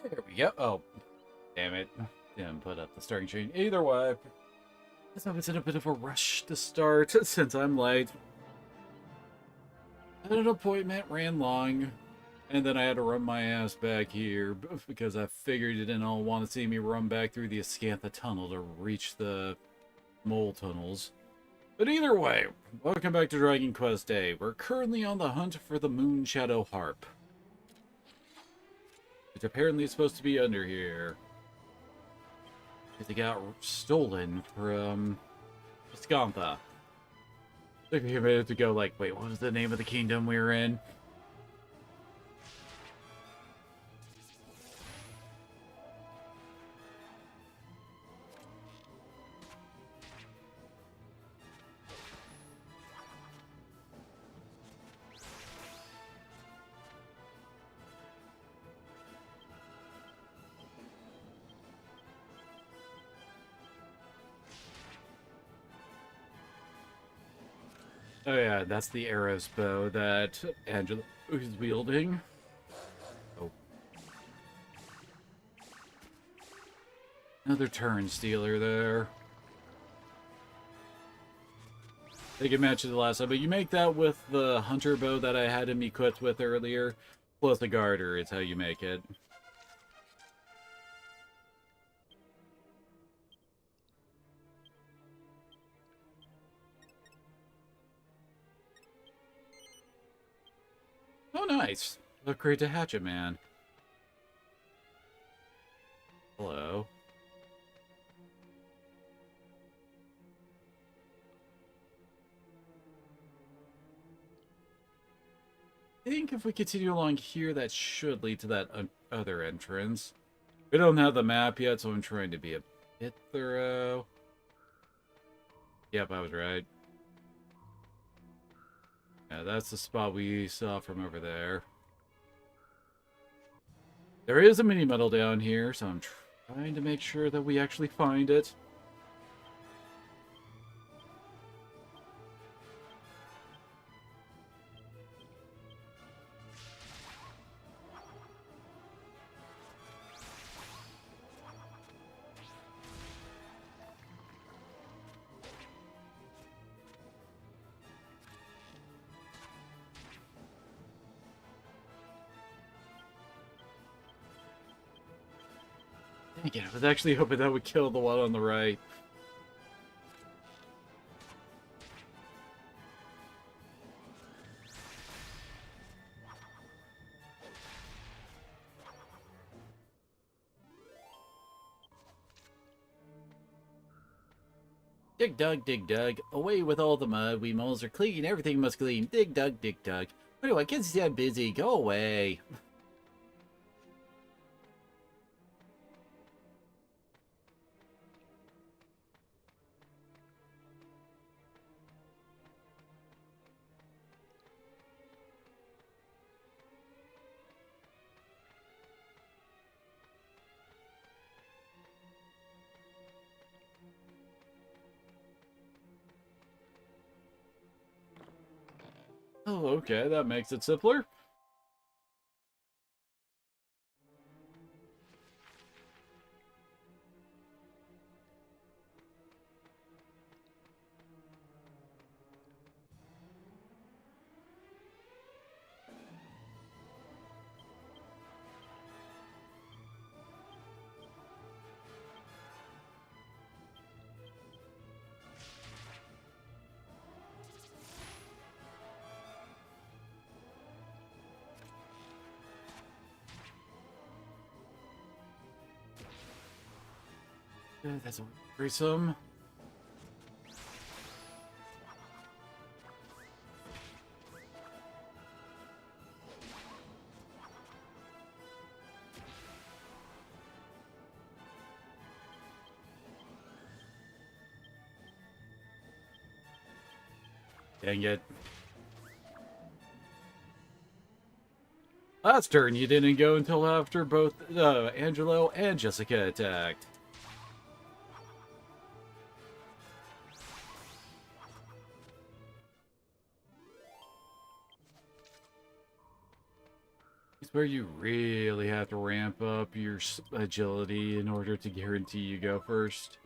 There we go. Oh, damn it. Didn't put up the starting screen. Either way, guess I was in a bit of a rush to start since I'm late. Had an appointment, ran long, and then I had to run my ass back here because I figured you didn't all want to see me run back through the Ascantha tunnel to reach the mole tunnels. But either way, welcome back to Dragon Quest A. We're currently on the hunt for the Moon Shadow Harp. It's apparently supposed to be under here. It got stolen from Ascantha. Took me a minute to go like, wait, what was the name of the kingdom we were in? Oh yeah, that's the arrows bow that Angela is wielding. Oh. Another turn stealer there. They can match it the last time, but you make that with the hunter bow that I had him equipped with earlier, plus the garter is how you make it. Oh, nice. Upgrade to Hatchet Man. Hello. I think if we continue along here, that should lead to that other entrance. We don't have the map yet, so I'm trying to be a bit thorough. Yep, I was right. Yeah, that's the spot we saw from over there. There is a mini medal down here, so I'm trying to make sure that we actually find it. Dang it, I was actually hoping that would kill the one on the right. Dig dug, away with all the mud. We moles are clean, everything must gleam. Dig dug, Anyway, kids, I'm busy, go away. Oh, okay, that makes it simpler. That's worrisome. Dang it. Last turn, you didn't go until after both Angelo and Jessica attacked. It's where you really have to ramp up your agility in order to guarantee you go first.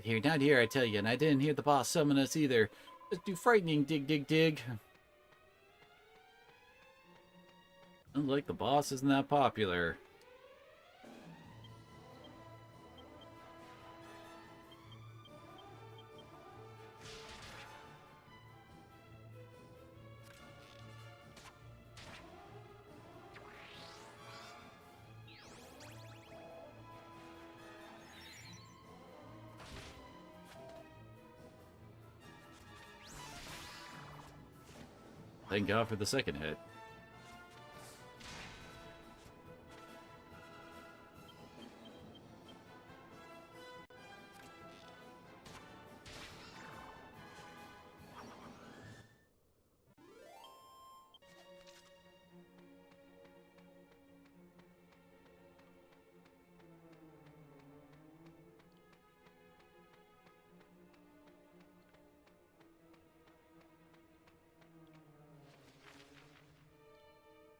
Here, not here, I tell you, and I didn't hear the boss summon us either. It's too frightening, dig, dig, dig. Unlike the boss isn't that popular. Thank God for the second hit.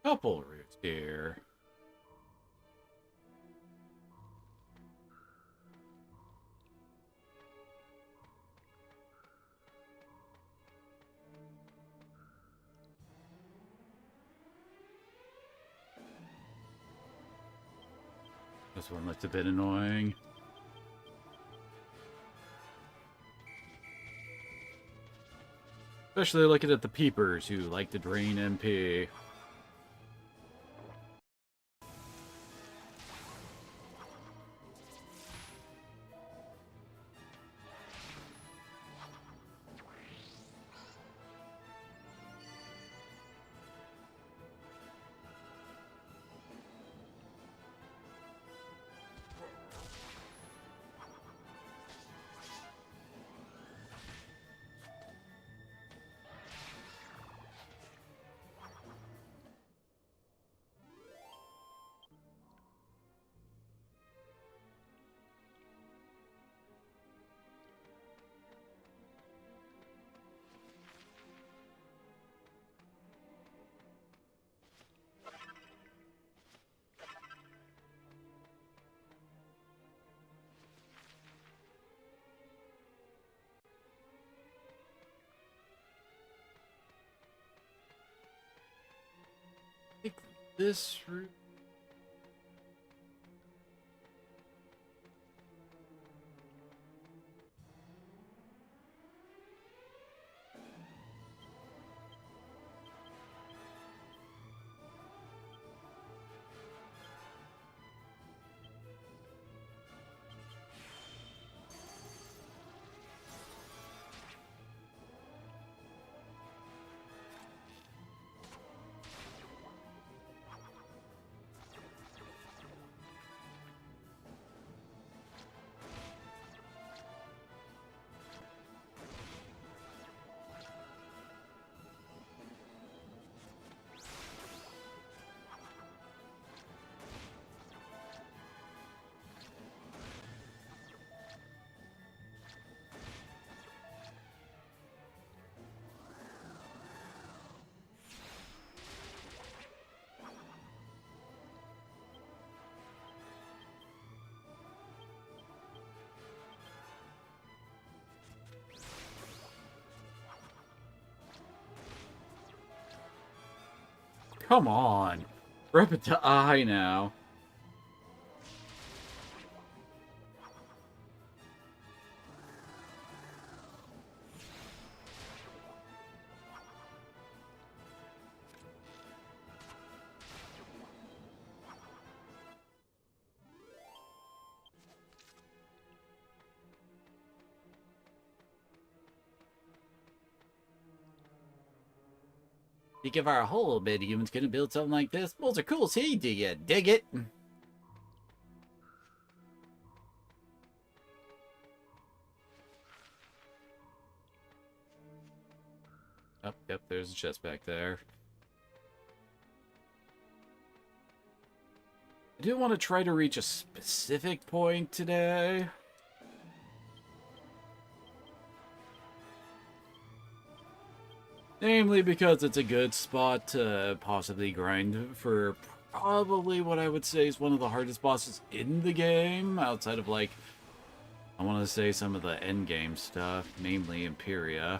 Couple roots here. This one looks a bit annoying. Especially looking at the peepers who like to drain MP. I think this route. Come on. Rub it to I now. Think if our whole bit humans couldn't build something like this, bulls are cool, see? Do you dig it? Oh, yep, there's a chest back there. I do want to try to reach a specific point today. Namely because it's a good spot to possibly grind for probably what I would say is one of the hardest bosses in the game, outside of, like, I want to say some of the endgame stuff, namely Imperia.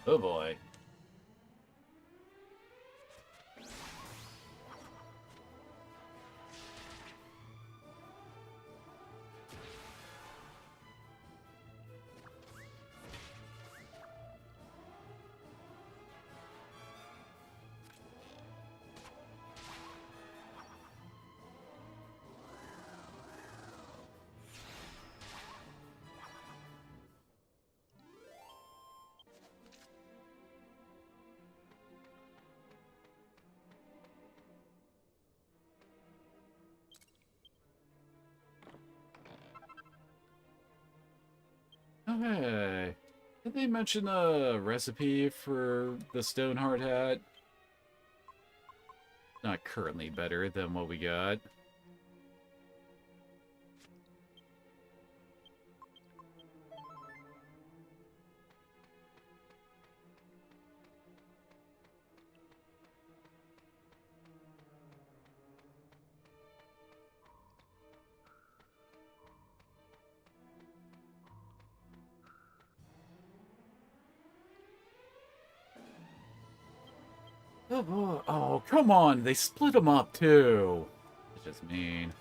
Oh boy. Okay. Did they mention a recipe for the Stoneheart hat? Not currently better than what we got. Oh, boy. Oh, come on! They split them up, too! It's just mean.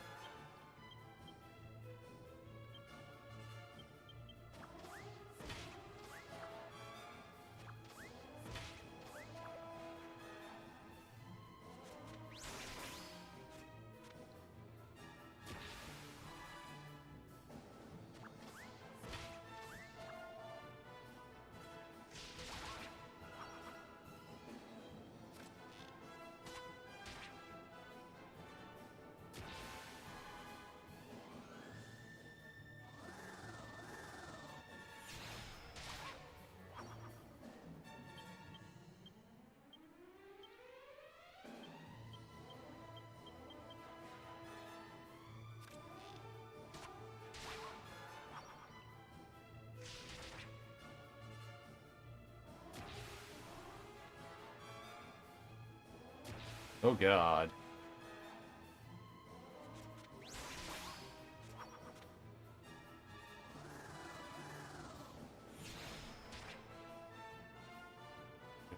Oh, God.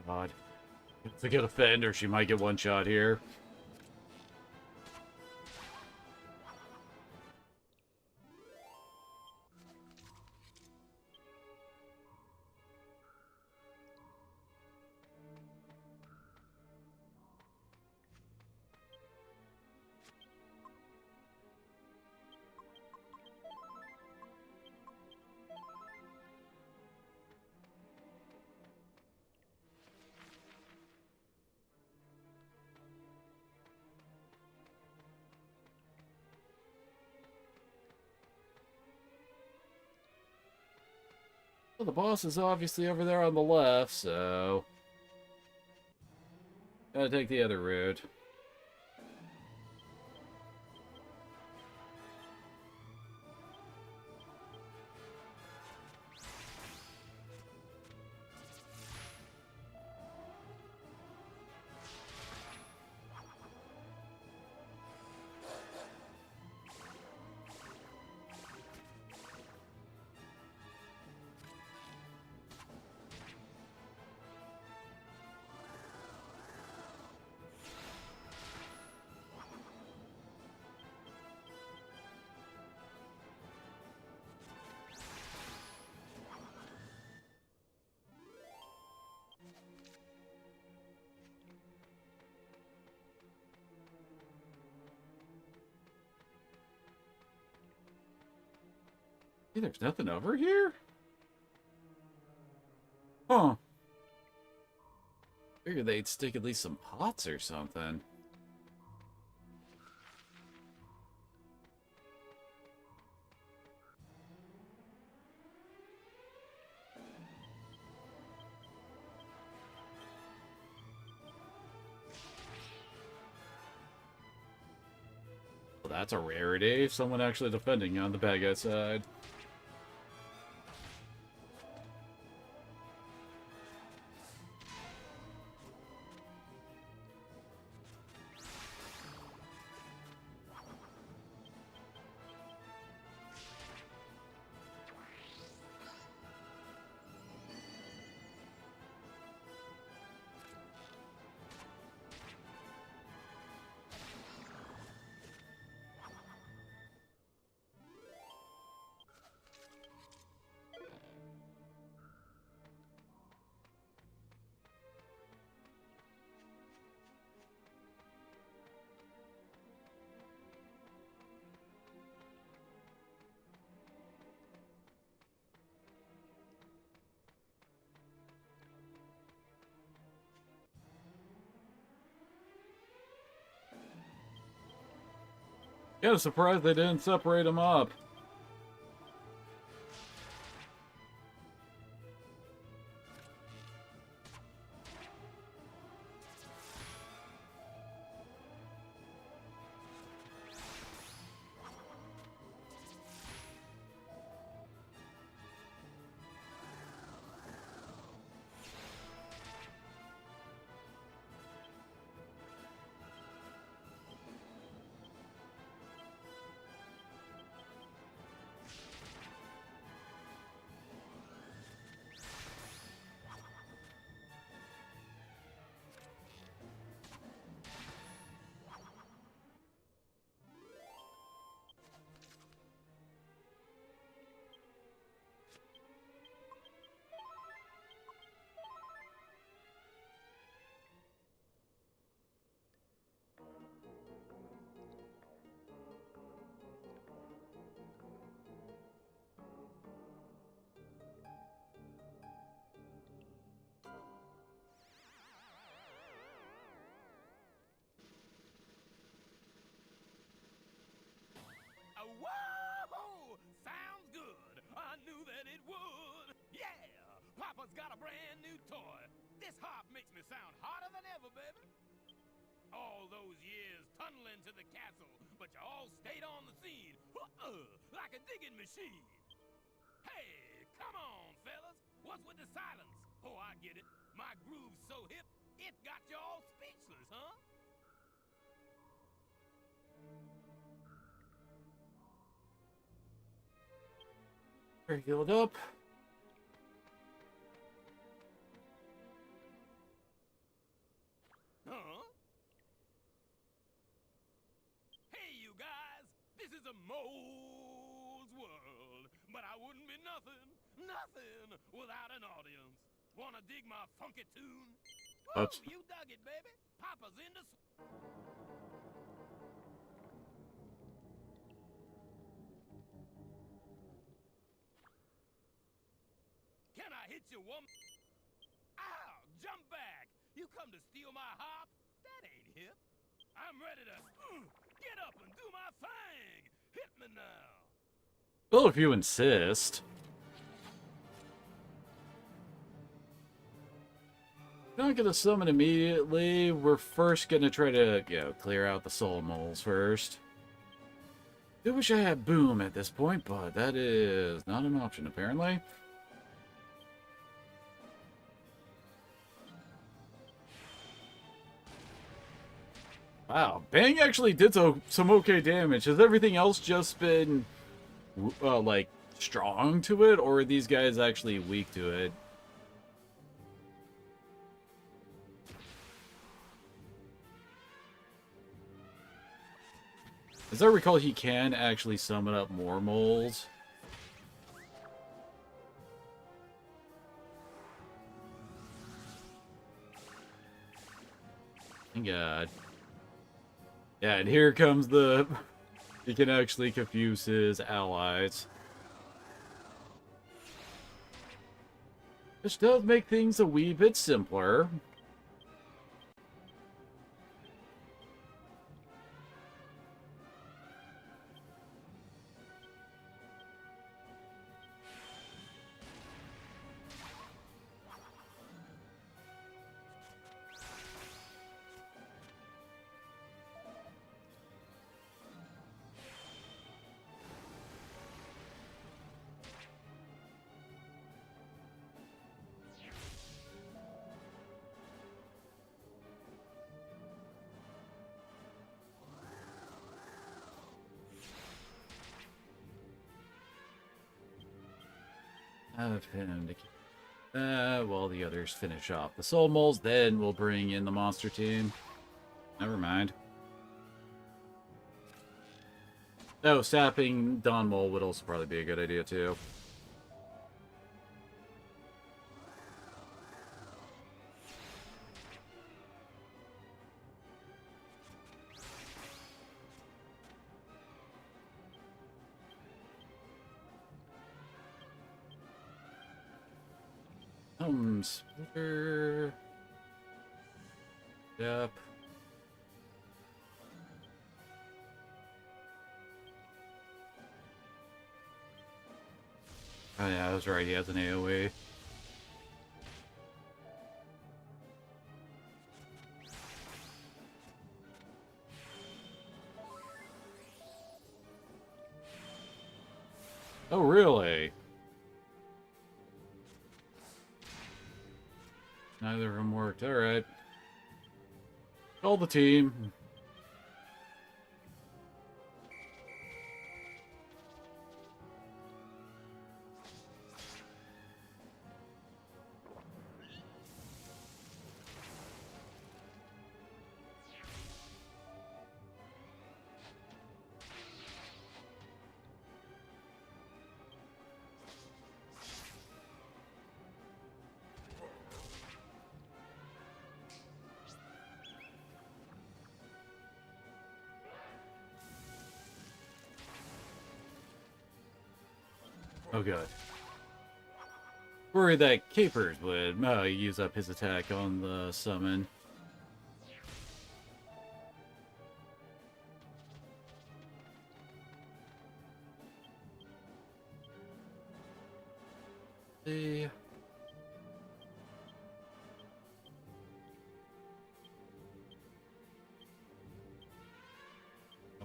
God. If they get a Fender, she might get one shot here. Well, the boss is obviously over there on the left, so... Gotta take the other route. Hey, there's nothing over here? Huh. Figured they'd stick at least some pots or something. Well, that's a rarity. Someone actually defending on the bad guy side. Yeah, surprised they didn't separate them up. Whoa! Sounds good. I knew that it would. Yeah! Papa's got a brand new toy. This harp makes me sound hotter than ever, baby. All those years tunneling to the castle, but you all stayed on the scene. Like a digging machine. Hey, come on, fellas. What's with the silence? Oh, I get it. My groove's so hip, it got you all speechless, huh? Healed up. Huh? Hey, you guys! This is a mole's world, but I wouldn't be nothing without an audience. Wanna dig my funky tune? Woo, Oops. you dug it, baby. Papa's into... Can I hit you one... Ow! Jump back! You come to steal my harp? That ain't hip. I'm ready to... get up and do my thing! Hit me now! Well, if you insist. Not gonna summon immediately. We're first gonna try to, clear out the soul moles first. I wish I had Boom at this point, but that is not an option, apparently. Wow, Bang actually did some okay damage. Has everything else just been, like, strong to it, or are these guys actually weak to it? As I recall, he can actually summon up more moles. Thank God. Yeah, and here comes the... He can actually confuse his allies. Which does make things a wee bit simpler. Have him to keep. While the others finish off the soul moles, then we'll bring in the monster team. Never mind. Oh, sapping Dawn Mole would also probably be a good idea, too. Splitter. Yep. Oh yeah, I was right, he has an AoE. Oh really? Neither of them worked. Alright. Call the team. Oh god. Worried that Capers would use up his attack on the summon. See.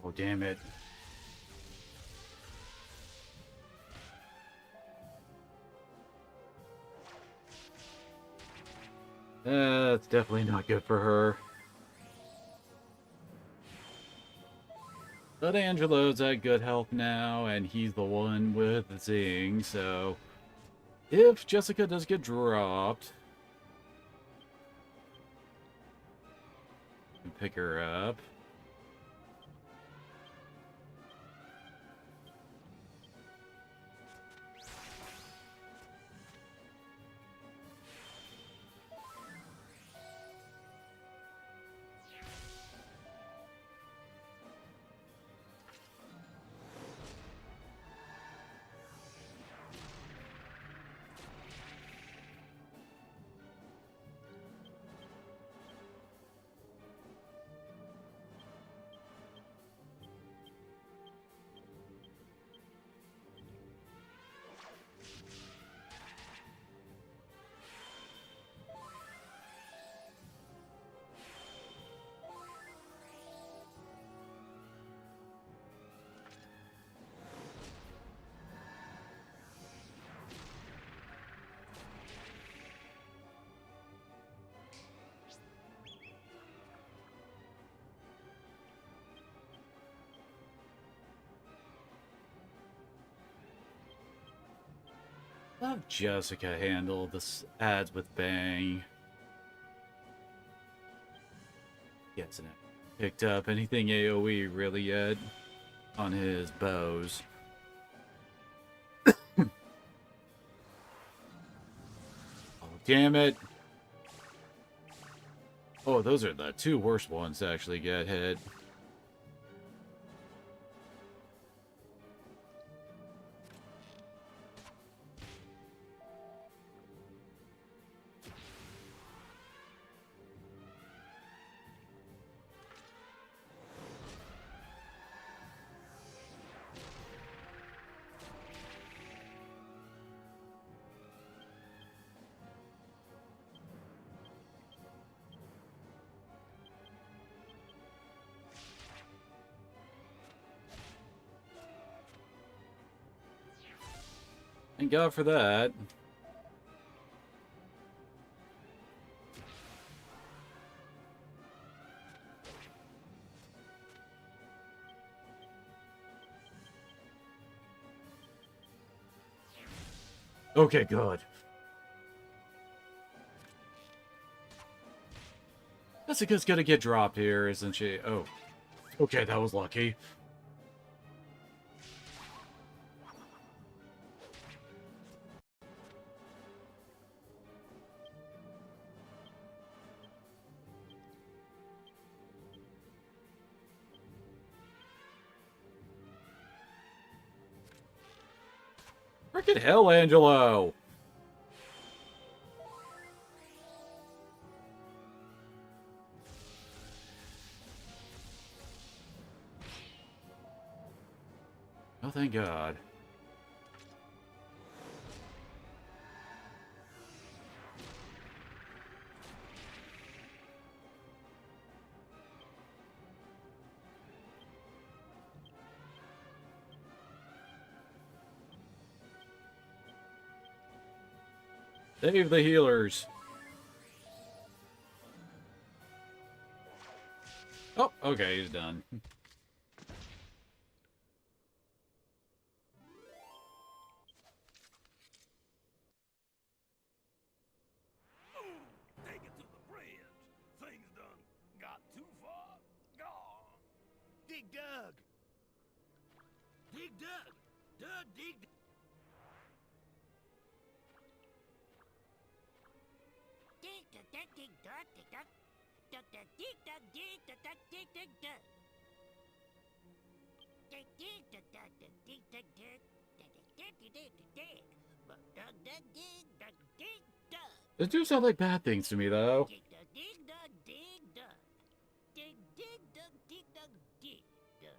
Oh damn it. That's definitely not good for her. But Angelo's at good health now, and he's the one with the zing, so if Jessica does get dropped, we can pick her up. Let Jessica handle this ads with bang. He hasn't picked up anything AoE really yet on his bows. Oh, damn it. Oh, those are the two worst ones to actually get hit. Thank God for that. Okay, good. Jessica's gonna get dropped here, isn't she? Oh. Okay, that was lucky. Frickin' hell, Angelo! Oh, thank God. Save the healers. Oh, okay, he's done. Take it to the bridge. Things done got too far. Gone. Dig Dug. Dig Dug. Dug, dig. Dig dug dug dig dug dig dug. Dug dug dig dug dig dug dug dig dug dug. Dig dig dug dug dug dig dug dug. Dig dig dig dig dig dig. Dug dug dig dug dig dug. Those do sound like bad things to me, though. Dig dug dig dug dig dug. Dig dig dug dig dug dig dug.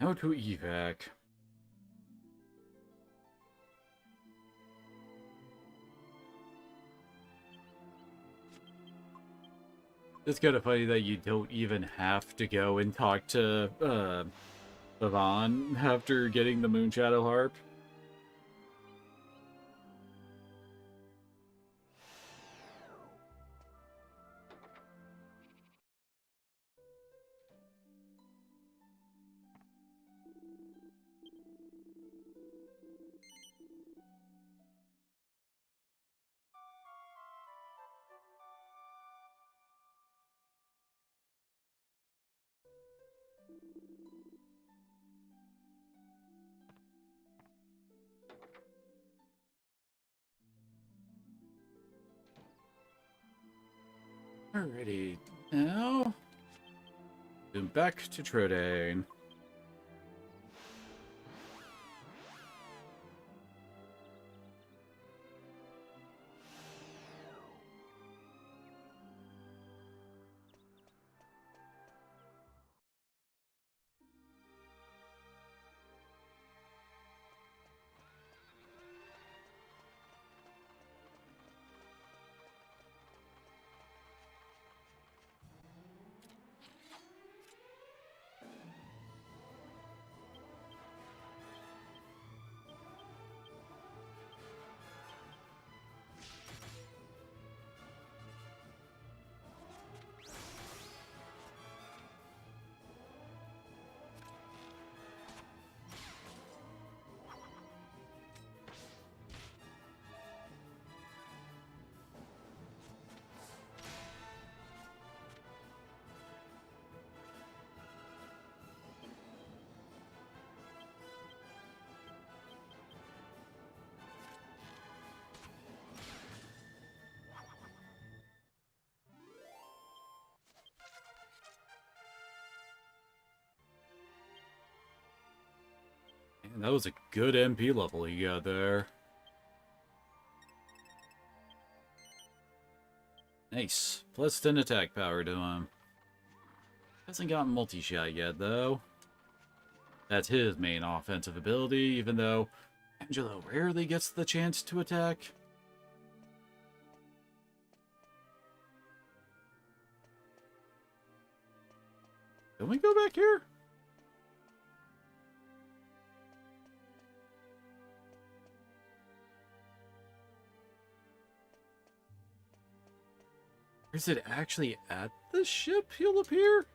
How to evac. It's kind of funny that you don't even have to go and talk to, Yvonne after getting the Moonshadow Harp. Alrighty, now then back to Trodain. And that was a good MP level he got there. Nice. Plus 10 attack power to him. Hasn't gotten multi-shot yet, though. That's his main offensive ability, even though Angelo rarely gets the chance to attack. Can we go back here? Is it actually at the ship he'll appear?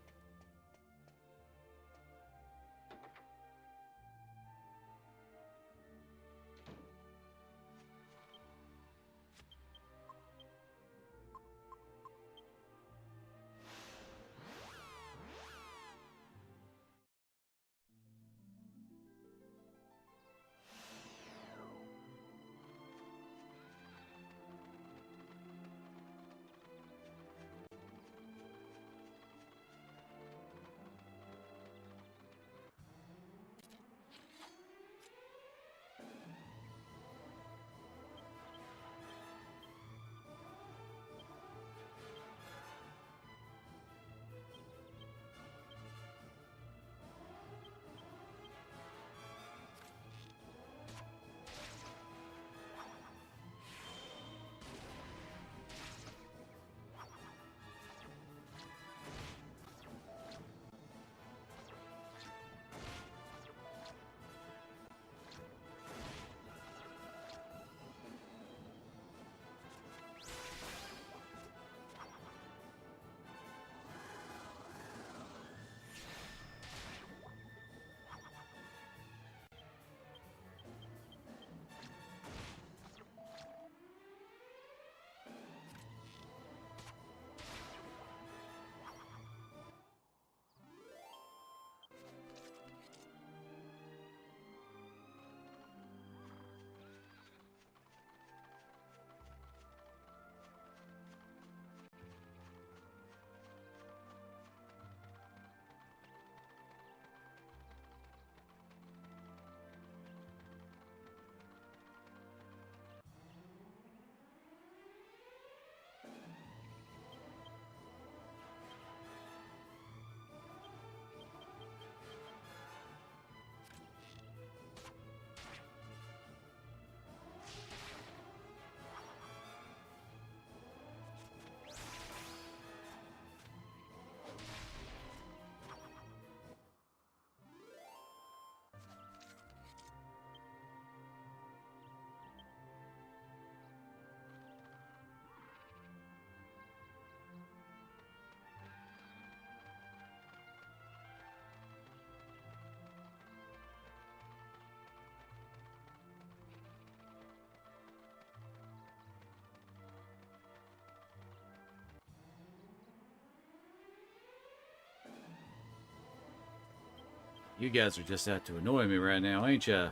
You guys are just out to annoy me right now, ain't ya?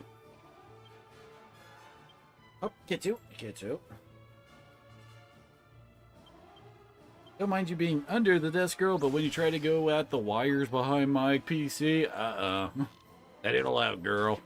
Oh, get to. Don't mind you being under the desk, girl, but when you try to go at the wires behind my PC, that ain't allowed, girl.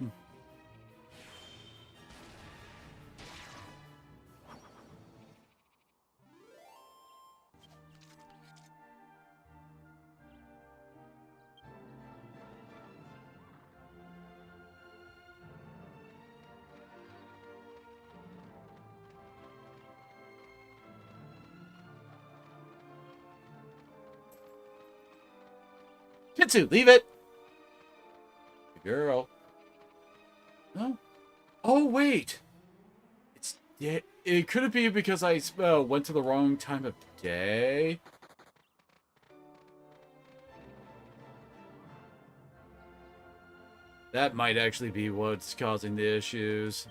Kitsu, leave it! Girl. No? Oh, wait! It could it be because I went to the wrong time of day? That might actually be what's causing the issues.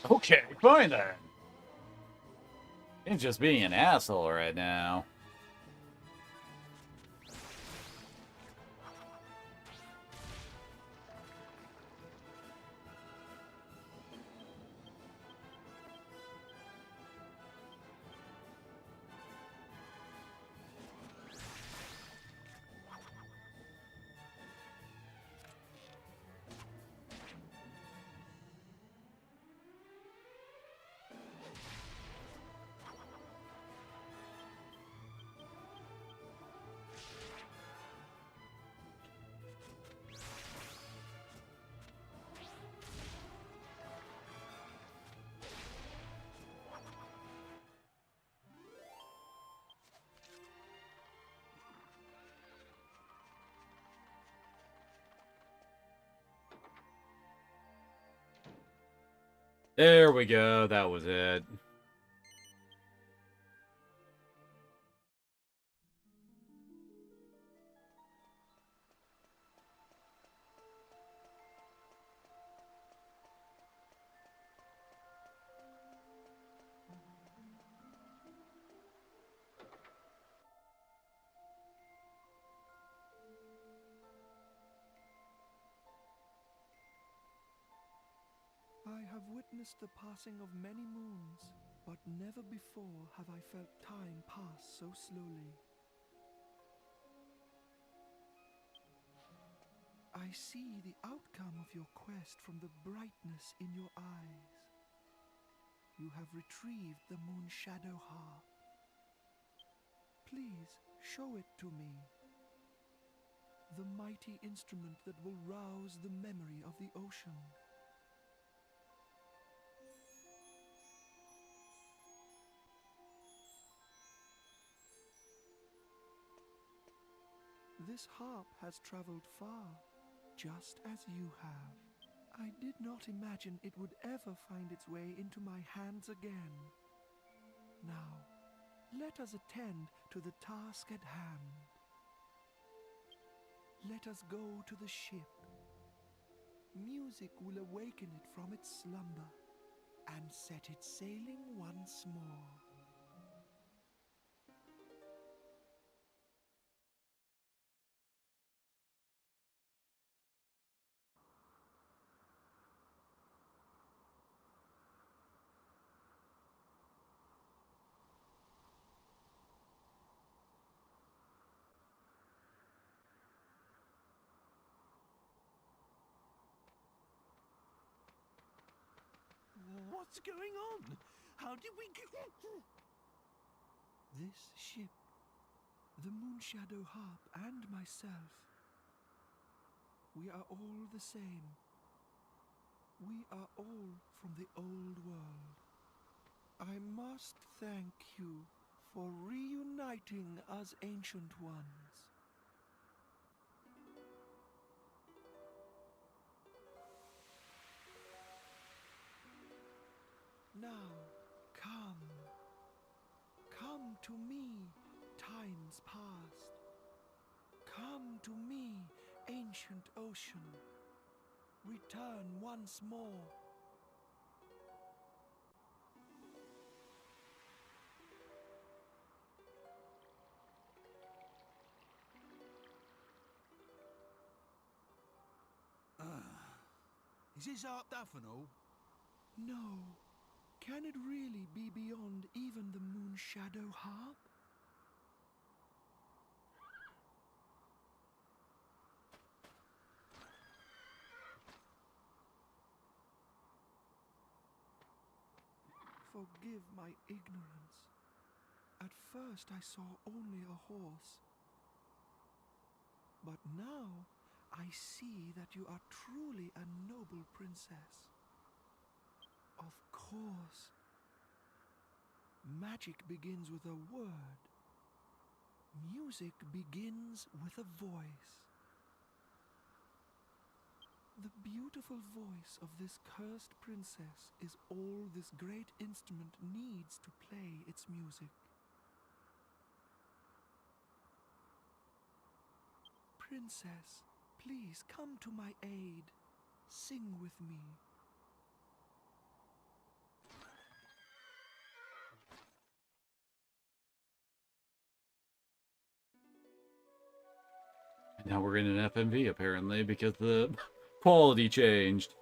Okay, fine then. He's just being an asshole right now. There we go, that was it. I have witnessed the passing of many moons, but never before have I felt time pass so slowly. I see the outcome of your quest from the brightness in your eyes. You have retrieved the Moon Shadow Harp. Please show it to me. The mighty instrument that will rouse the memory of the ocean. This harp has traveled far, just as you have. I did not imagine it would ever find its way into my hands again. Now, let us attend to the task at hand. Let us go to the ship. Music will awaken it from its slumber and set it sailing once more. What's going on? How did we get... This ship, the Moon Shadow Harp, and myself, we are all the same. We are all from the old world. I must thank you for reuniting us ancient ones. Now, come. Come to me, times past. Come to me, ancient ocean. Return once more. Is this Art Duffenall? No. Can it really be beyond even the Moon Shadow Harp? Forgive my ignorance. At first I saw only a horse. But now I see that you are truly a noble princess. Of course. Magic begins with a word. Music begins with a voice. The beautiful voice of this cursed princess is all this great instrument needs to play its music. Princess, please come to my aid. Sing with me. Now we're in an FMV apparently because the quality changed.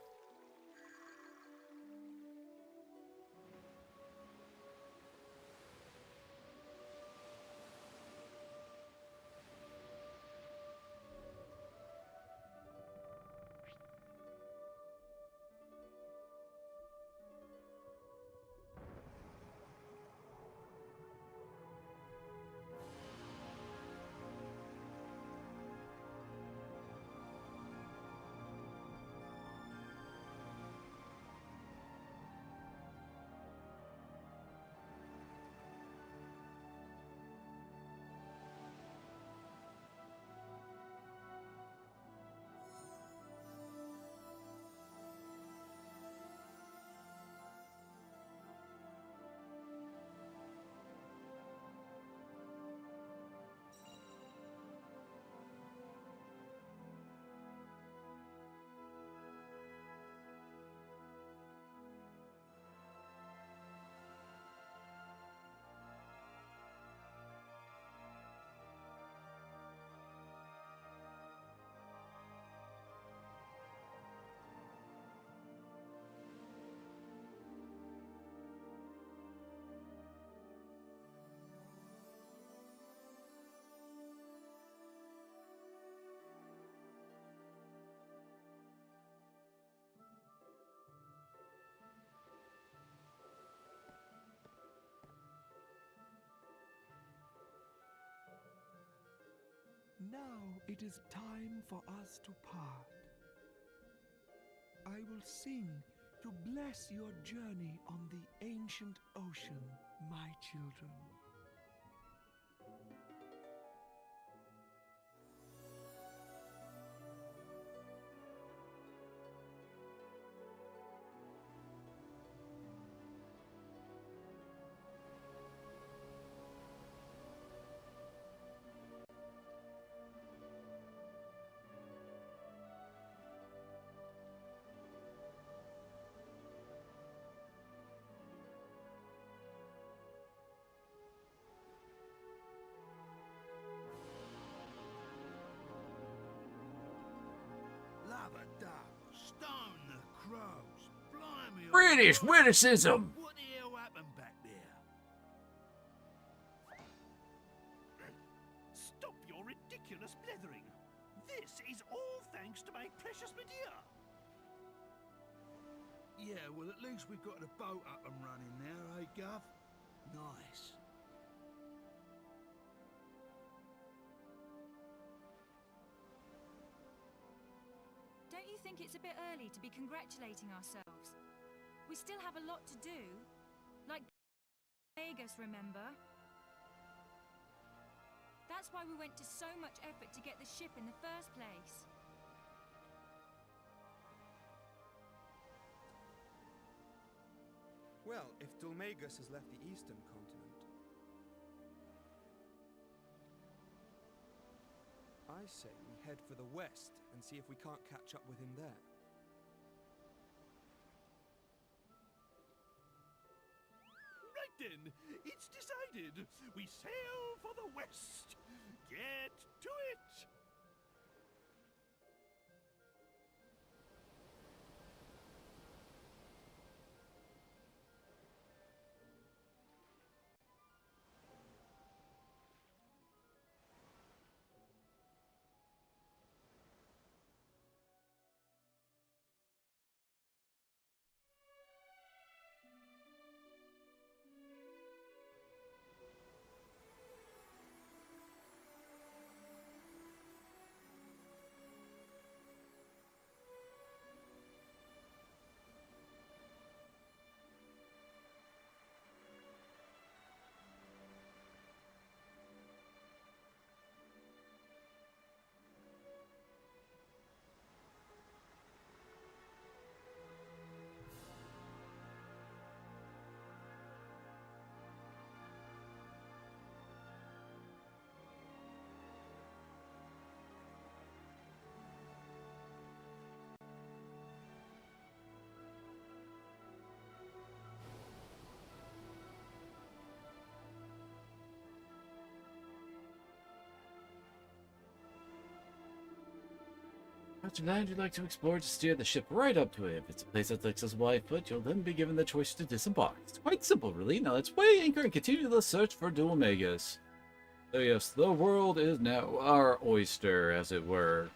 Now it is time for us to part. I will sing to bless your journey on the ancient ocean, my children. Lava duck, stone the crows, blimey. British witticism! What the hell happened back there? Stop your ridiculous blethering. This is all thanks to my precious Medea. Yeah, well, at least we've got the boat up and running now, eh, Gov? Nice. Don't you think it's a bit early to be congratulating ourselves? We still have a lot to do. Like Vegas, remember? That's why we went to so much effort to get the ship in the first place. Well, if Dulmagus has left the eastern continent, I say we head for the west and see if we can't catch up with him there. Right then, it's decided. We sail for the west. Get to it! Which land you'd like to explore to steer the ship right up to it. If it's a place that's accessible by foot, you'll then be given the choice to disembark. It's quite simple, really. Now let's weigh anchor and continue the search for Dual Magus. So yes, the world is now our oyster, as it were.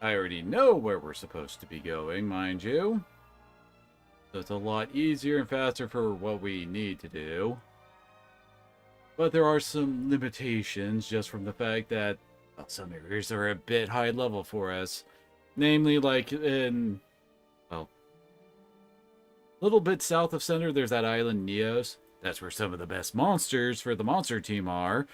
I already know where we're supposed to be going, mind you. So it's a lot easier and faster for what we need to do. But there are some limitations just from the fact that some areas are a bit high level for us. Namely, like in, well, a little bit south of center, there's that island Neos. That's where some of the best monsters for the monster team are.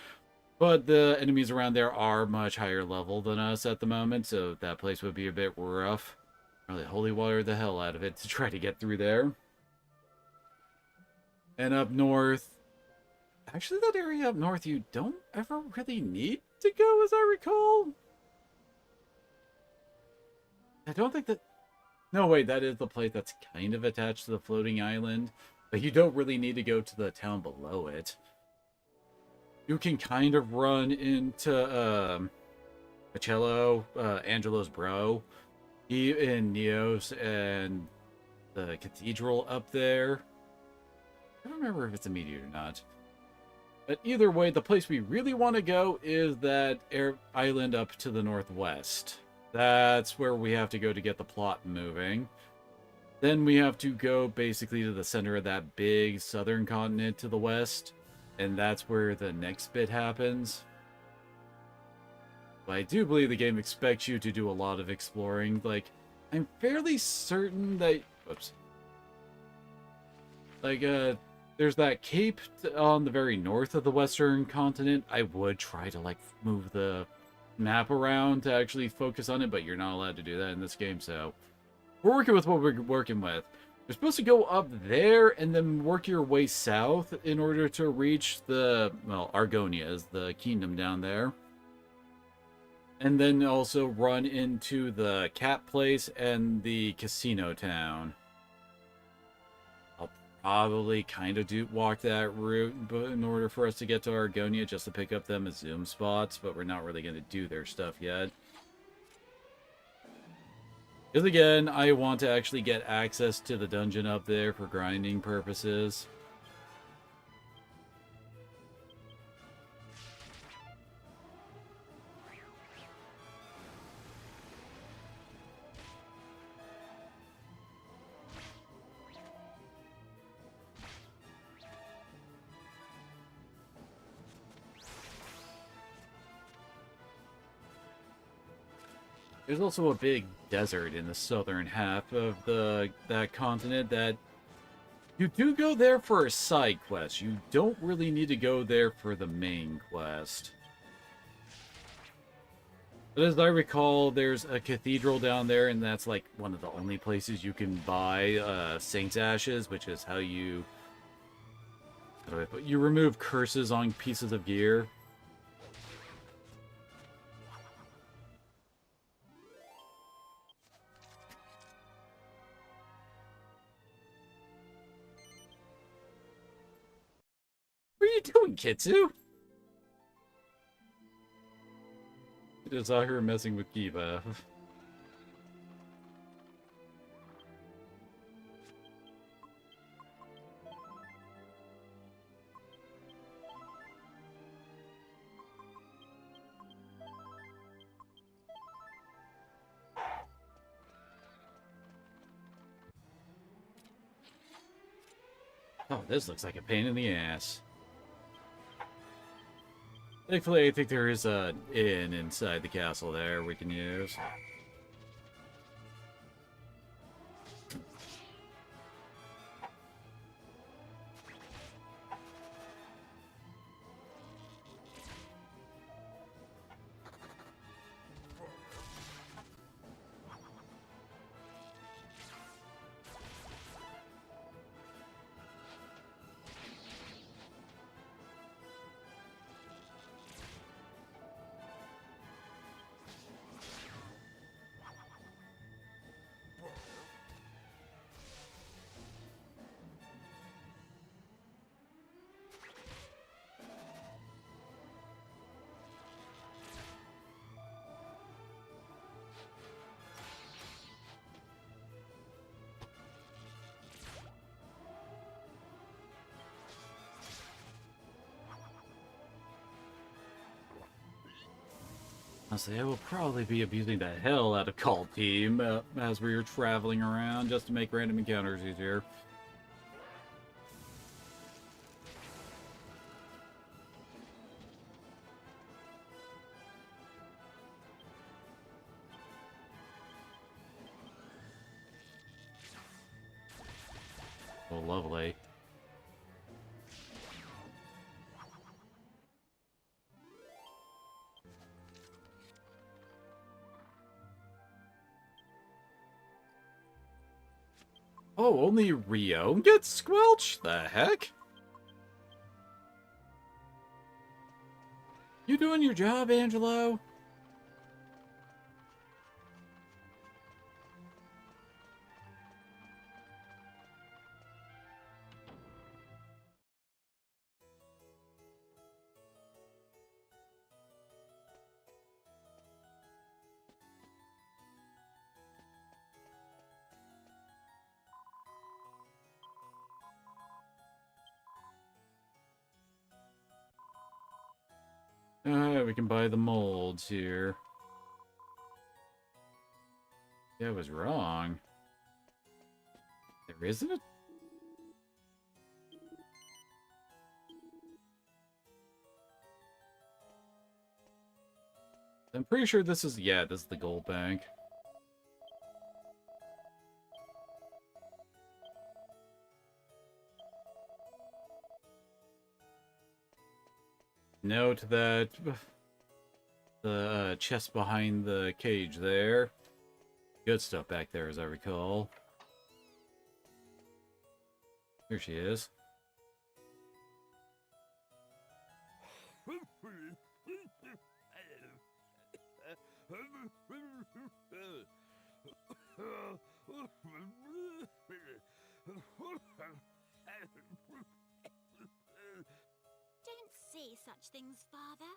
But the enemies around there are much higher level than us at the moment, so that place would be a bit rough. Really holy water the hell out of it to try to get through there. And up north, actually that area up north you don't ever really need to go, as I recall. I don't think that... No, wait, that is the place that's kind of attached to the floating island. But you don't really need to go to the town below it. You can kind of run into Marcello, Angelo's bro. He and Neos and the cathedral up there. I don't remember if it's immediate or not. But either way, the place we really want to go is that island up to the northwest. That's where we have to go to get the plot moving. Then we have to go basically to the center of that big southern continent to the west. And that's where the next bit happens. But I do believe the game expects you to do a lot of exploring. Like, I'm fairly certain that... Whoops. Like, there's that cape on the very north of the western continent. I would try to, like, move the map around to actually focus on it, but you're not allowed to do that in this game, so... We're working with what we're working with. You're supposed to go up there and then work your way south in order to reach the... Well, Argonia is the kingdom down there. And then also run into the cat place and the casino town. I'll probably kind of walk that route but in order for us to get to Argonia just to pick up them as zoom spots, but we're not really going to do their stuff yet. Because again, I want to actually get access to the dungeon up there for grinding purposes. There's also a big desert in the southern half of that continent that you do go there for a side quest. You don't really need to go there for the main quest. But as I recall, there's a cathedral down there, and that's like one of the only places you can buy Saint's Ashes, which is how you... How do I put... You remove curses on pieces of gear. What are you doing, Kitsu? Just out here messing with Kiva. Oh, this looks like a pain in the ass. Thankfully, I think there is an inn inside the castle there we can use. Honestly, I will probably be abusing the hell out of Call Team as we are traveling around just to make random encounters easier. Oh, lovely. Oh, only Rio gets squelched? The heck? You doing your job, Angelo? We can buy the molds here. Yeah, I was wrong. There isn't a... I'm pretty sure this is... Yeah, this is the gold bank. Note that the chest behind the cage there. Good stuff back there, as I recall. Here she is. Don't say such things, Father.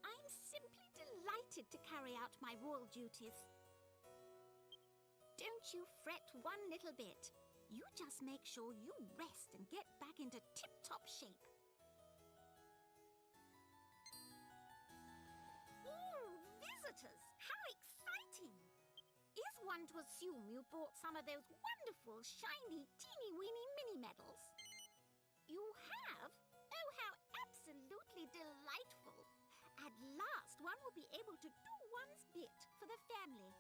I'm simply delighted to carry out my royal duties. Don't you fret one little bit. You just make sure you rest and get back into tip-top shape. Ooh, visitors! How exciting! Is one to assume you brought some of those wonderful, shiny, teeny-weeny mini-medals? You have? Oh, how absolutely delightful! At last, one will be able to do one's bit for the family.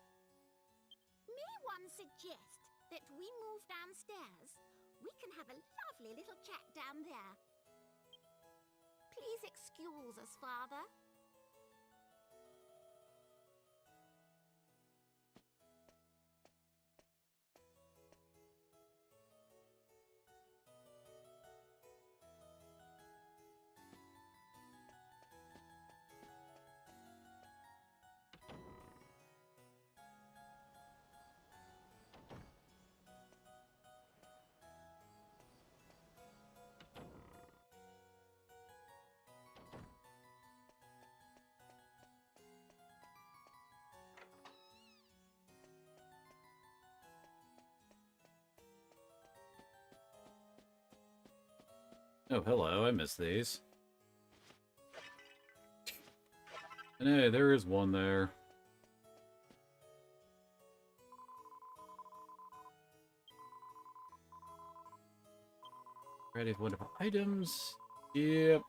May one suggest that we move downstairs? We can have a lovely little chat down there. Please excuse us, Father. Oh, hello, I missed these. And hey, there is one there. Variety of wonderful items. Yep.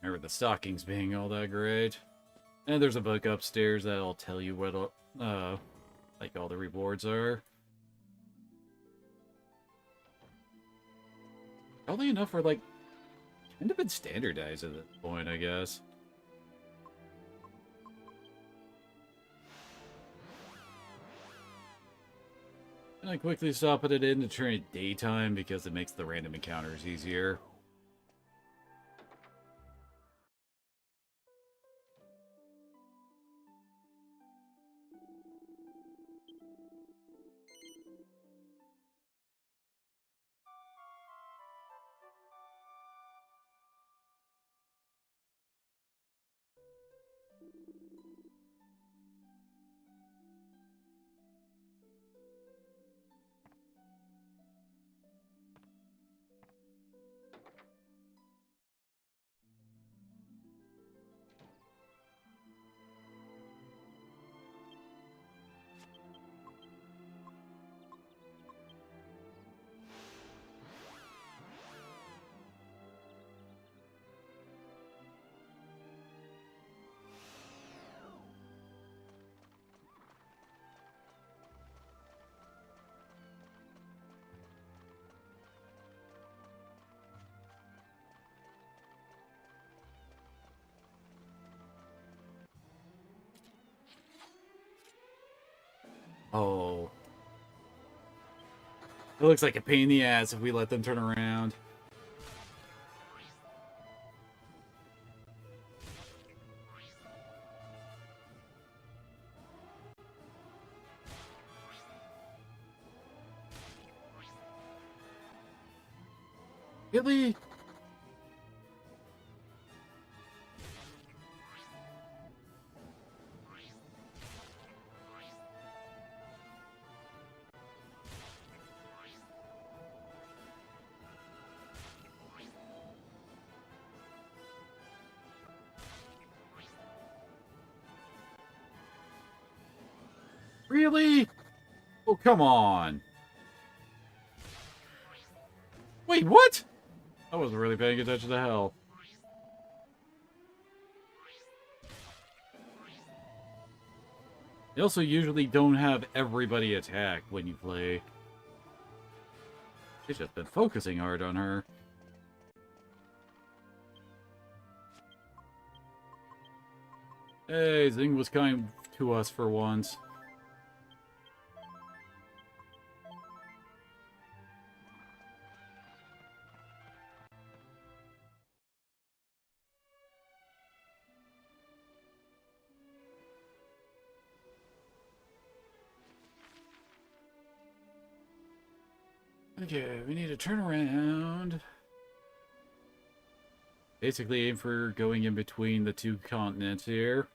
Remember the stockings being all that great. And there's a book upstairs that'll tell you what like all the rewards are. Oddly enough, we're like kind of been standardized at this point, I guess. And I quickly stopping it in to turn it daytime because it makes the random encounters easier. Oh. It looks like a pain in the ass if we let them turn around. Really? Really? Oh, come on. Wait, what? I wasn't really paying attention to hell. They also usually don't have everybody attack when you play. They've just been focusing hard on her. Hey, Zing was kind to us for once. Okay, we need to turn around. Basically aim for going in between the two continents here.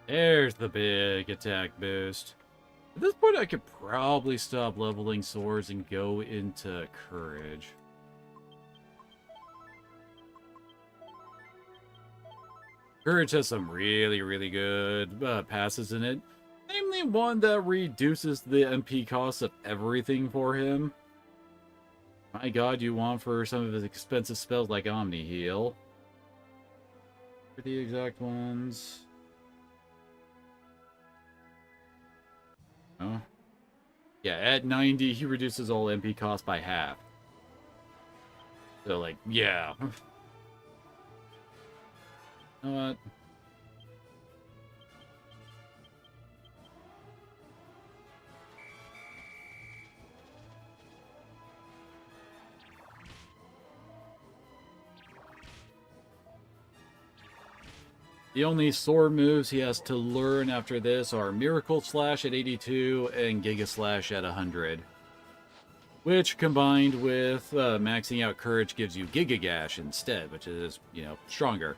There's the big attack boost. At this point, I could probably stop leveling swords and go into courage. Courage has some really, really good passes in it. Namely one that reduces the MP cost of everything for him. My god, you want for some of his expensive spells like Omni Heal. For the exact ones... Oh. Yeah, at 90, he reduces all MP cost by half. So, like, yeah. You know what? The only sword moves he has to learn after this are Miracle Slash at 82 and Giga Slash at 100. Which, combined with maxing out Courage, gives you Giga Gash instead, which is, you know, stronger.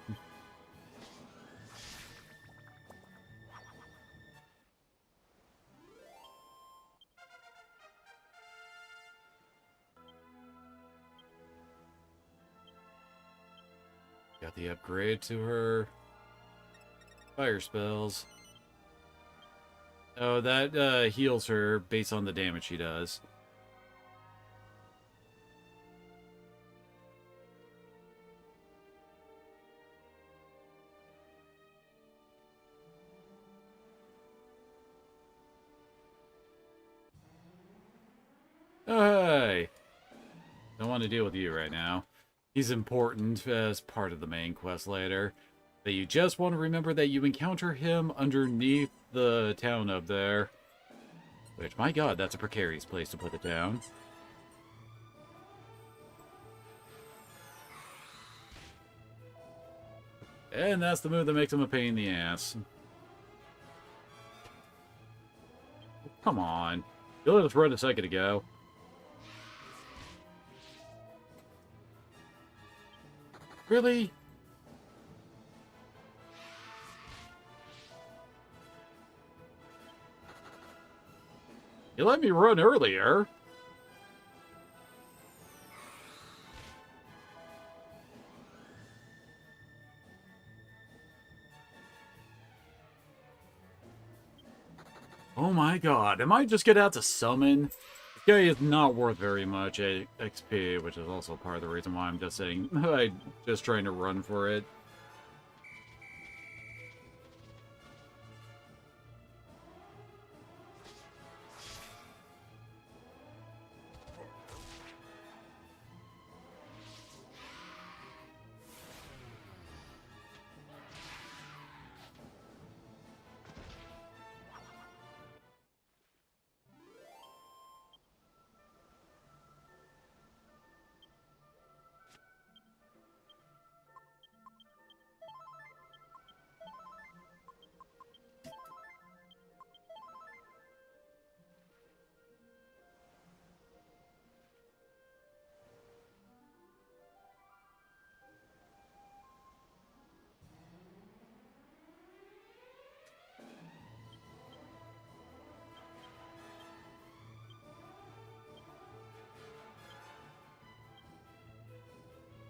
Got the upgrade to her. Fire spells. Oh, that heals her based on the damage she does. Hey! Don't want to deal with you right now. He's important as part of the main quest later. But you just want to remember that you encounter him underneath the town up there. Which, my god, that's a precarious place to put it down. And that's the move that makes him a pain in the ass. Come on. You let us run a second ago. Really? You let me run earlier. Oh my god, am I just gonna have to summon? This guy is not worth very much XP, which is also part of the reason why I'm just saying, I'm just trying to run for it.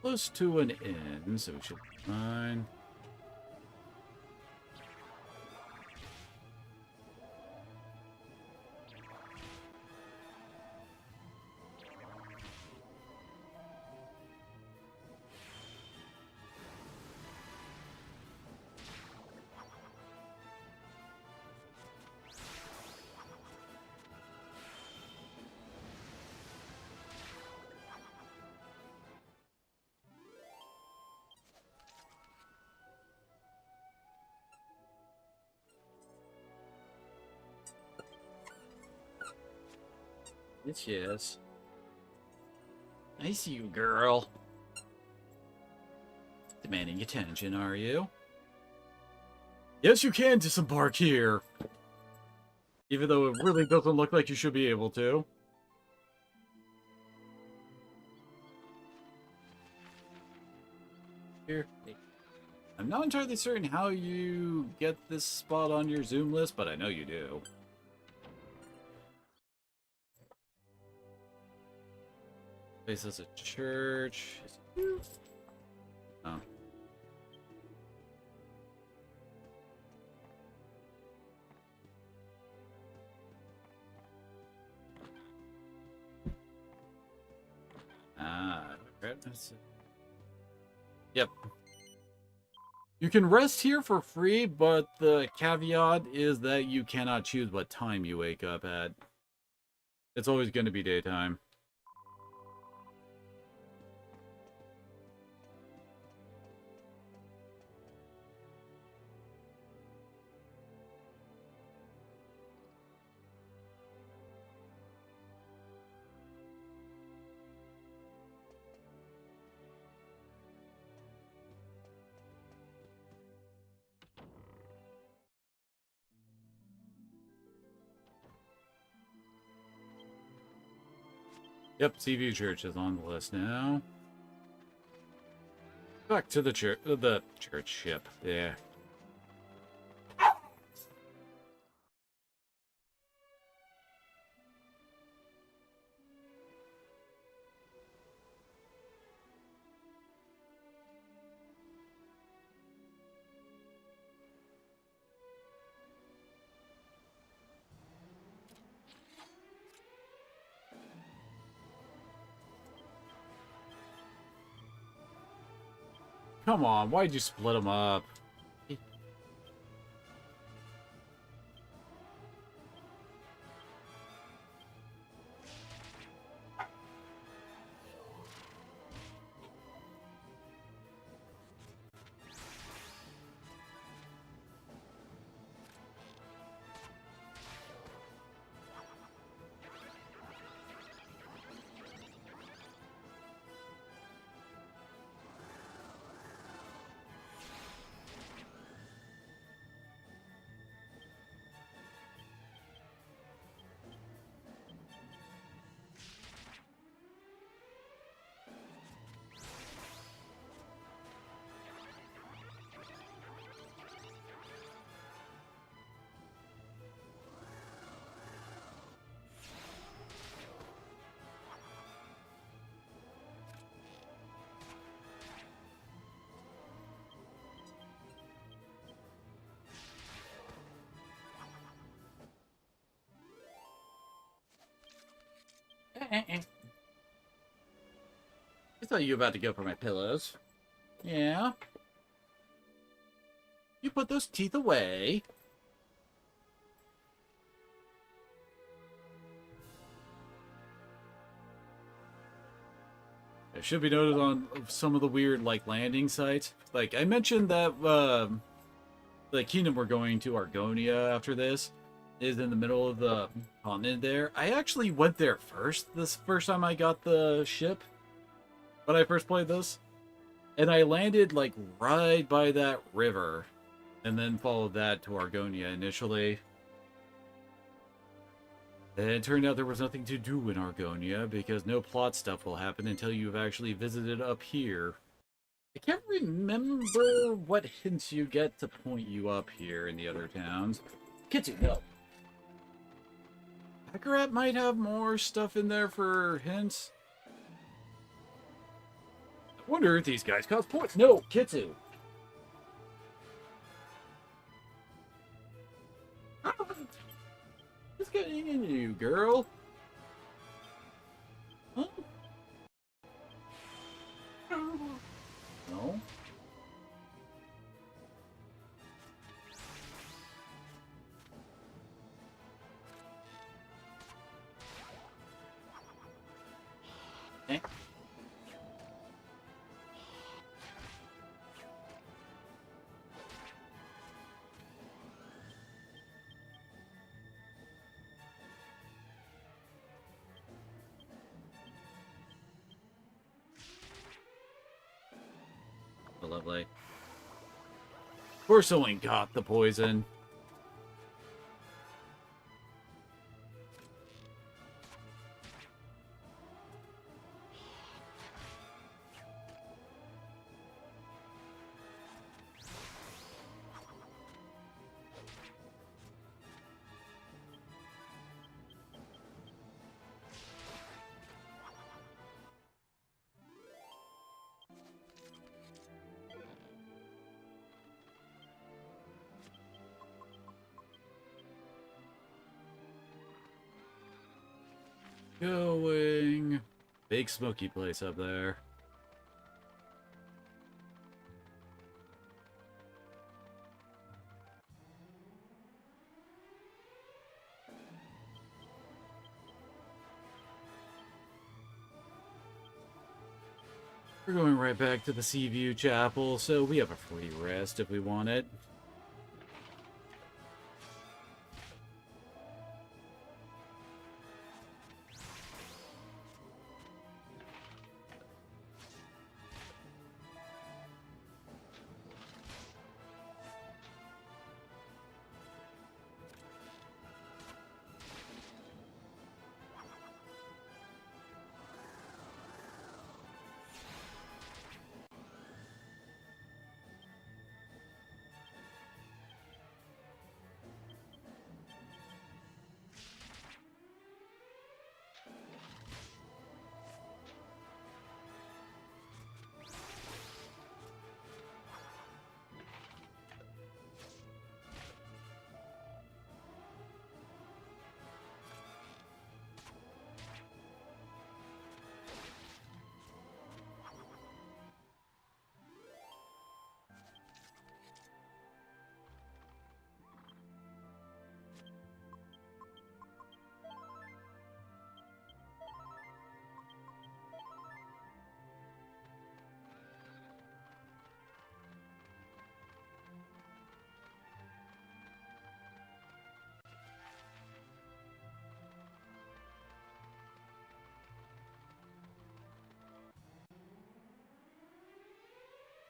Close to an inn, so we should be fine. It's yes. I see you, girl. Demanding attention, are you? Yes, you can disembark here. Even though it really doesn't look like you should be able to. Here. I'm not entirely certain how you get this spot on your Zoom list, but I know you do. Place as a church. Oh. Ah, that's it. Yep. You can rest here for free, but the caveat is that you cannot choose what time you wake up at. It's always going to be daytime. Yep, Seaview Church is on the list now. Back to the church ship. Yeah. Come on, why'd you split them up? I thought you were about to go for my pillows. Yeah? You put those teeth away. It should be noted on some of the weird, like, landing sites. Like, I mentioned that, the kingdom we're going to, Argonia, after this, is in the middle of the continent there. I actually went there first, this first time I got the ship, when I first played this. And I landed, like, right by that river, and then followed that to Argonia initially. And it turned out there was nothing to do in Argonia, because no plot stuff will happen until you've actually visited up here. I can't remember what hints you get to point you up here in the other towns. Kitsu, no. Akarat might have more stuff in there for hints. I wonder if these guys cause points. No, Kitsu. What's getting in you, girl? Huh? No. Eh. Oh, lovely. Of course someone got the poison. Going. Big smoky place up there. We're going right back to the Seaview Chapel, so we have a free rest if we want it.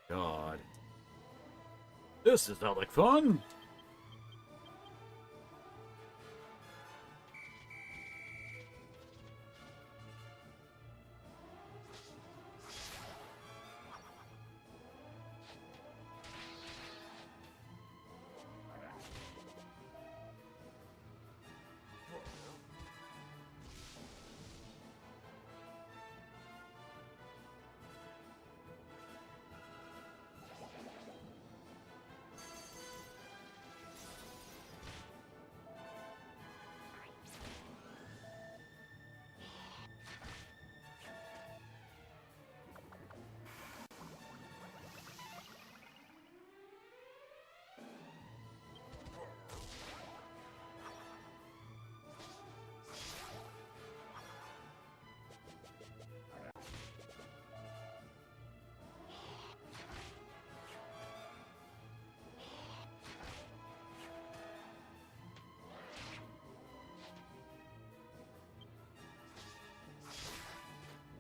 God. This does not look fun!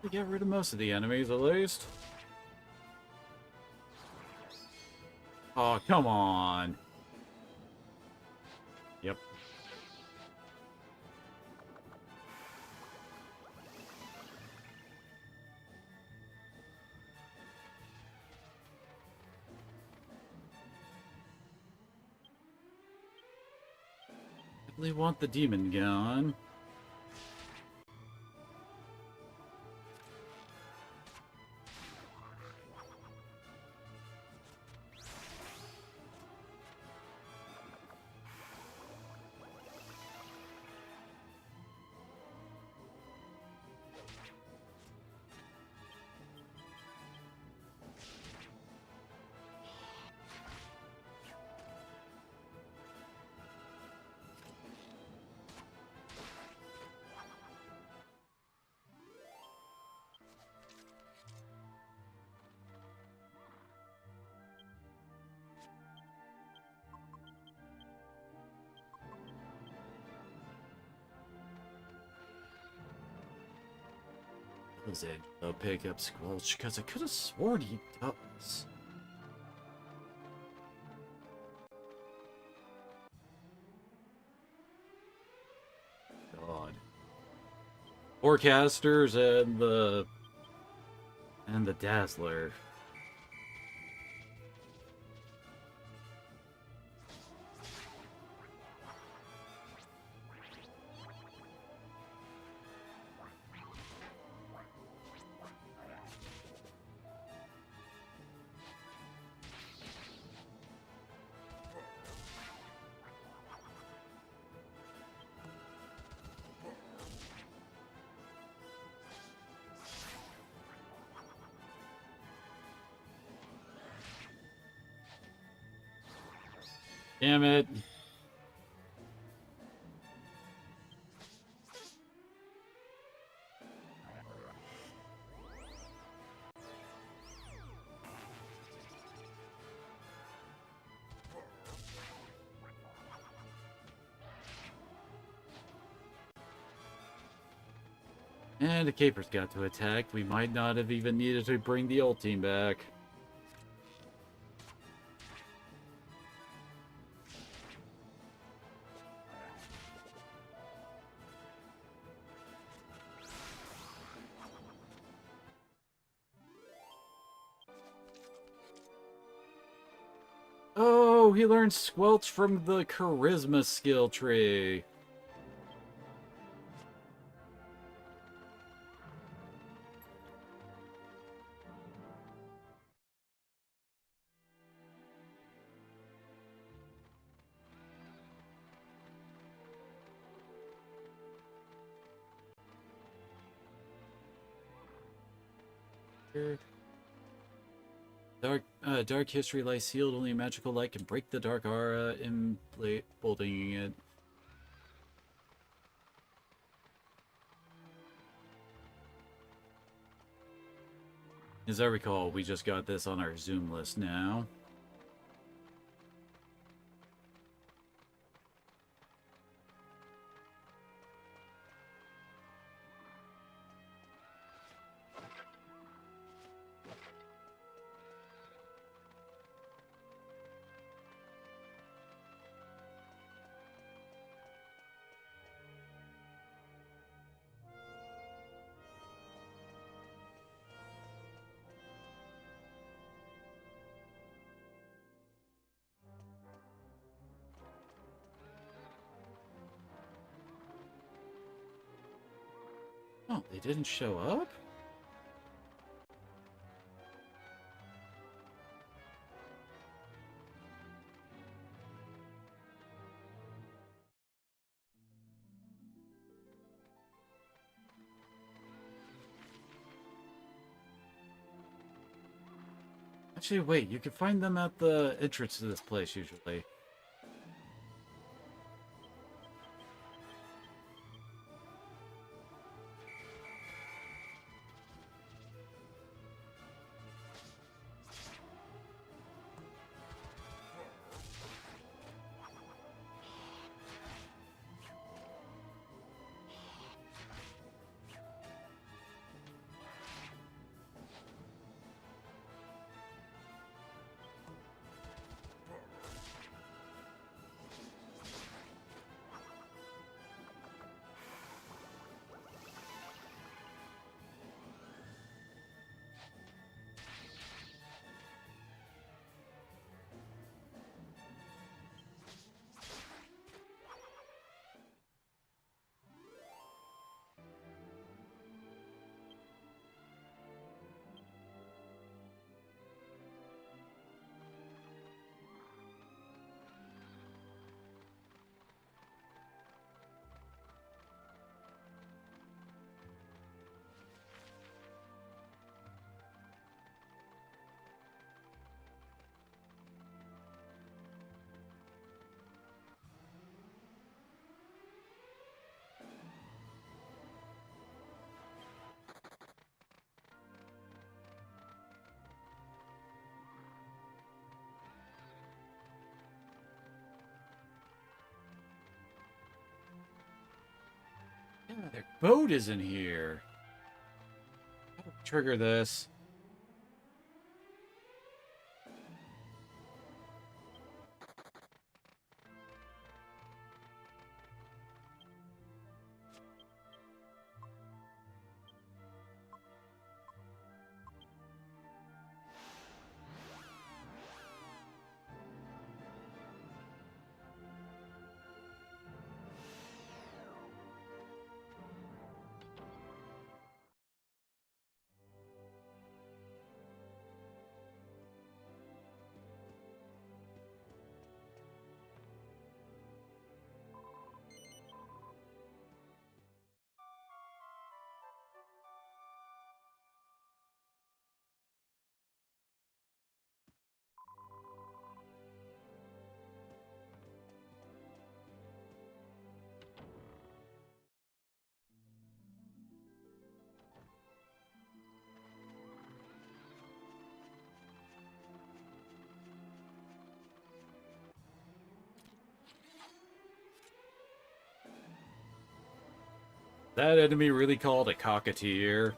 We get rid of most of the enemies, at least. Oh, come on. Yep. Definitely want the demon gun. Does Angelo pick up Squelch? Because I could have sworn he does. God. Forecasters and the Dazzler. Damn it. And the Capers got to attack. We might not have even needed to bring the old team back. Oh, he learned Squelch from the Charisma skill tree. Dark history lies sealed. Only a magical light can break the dark aura, emboldening it. As I recall, we just got this on our Zoom list now. Oh, they didn't show up? Actually, wait, you can find them at the entrance to this place, usually. Their boat isn't here. How do we trigger this? That enemy really called a cockatier.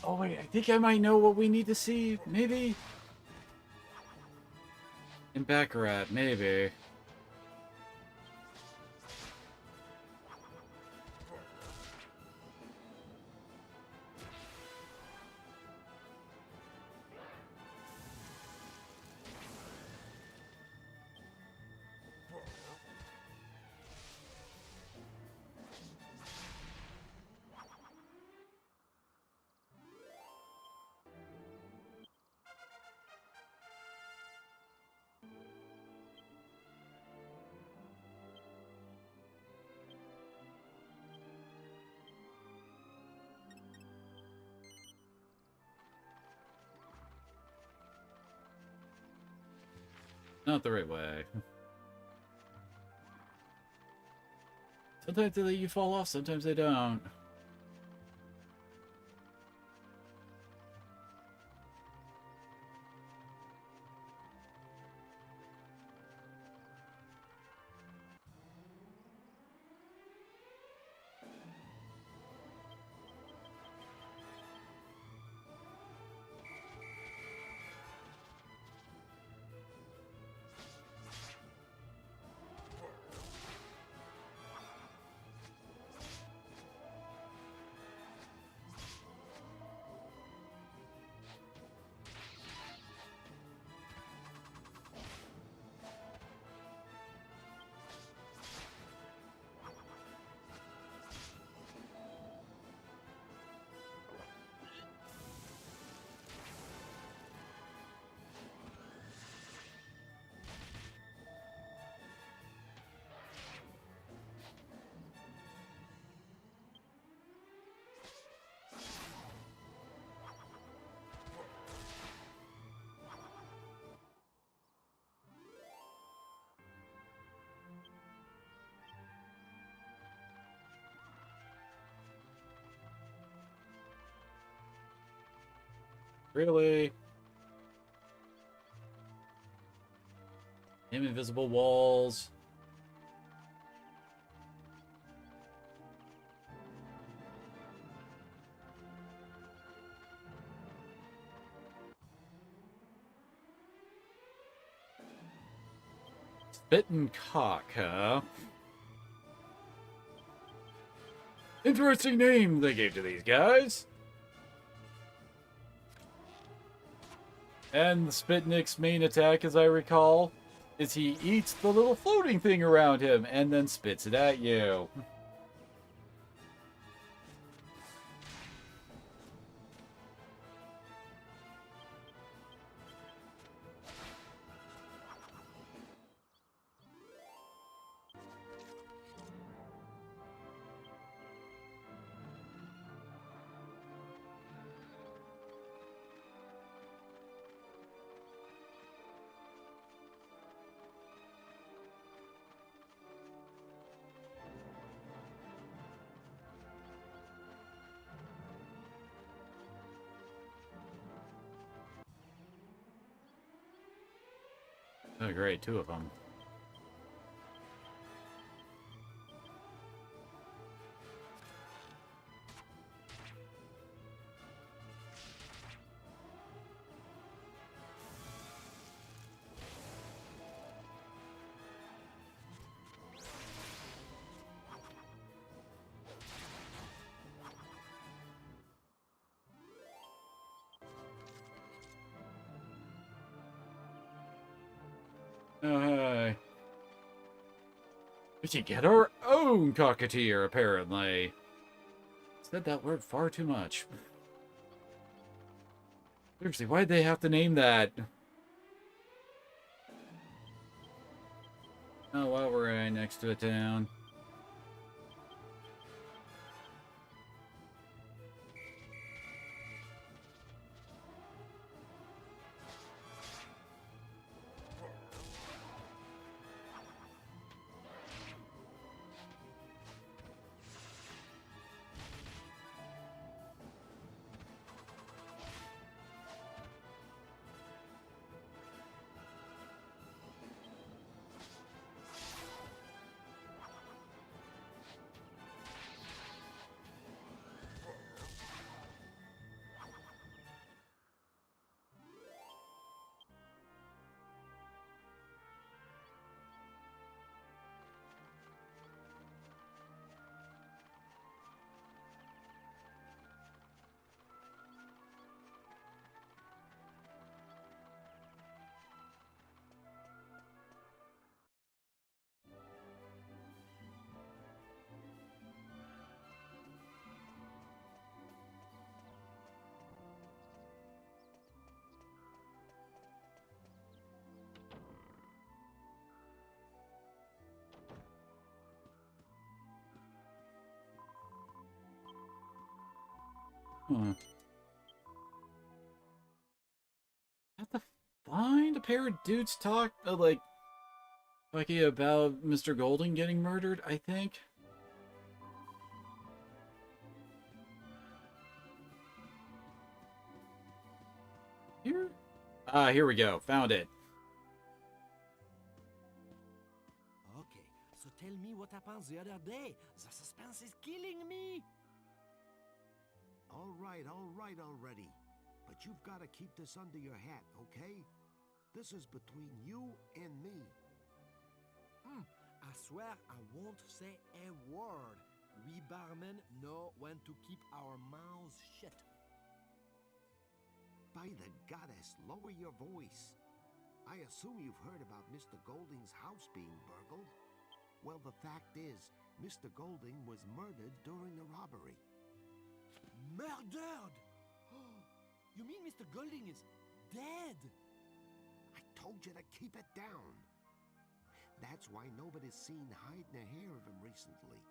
Oh wait, I think I might know what we need to see, maybe? In Baccarat, maybe. Not the right way. Sometimes they let you fall off, sometimes they don't. Really? Invisible walls. Spittin' cock, huh? Interesting name they gave to these guys. And the Spitnik's main attack, as I recall, is he eats the little floating thing around him and then spits it at you. Oh, great, 2 of them. Oh, hey. We should get our own Cocketeer, apparently. Said that word far too much. Seriously, why'd they have to name that? Oh, well, we're right next to a town. Huh. I have to find a pair of dudes talking about Mr. Golden getting murdered, I think. Here? Ah, here we go. Found it. Okay, so tell me what happened the other day. The suspense is killing me. All right already. But you've got to keep this under your hat, okay? This is between you and me. I swear I won't say a word. We barmen know when to keep our mouths shut. By the goddess, lower your voice. I assume you've heard about Mr. Golding's house being burgled. Well, the fact is, Mr. Golding was murdered during the robbery. Murdered? You mean Mr. Golding is dead? I told you to keep it down. That's why nobody's seen hide nor hair of him recently.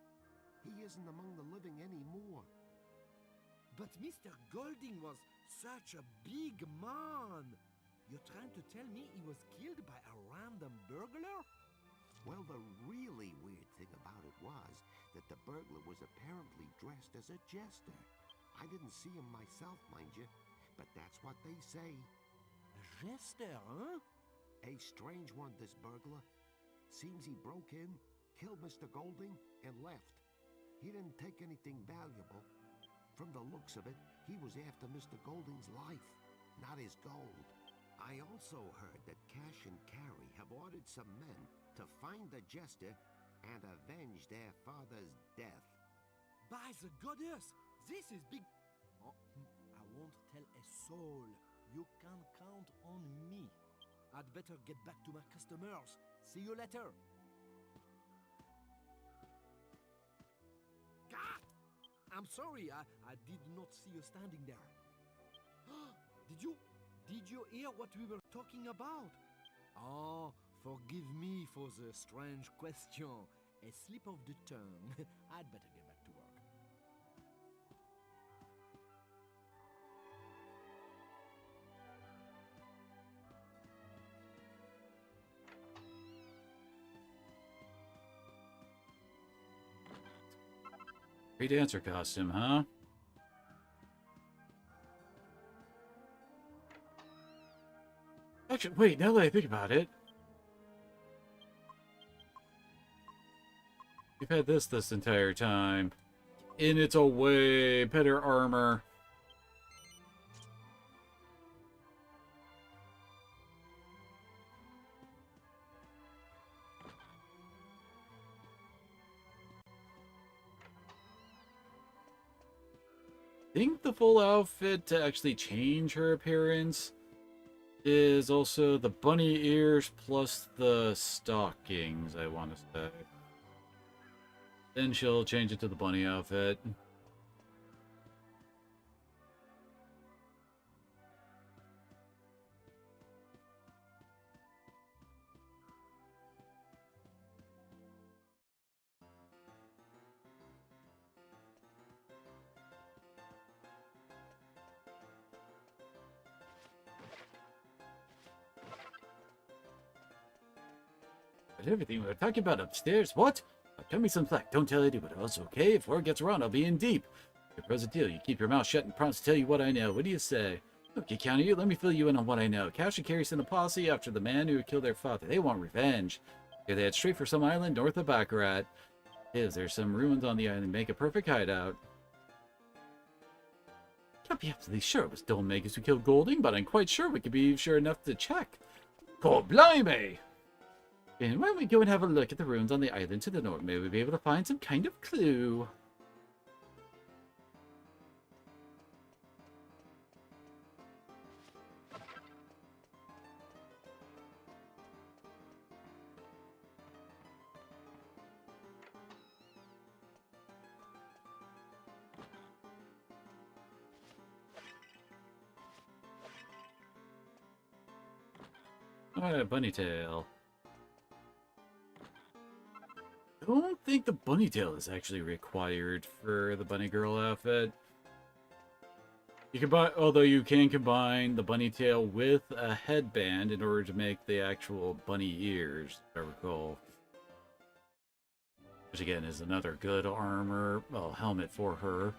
He isn't among the living anymore. But Mr. Golding was such a big man. You're trying to tell me he was killed by a random burglar? Well, the really weird thing about it was that the burglar was apparently dressed as a jester. I didn't see him myself, mind you, but that's what they say. A jester, huh? A strange one, this burglar. Seems he broke in, killed Mr. Golding, and left. He didn't take anything valuable. From the looks of it, he was after Mr. Golding's life, not his gold. I also heard that Cash and Carrie have ordered some men to find the jester and avenge their father's death. By the goddess, this is big. Oh, I won't tell a soul. You can count on me. I'd better get back to my customers. See you later. Ah! I'm sorry, I did not see you standing there. Did you hear what we were talking about? Oh, forgive me for the strange question. A slip of the tongue. I'd better get back to work. Free dancer costume, huh? Actually, wait, now that I think about it, We've had this entire time. In its own way, better armor. I think the full outfit to actually change her appearance is also the bunny ears plus the stockings, I want to say. Then she'll change it to the bunny outfit. But everything we were talking about upstairs, what? Cut me some slack. Don't tell anyone else, okay? If word gets around, I'll be in deep. Here's a deal. You keep your mouth shut and promise to tell you what I know. What do you say? Okay, Counter, you let me fill you in on what I know. Cash and Carrie sent a posse after the man who killed their father. They want revenge. They head straight for some island north of Baccarat. If there's some ruins on the island, make a perfect hideout. Can't be absolutely sure it was Dolmagus who killed Golding, but I'm quite sure we could be sure enough to check. God blimey! And why don't we go and have a look at the ruins on the island to the north? Maybe we'll be able to find some kind of clue. Alright, bunny tail. I don't think the bunny tail is actually required for the bunny girl outfit. You can buy, although you can combine the bunny tail with a headband in order to make the actual bunny ears, if I recall. Which again is another good armor, well, helmet for her.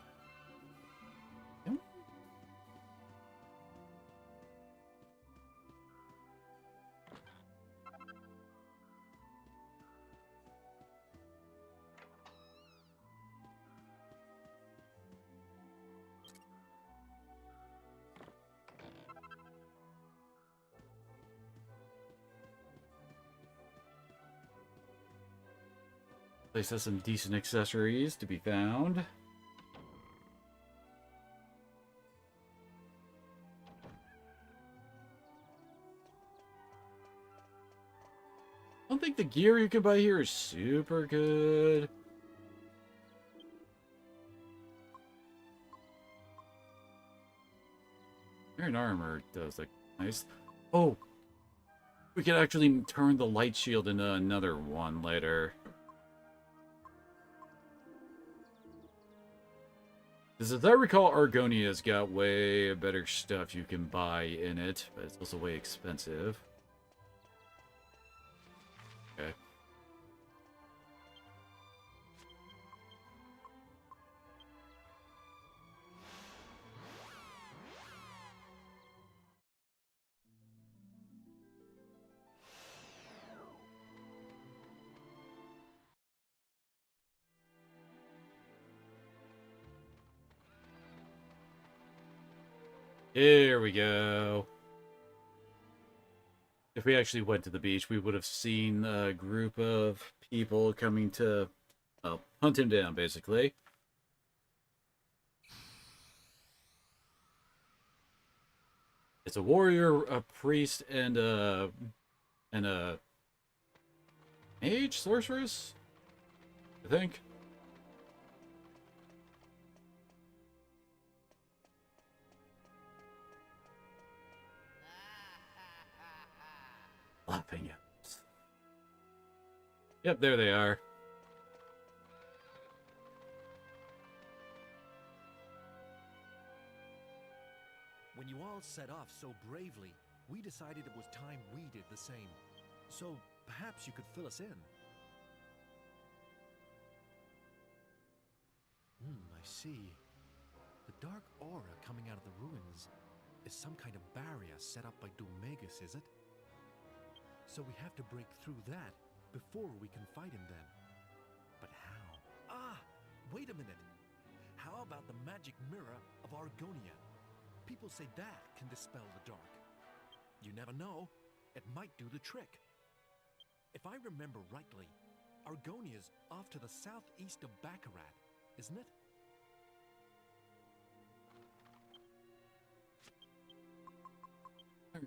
Place has some decent accessories to be found. I don't think the gear you can buy here is super good. Iron armor does look nice. Oh! We could actually turn the light shield into another one later. Because as I recall, Argonia's got way better stuff you can buy in it, but it's also way expensive. Okay. Here we go. If we actually went to the beach, we would have seen a group of people coming to, well, hunt him down, basically. It's a warrior, a priest, and a mage, sorceress, I think. Laughing at us. Yep, there they are. When you all set off so bravely, we decided it was time we did the same. So perhaps you could fill us in. I see. The dark aura coming out of the ruins is some kind of barrier set up by Dolmagus, is it? So we have to break through that before we can fight him then. But how? Ah, wait a minute. How about the magic mirror of Argonia? People say that can dispel the dark. You never know. It might do the trick. If I remember rightly, Argonia's off to the southeast of Baccarat, isn't it?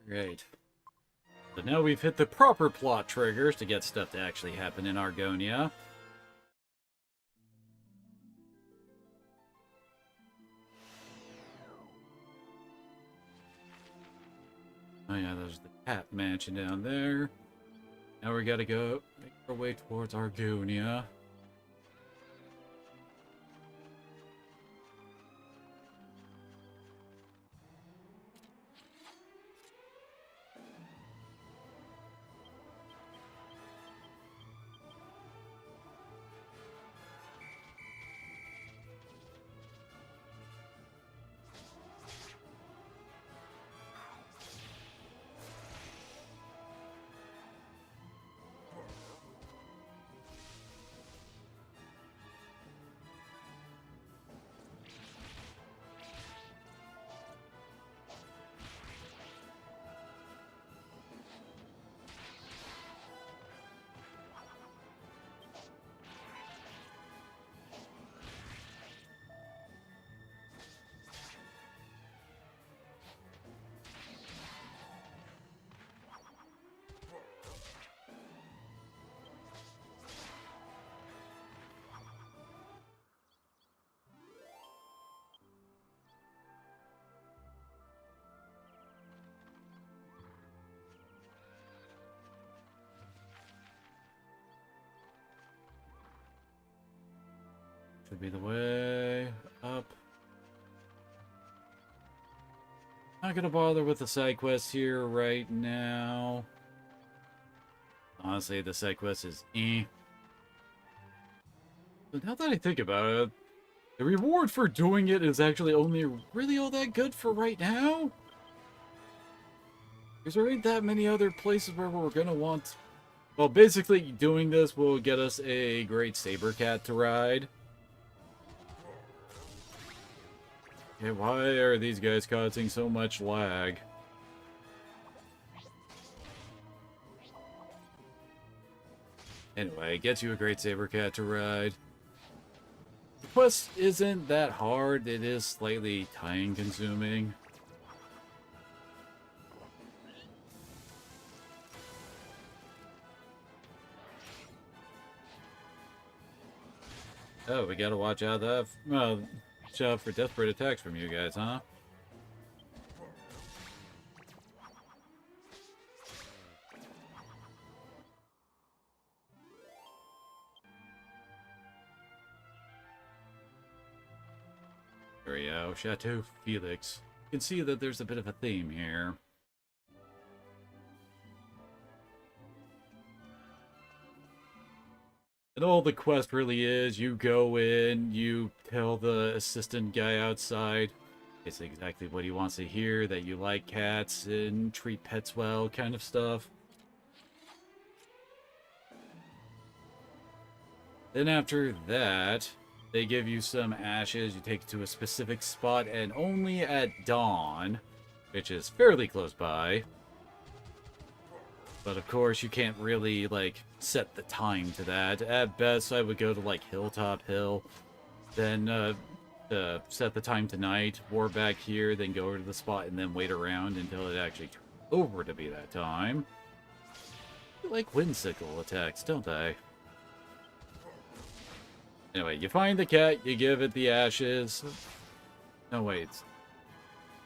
Alright. So now we've hit the proper plot triggers to get stuff to actually happen in Argonia. Oh yeah, there's the cat mansion down there. Now we gotta go make our way towards Argonia. Should be the way up. Not gonna bother with the side quest here right now. Honestly, the side quest is eh. But now that I think about it, the reward for doing it is actually only really all that good for right now. Because there ain't that many other places where we're gonna want... Well, basically, doing this will get us a great saber cat to ride. Okay, why are these guys causing so much lag? Anyway, it gets you a great saber cat to ride. The quest isn't that hard, it is slightly time consuming. Oh, we gotta watch out that. Watch out for desperate attacks from you guys, huh? There we go, Chateau Felix. You can see that there's a bit of a theme here. And all the quest really is, you go in, you tell the assistant guy outside it's exactly what he wants to hear, that you like cats and treat pets well, kind of stuff. Then after that, they give you some ashes, you take it to a specific spot, and only at dawn, which is fairly close by. But of course, you can't really, like, set the time to that. At best, I would go to, like, Hilltop Hill, then set the time to night, war back here, then go over to the spot, and then wait around until it actually turns over to be that time. I like whimsical attacks, don't I? Anyway, you find the cat, you give it the ashes. No, wait.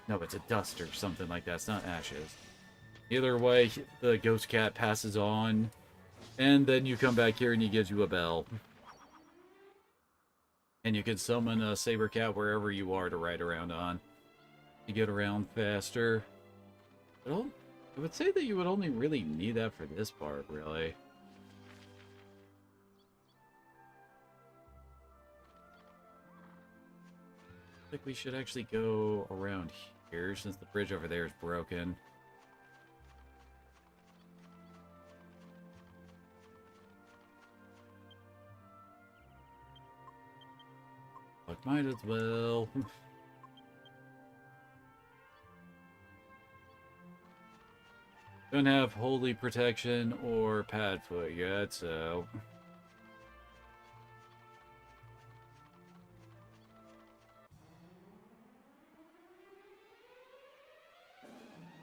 No, it's a dust or something like that. It's not ashes. Either way, the ghost cat passes on, and then you come back here and he gives you a bell. And you can summon a saber cat wherever you are to ride around on. You get around faster. Well, I would say that you would only really need that for this part, really. I think we should actually go around here since the bridge over there is broken. but might as well. Don't have holy protection or padfoot yet, so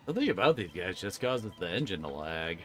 the thing about these guys just causes the engine to lag.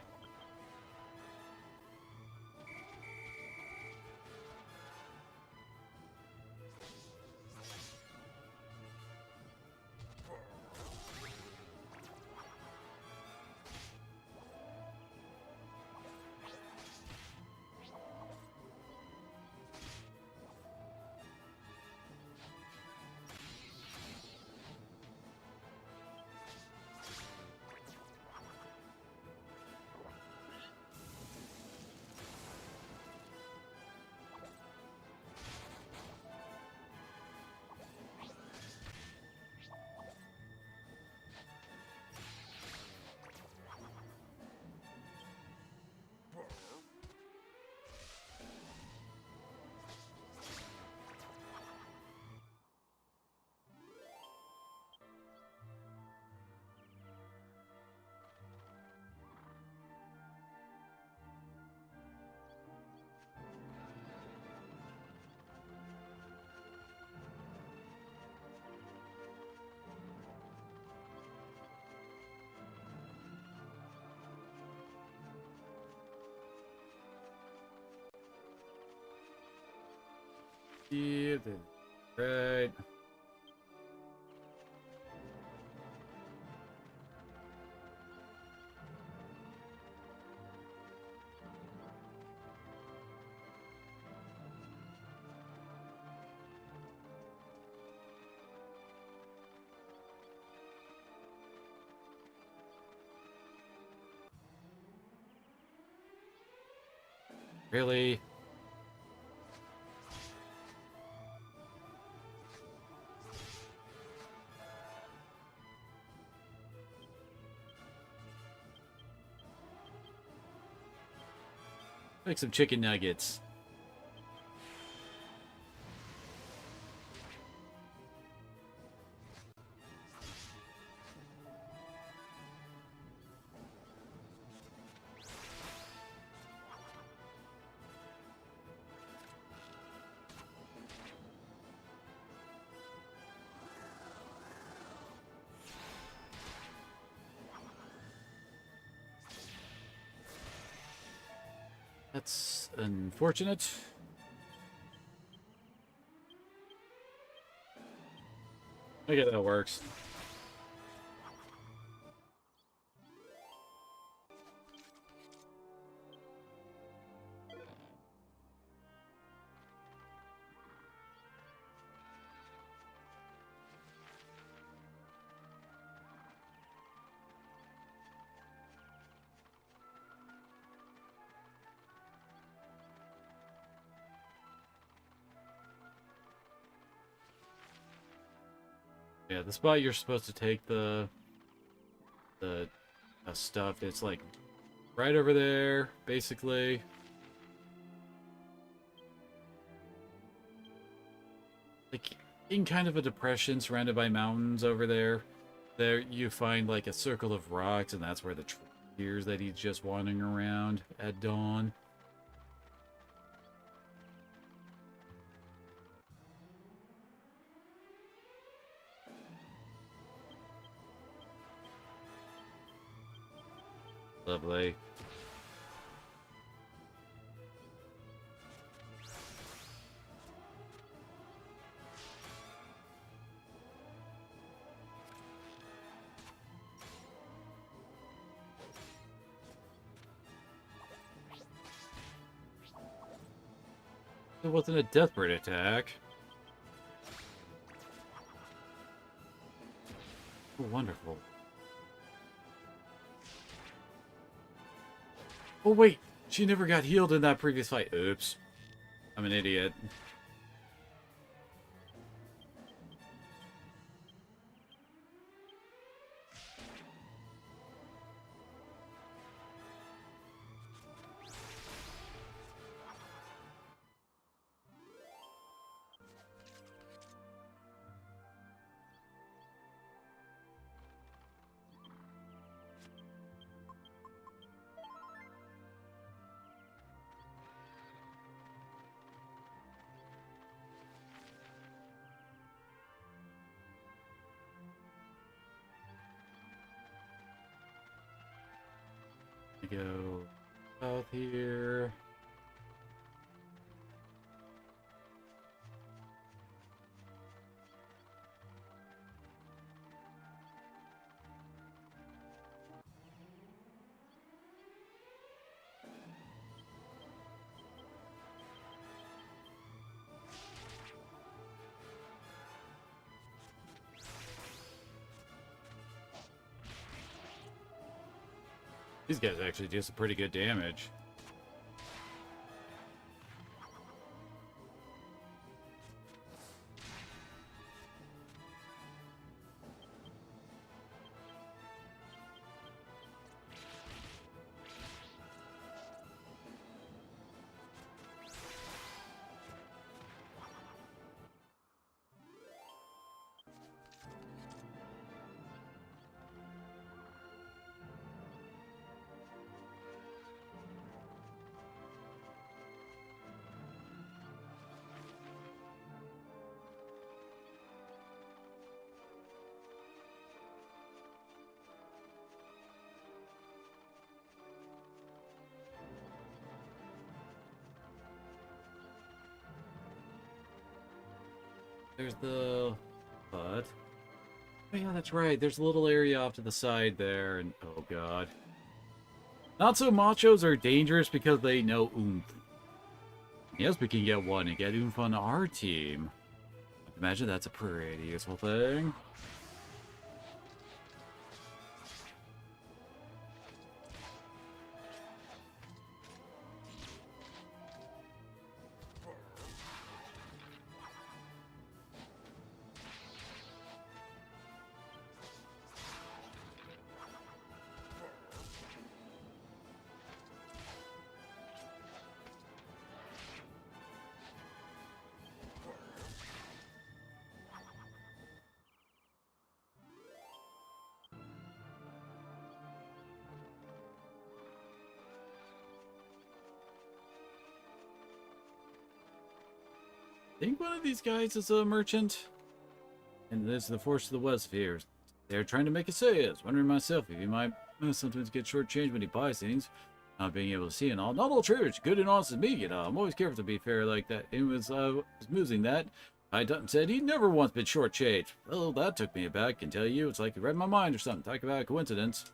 Yeah, right. Really? Make some chicken nuggets. That's unfortunate. Okay, that works. Yeah, the spot you're supposed to take the stuff, it's like right over there, basically. Like in kind of a depression surrounded by mountains over there. There you find like a circle of rocks, and that's where the tree appears that he's just wandering around at dawn. Lovely. It wasn't a desperate attack. Oh, wonderful. Oh, wait. She never got healed in that previous fight. Oops. I'm an idiot. We go south here. These guys actually do some pretty good damage. There's the... But... Oh yeah, that's right. There's a little area off to the side there, and... Oh god. Not so machos are dangerous because they know oomph. Yes, we can get one and get oomph on our team. Imagine that's a pretty useful thing. I think one of these guys is a merchant. And this is the Force of the West here. They're trying to make a sales. Wondering myself if he might sometimes get shortchanged when he buys things. Not being able to see and all. Not all traders good and honest as me, you know. I'm always careful to be fair like that. It was musing that. I said he never once been shortchanged. Well, that took me aback. Can tell you, it's like he read my mind or something. Talk about a coincidence.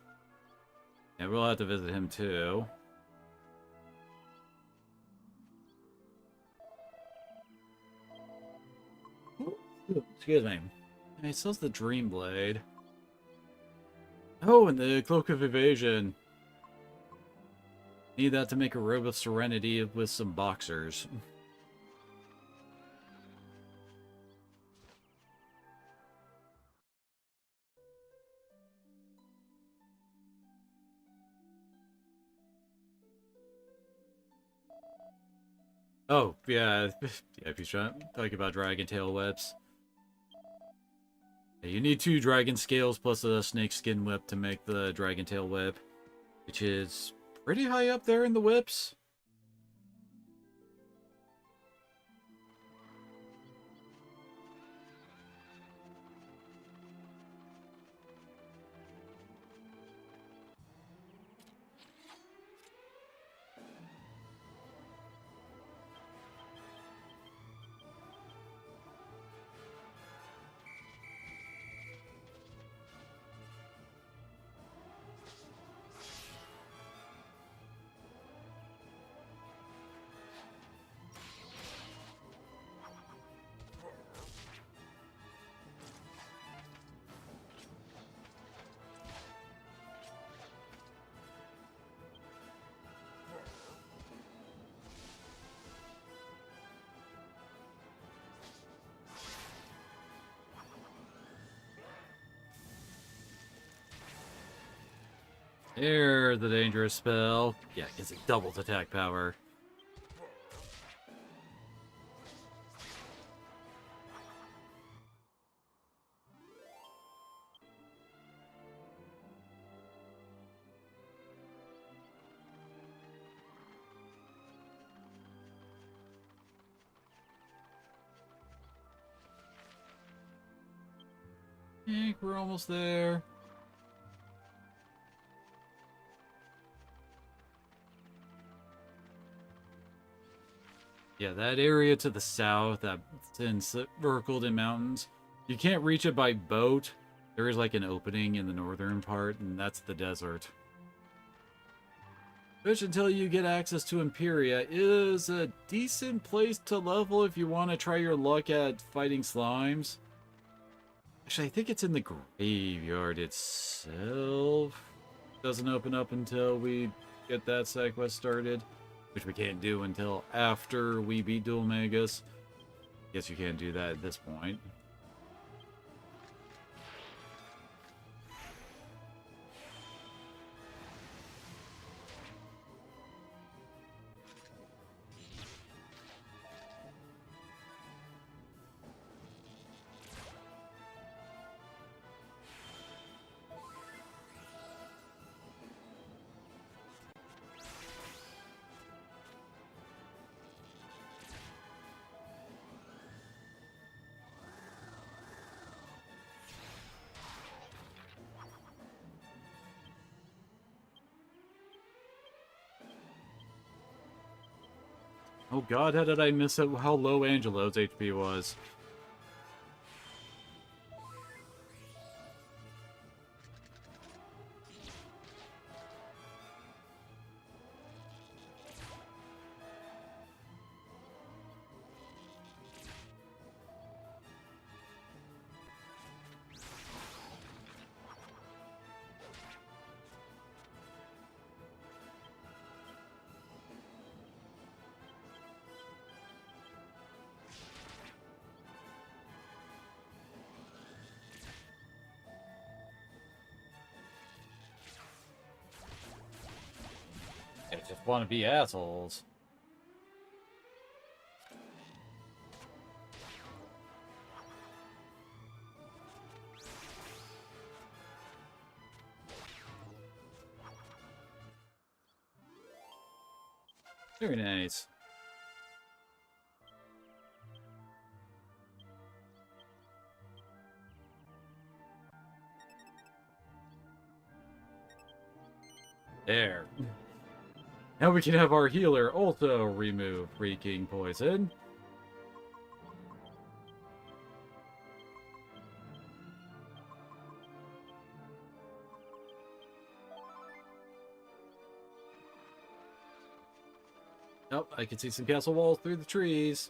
And we'll have to visit him too. Excuse me. He sells the Dream Blade. Oh, and the Cloak of Evasion. Need that to make a robe of serenity with some boxers. Oh, yeah. Yeah, if he's talking about Dragon Tail webs. Yeah, you need 2 dragon scales plus a snake skin whip to make the Dragon Tail web, which is pretty high up there in the whips. Here's the dangerous spell. Yeah, because it doubles attack power. I think we're almost there. Yeah, that area to the south that's encircled in mountains, you can't reach it by boat. There is like an opening in the northern part, and that's the desert. Which, until you get access to Imperia, is a decent place to level if you want to try your luck at fighting slimes. Actually, I think it's in the graveyard itself. Doesn't open up until we get that side quest started, which we can't do until after we beat Dual Magus. Guess you can't do that at this point. Oh god, how did I miss it? How low Angelo's HP was? They just want to be assholes. Very nice. There. Now we can have our healer also remove freaking poison. Oh, I can see some castle walls through the trees.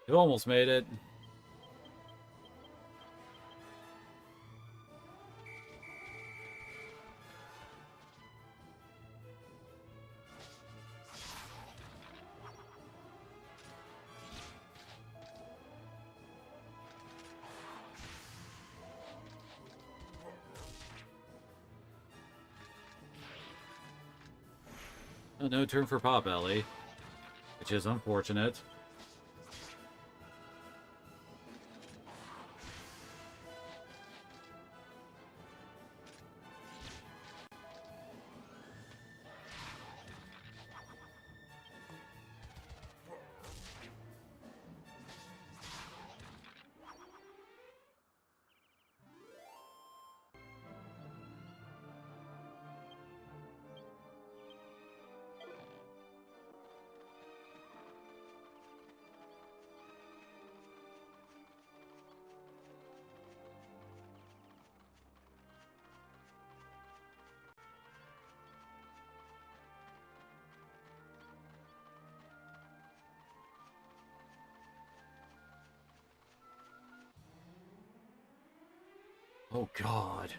You almost made it. Oh, no turn for Potbelly, which is unfortunate. Oh god.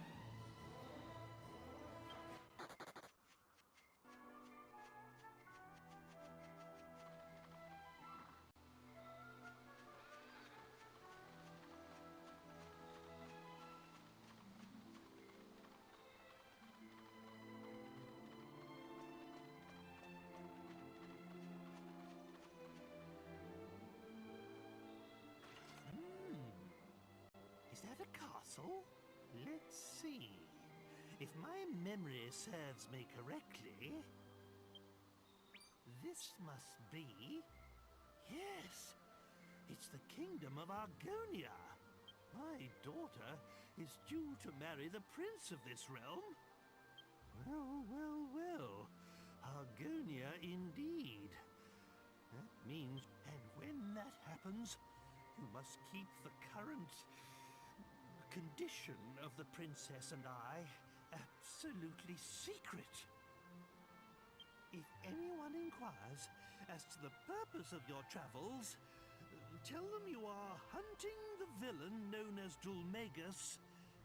Is that a castle? Let's see. If my memory serves me correctly, this must be... Yes, It's the kingdom of Argonia. My daughter is due to marry the prince of this realm. Well, well, well. Argonia indeed. That means, and when that happens, you must keep the current condition of the princess and I absolutely secret. If anyone inquires as to the purpose of your travels, tell them you are hunting the villain known as Dulmagus,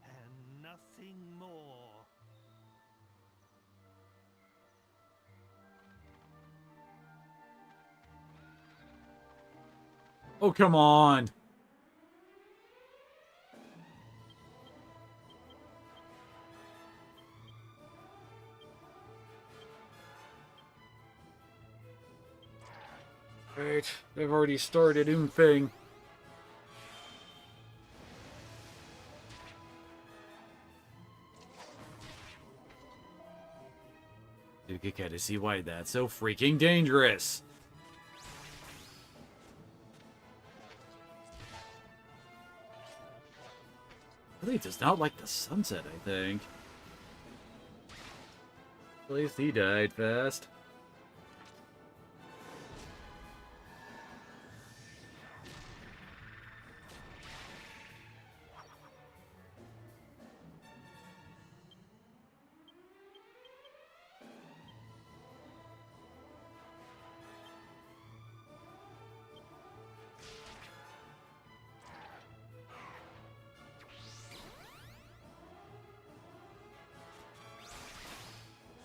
and nothing more. Oh, come on. Right, they've already started oomfing. You can kind of see why that's so freaking dangerous. Really does not like the sunset, I think. At least he died fast.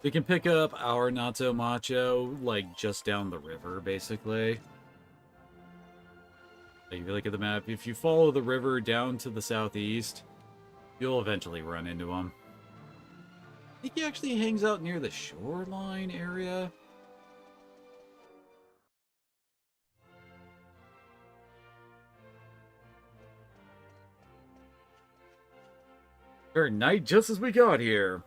We can pick up our Not So Macho, like, just down the river, basically. Like, if you look at the map, if you follow the river down to the southeast, you'll eventually run into him. I think he actually hangs out near the shoreline area. Or night just as we got here.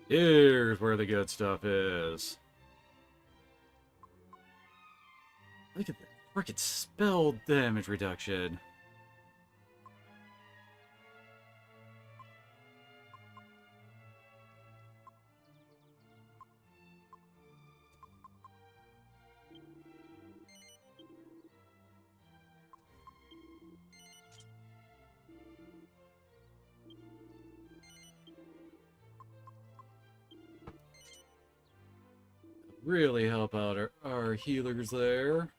Here's where the good stuff is. Look at the frickin' spell damage reduction. Really help out our healers there.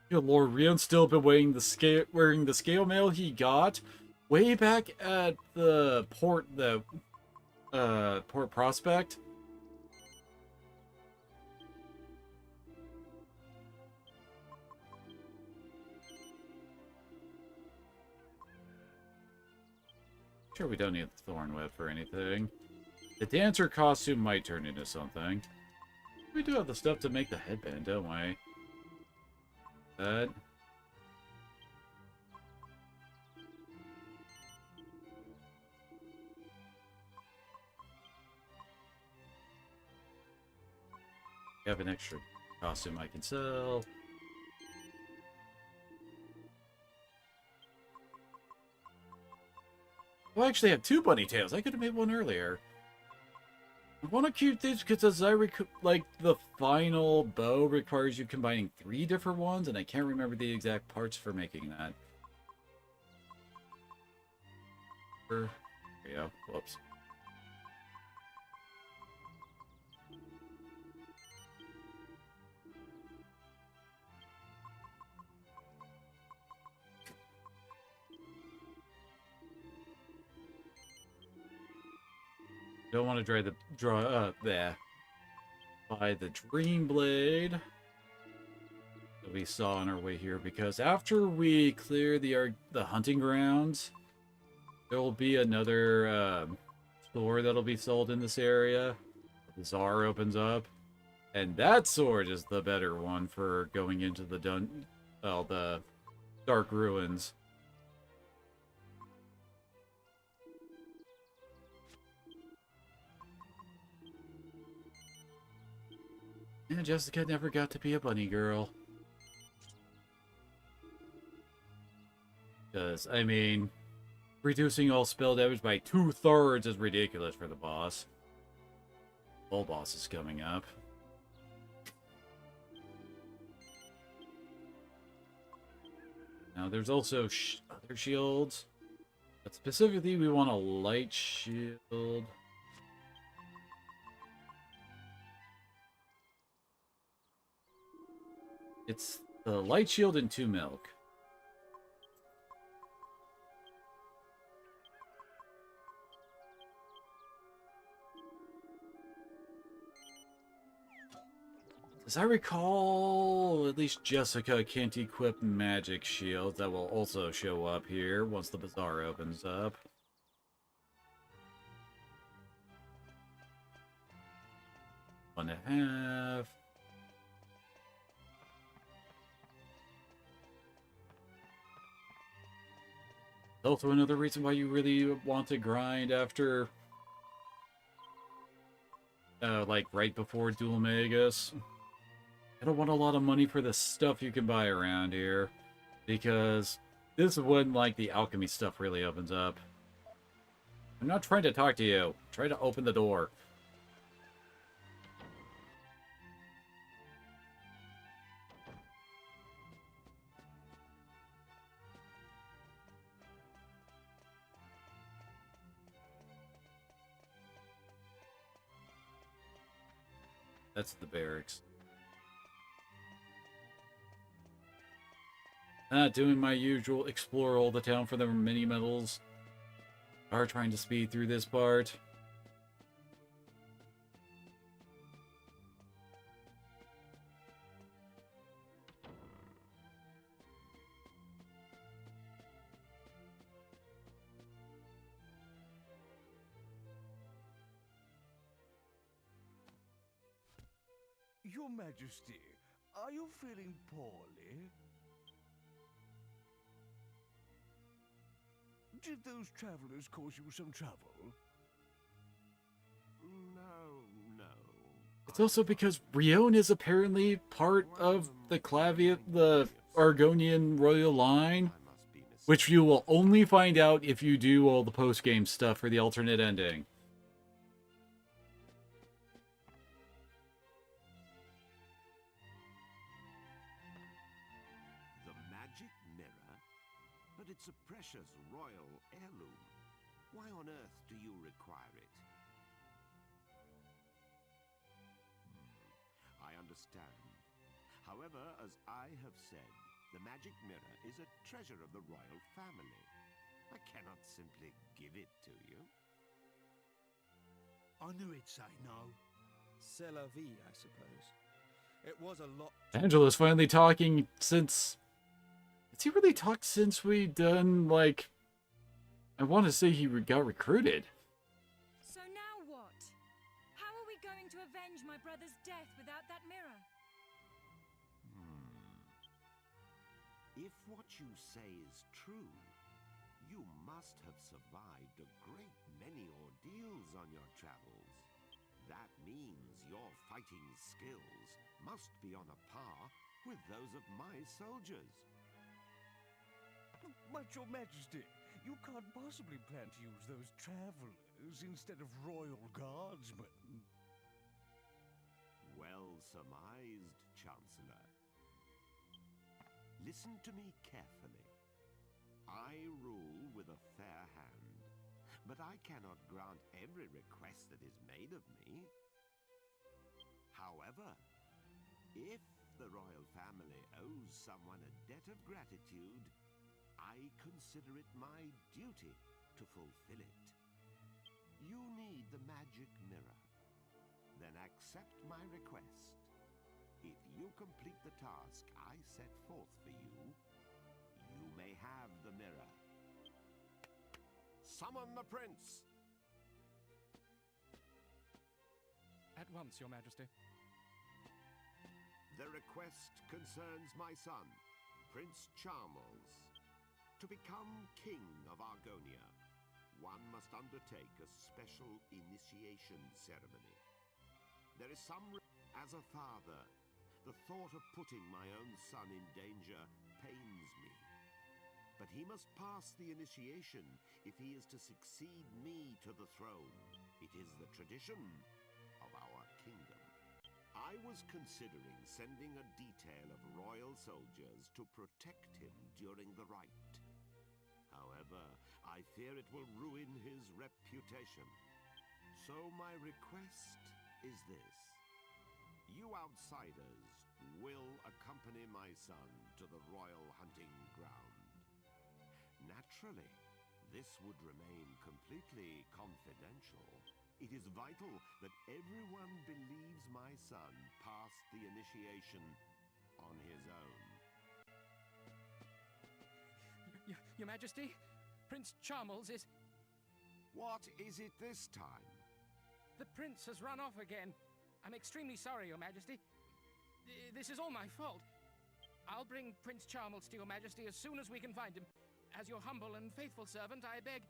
Good Lord, Rion's still been wearing the scale mail he got way back at the Port Prospect. Sure, we don't need the Thorn Whip for anything. The dancer costume might turn into something. We do have the stuff to make the headband, don't we? That. I have an extra costume I can sell. Oh, I actually have 2 bunny tails. I could have made one earlier. I want to keep these because as I like the final bow requires you combining 3 different ones, and I can't remember the exact parts for making that. There we go. Whoops. don't want to buy the Dream Blade that we saw on our way here, because after we clear the hunting grounds, there will be another store that'll be sold in this area. The Bazaar opens up, and that sword is the better one for going into the the Dark Ruins. And Jessica never got to be a bunny girl. Because, I mean, reducing all spell damage by 2/3 is ridiculous for the boss. Full boss is coming up. Now, there's also other shields. But specifically, we want a light shield. It's the light shield and 2 milk. As I recall, at least Jessica can't equip magic shields. That will also show up here once the bazaar opens up. One and a half. Also another reason why you really want to grind after, like right before Dual Magus. I don't want a lot of money for the stuff you can buy around here, because this is when, like, the alchemy stuff really opens up. I'm not trying to talk to you. Try to open the door. That's the barracks. Doing my usual explore all the town for the mini medals. Are trying to speed through this part. Your Majesty, are you feeling poorly? Did those travelers cause you some trouble? No. It's also because Rion is apparently part of the Argonian royal line, I must be mistaken. which you will only find out if you do all the post-game stuff for the alternate ending. The magic mirror? But it's a precious royal heirloom. Why on earth do you require it? I understand. However, as I have said, the magic mirror is a treasure of the royal family. I cannot simply give it to you. I knew he'd say no. C'est la vie, I suppose. It was a lot. Angela's finally talking since... Has he really talked since we done, like... I want to say he got recruited. So now what? How are we going to avenge my brother's death without that mirror? If what you say is true, you must have survived a great many ordeals on your travels. That means your fighting skills must be on a par with those of my soldiers. But Your Majesty, you can't possibly plan to use those travelers instead of royal guardsmen. Well surmised, Chancellor. Listen to me carefully. I rule with a fair hand, but I cannot grant every request that is made of me. However, if the royal family owes someone a debt of gratitude, I consider it my duty to fulfill it. You need the magic mirror. Then accept my request. If you complete the task I set forth for you, you may have the mirror. Summon the prince! At once, Your Majesty. The request concerns my son, Prince Charmles. To become king of Argonia, one must undertake a special initiation ceremony. There is some... As a father, the thought of putting my own son in danger pains me. But he must pass the initiation if he is to succeed me to the throne. It is the tradition of our kingdom. I was considering sending a detail of royal soldiers to protect him during the rite. However, I fear it will ruin his reputation. So my request is this. You outsiders will accompany my son to the royal hunting ground. Naturally, this would remain completely confidential. It is vital that everyone believes my son passed the initiation on his own. Your Majesty, Prince Charmles is... What is it this time? The prince has run off again. I'm extremely sorry, Your Majesty. This is all my fault. I'll bring Prince Charmles to Your Majesty as soon as we can find him. As your humble and faithful servant, I beg...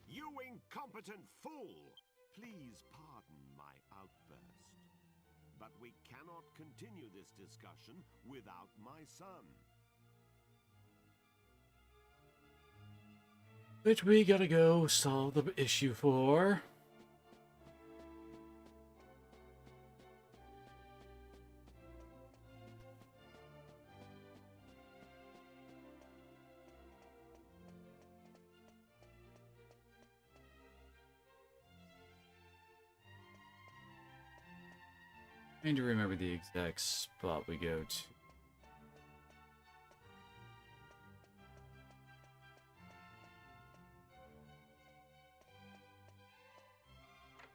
You incompetent fool! Please pardon my outburst. But we cannot continue this discussion without my son. Which we gotta go solve the issue for. Trying to remember the exact spot we go to.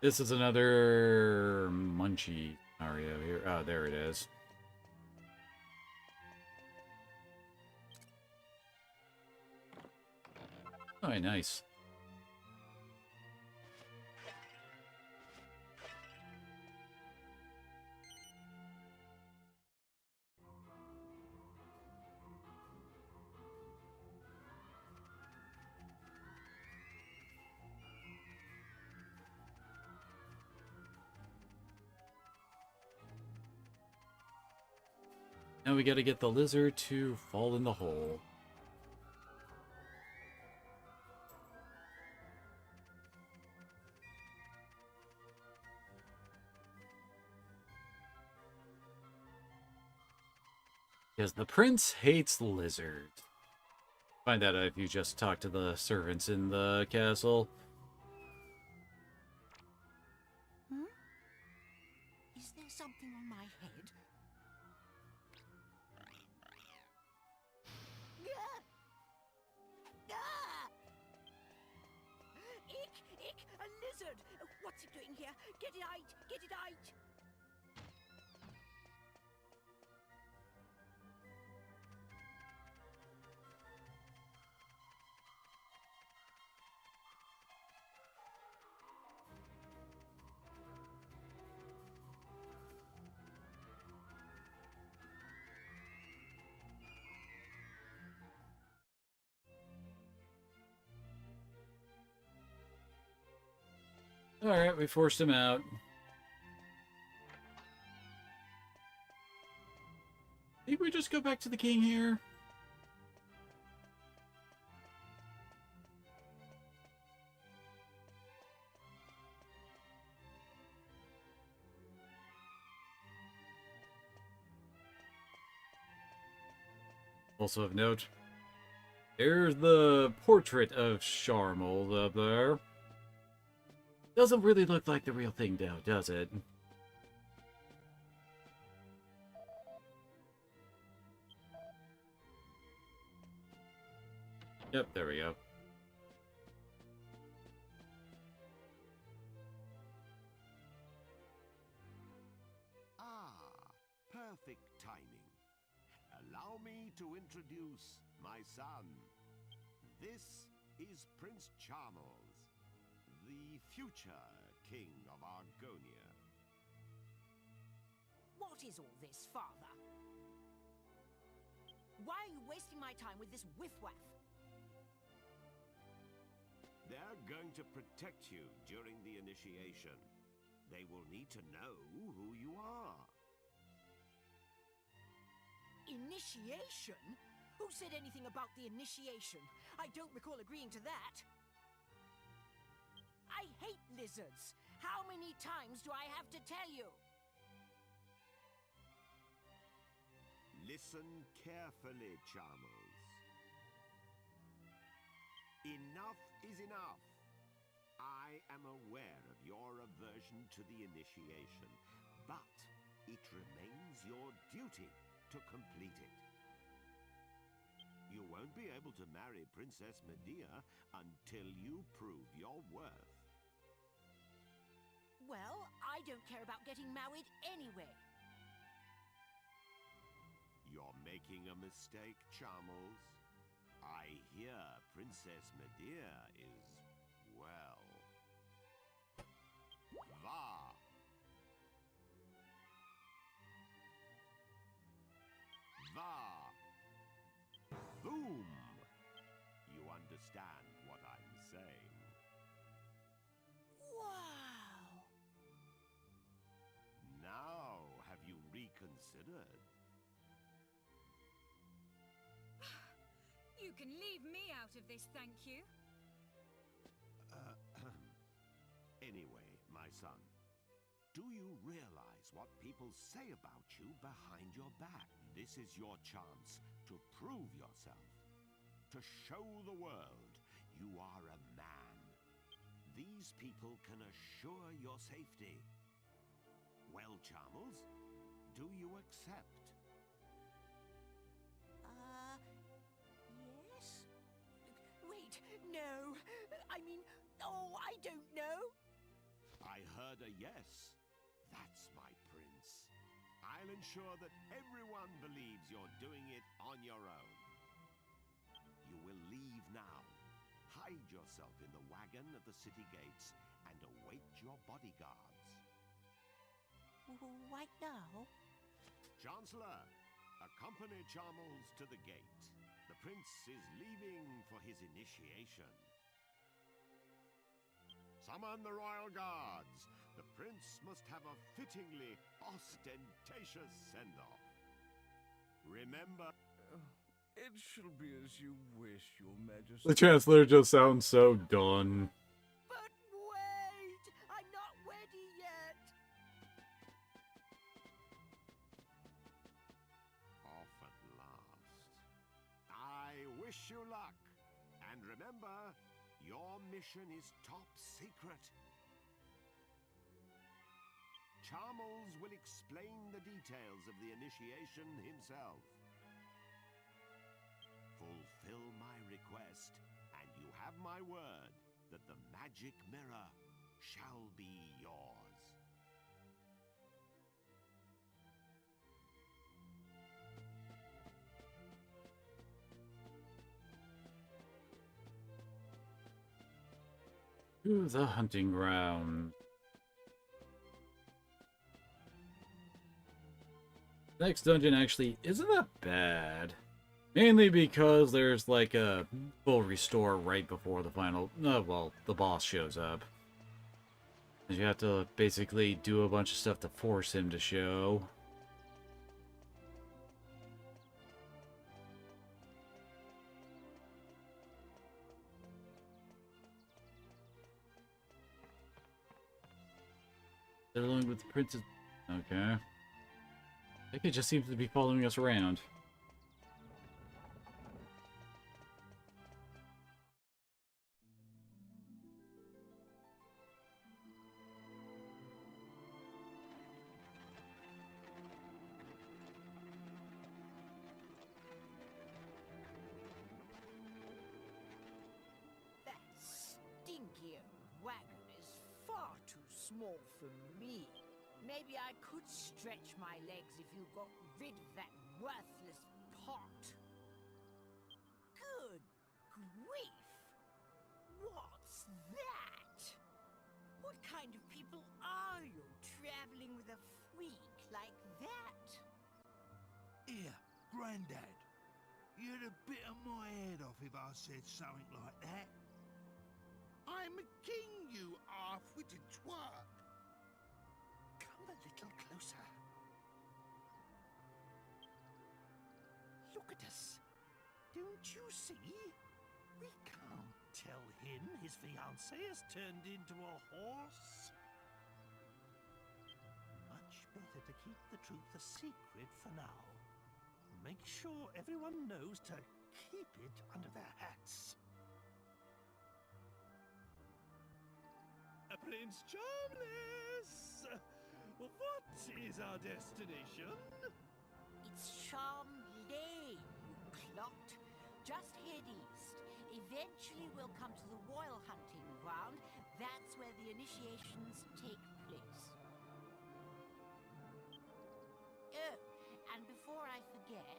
This is another Munchie scenario here. Oh, there it is. Oh, nice. Now we gotta get the lizard to fall in the hole. Because the prince hates lizards. Find that out if you just talk to the servants in the castle. Is there something on my head? Ick! A lizard! What's it doing here? Get it out! Get it out! Alright, we forced him out. I think we just go back to the king here. Also of note, there's the portrait of Charmles up there. Doesn't really look like the real thing now, does it? Yep, there we go. Allow me to introduce my son. This is Prince Charmles, the future king of Argonia. What is all this, Father? Why are you wasting my time with this whiff-waff? They're going to protect you during the initiation. They will need to know who you are. Initiation? Who said anything about the initiation? I don't recall agreeing to that. I hate lizards. How many times do I have to tell you? Listen carefully, Charmles. Enough is enough. I am aware of your aversion to the initiation, but it remains your duty to complete it. You won't be able to marry Princess Medea until you prove your worth. Well, I don't care about getting married anyway. You're making a mistake, Charmles. I hear Princess Medea is, well... Va! Va! Boom! You understand what I'm saying. Wow! Now, have you reconsidered? You can leave me out of this, thank you. Anyway, my son, do you realize what people say about you behind your back? This is your chance to prove yourself, to show the world you are a man. These people can assure your safety. Well, Charmles, do you accept? Yes? Wait, no. I mean, oh, I don't know. I heard a yes. That's my prince. I'll ensure that everyone believes you're doing it on your own. You will leave now. Hide yourself in the wagon at the city gates and await your bodyguards. Right now? Chancellor, accompany Charmles to the gate. The prince is leaving for his initiation. Summon the royal guards. The prince must have a fittingly ostentatious send-off. Remember... It shall be as you wish, Your Majesty. The Chancellor just sounds so done. But wait! I'm not ready yet! Off at last. I wish you luck. And remember, your mission is top secret. Charmles will explain the details of the initiation himself. Fulfill my request, and you have my word that the magic mirror shall be yours. To the hunting ground. Next dungeon actually isn't that bad. Mainly because there's like a full restore right before the final, well, the boss shows up. You have to basically do a bunch of stuff to force him to show. They're along with the princess. Okay. I think it just seems to be following us around. That stinky wagon is far too small for me. Maybe I could stretch my legs if you got rid of that worthless hot. Good grief! What's that? What kind of people are you, traveling with a freak like that? Here, Grandad. You'd have bitten my head off if I said something like that. I'm a king, you half-witted twat. Come a little closer. Look at us. Don't you see? We can't tell him his fiancée has turned into a horse. Much better to keep the truth a secret for now. Make sure everyone knows to keep it under their hats. Prince Charmless! What is our destination? It's Charmley, you clot. Just head east. Eventually we'll come to the royal hunting ground. That's where the initiations take place. Oh, and before I forget...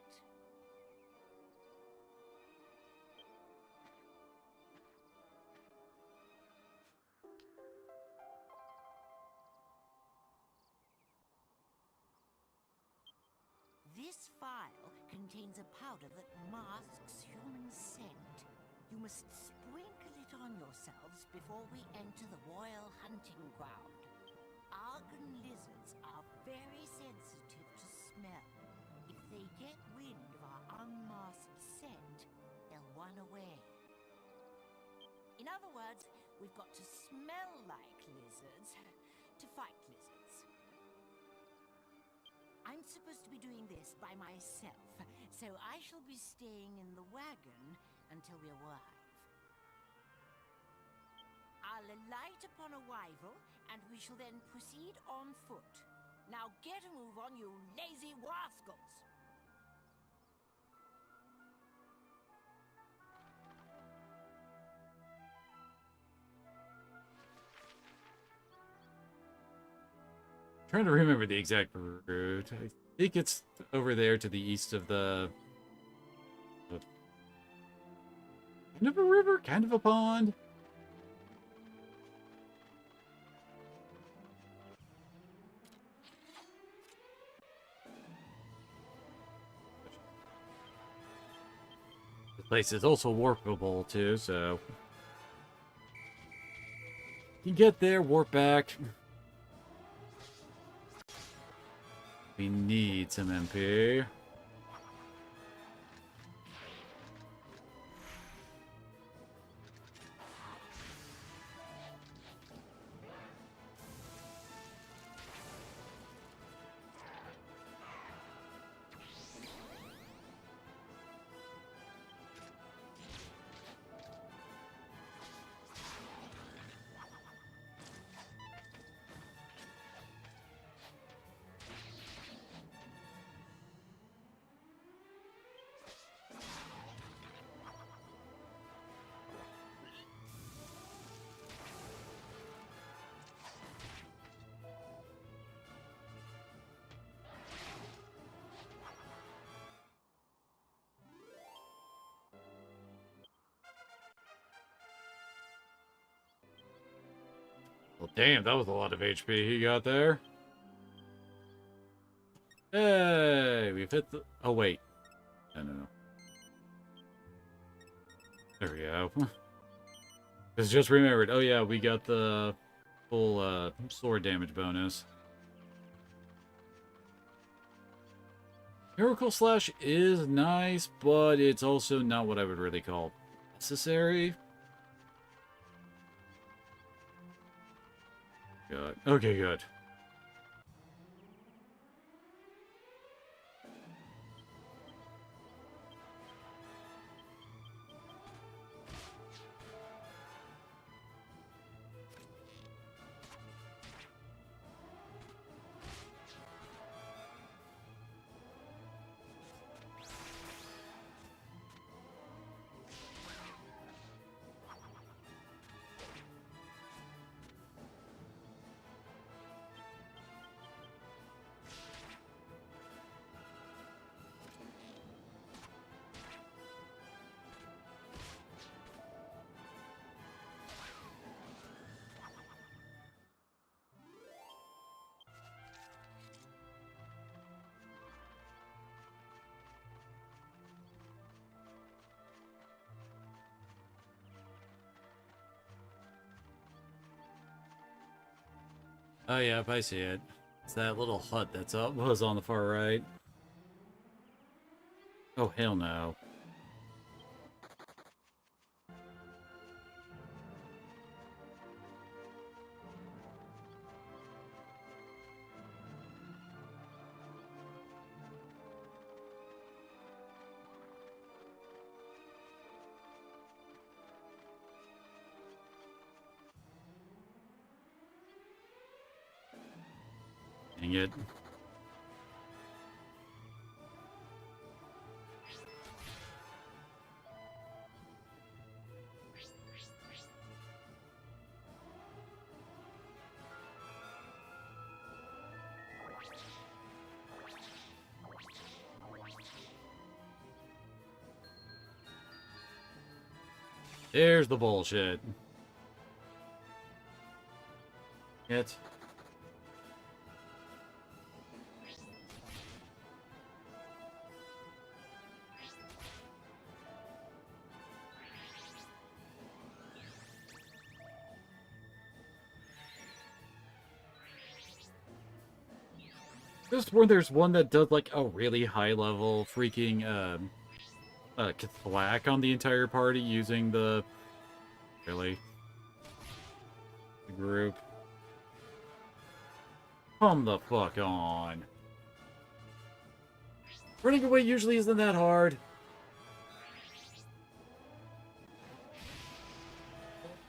This vial contains a powder that masks human scent. You must sprinkle it on yourselves before we enter the royal hunting ground. Argon lizards are very sensitive to smell. If they get wind of our unmasked scent, they'll run away. In other words, we've got to smell like lizards to fight lizards. I'm supposed to be doing this by myself, so I shall be staying in the wagon until we arrive. I'll alight upon arrival, and we shall then proceed on foot. Now get a move on, you lazy rascals! Trying to remember the exact route. I think it's over there to the east of the... kind of a river? Kind of a pond? This place is also warpable too, so... you get there, warp back. We need some MP. Well, damn, that was a lot of HP he got there. Hey, we've hit the... oh, wait. No. There we go. Because just remembered. Oh, yeah, we got the full sword damage bonus. Miracle Slash is nice, but it's also not what I would really call necessary. Good. Okay, good. Oh, yep, I see it. It's that little hut that's up was on the far right. Oh, hell no. Dang it. There's the bullshit. It. Just where there's one that does like a really high level freaking thwack on the entire party using the the group. Come the fuck on. Running away usually isn't that hard.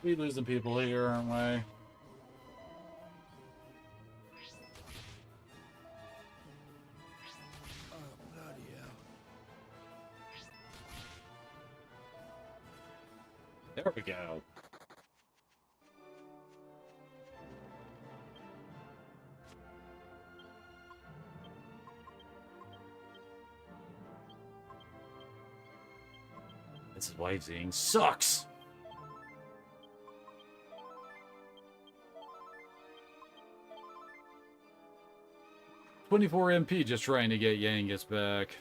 We losing people here, aren't we? There we go. This is why Zing sucks. $24 MP just trying to get Yangus back.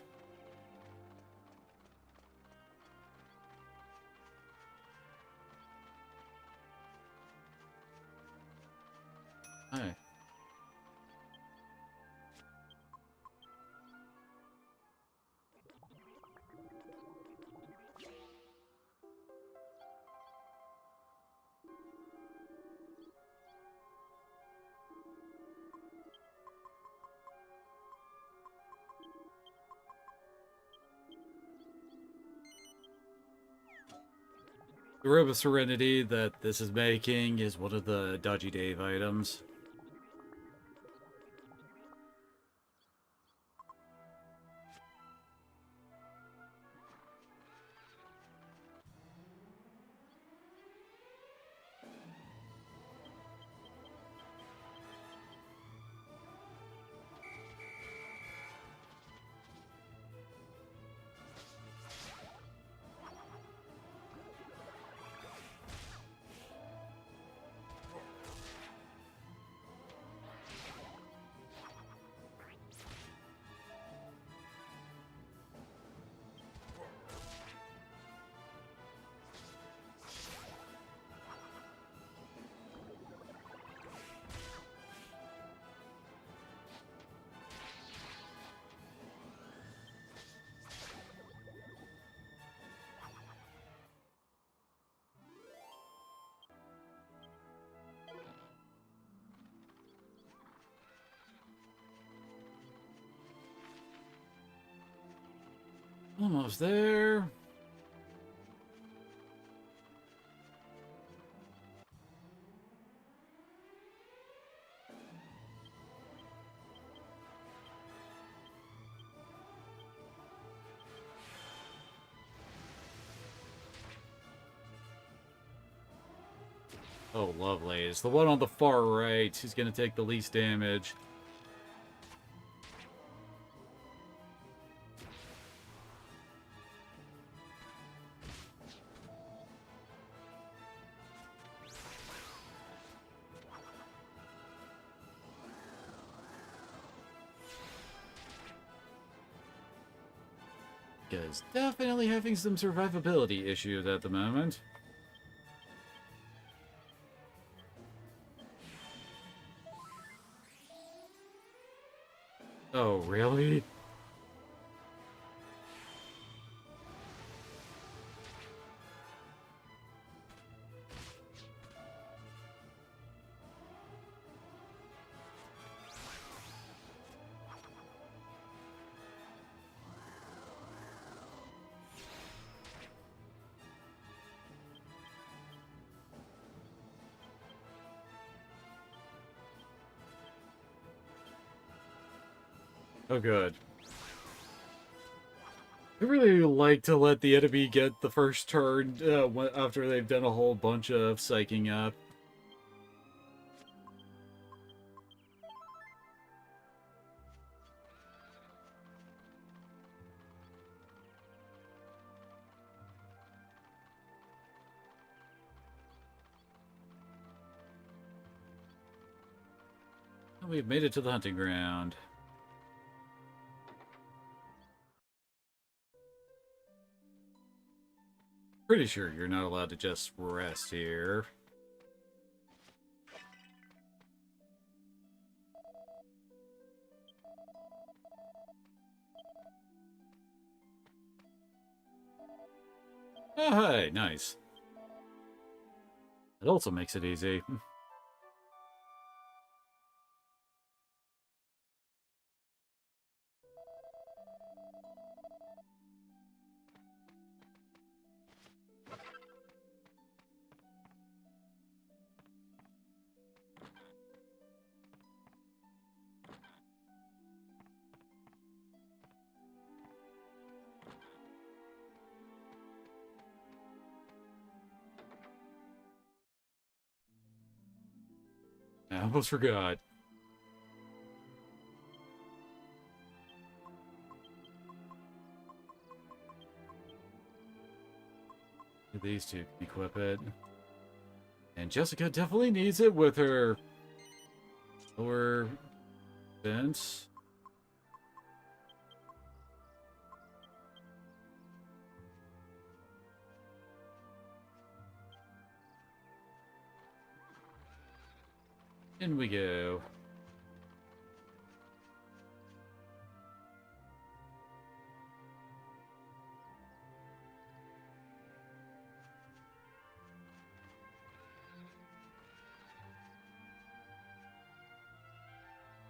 Hey. The Robe of Serenity that this is making is one of the Dodgy Dave items. Almost there. Oh, lovely. It's the one on the far right who's going to take the least damage. Is definitely having some survivability issues at the moment. Oh, really? Oh, good. I really like to let the enemy get the first turn after they've done a whole bunch of psyching up. We've made it to the hunting ground. Pretty sure you're not allowed to just rest here. Oh, hey, nice. It also makes it easy. I almost forgot. These two can equip it. And Jessica definitely needs it with her lower fence. In we go.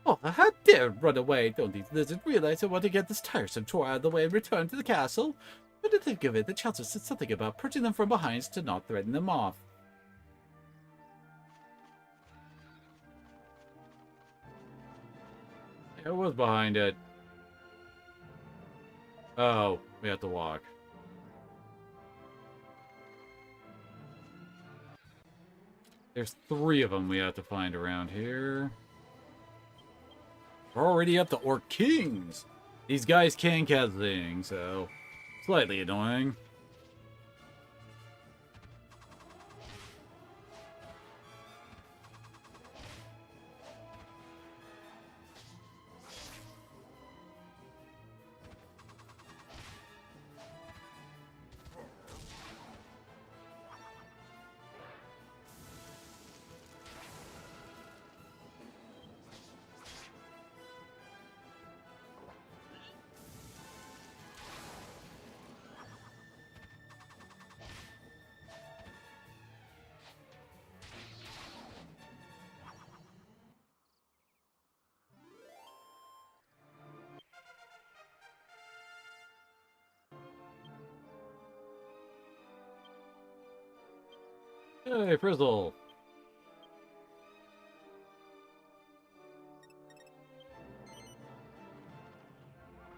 Oh, how dare run away! Don't these lizards realize I want to get this tiresome chore out of the way and return to the castle? When to think of it, the Chancellor said something about perching them from behind to not threaten them off. I was behind it. Oh, we have to walk. There's 3 of them we have to find around here. We're already up to Orc Kings. These guys can cast Zing, so slightly annoying. Hey, Frizzle!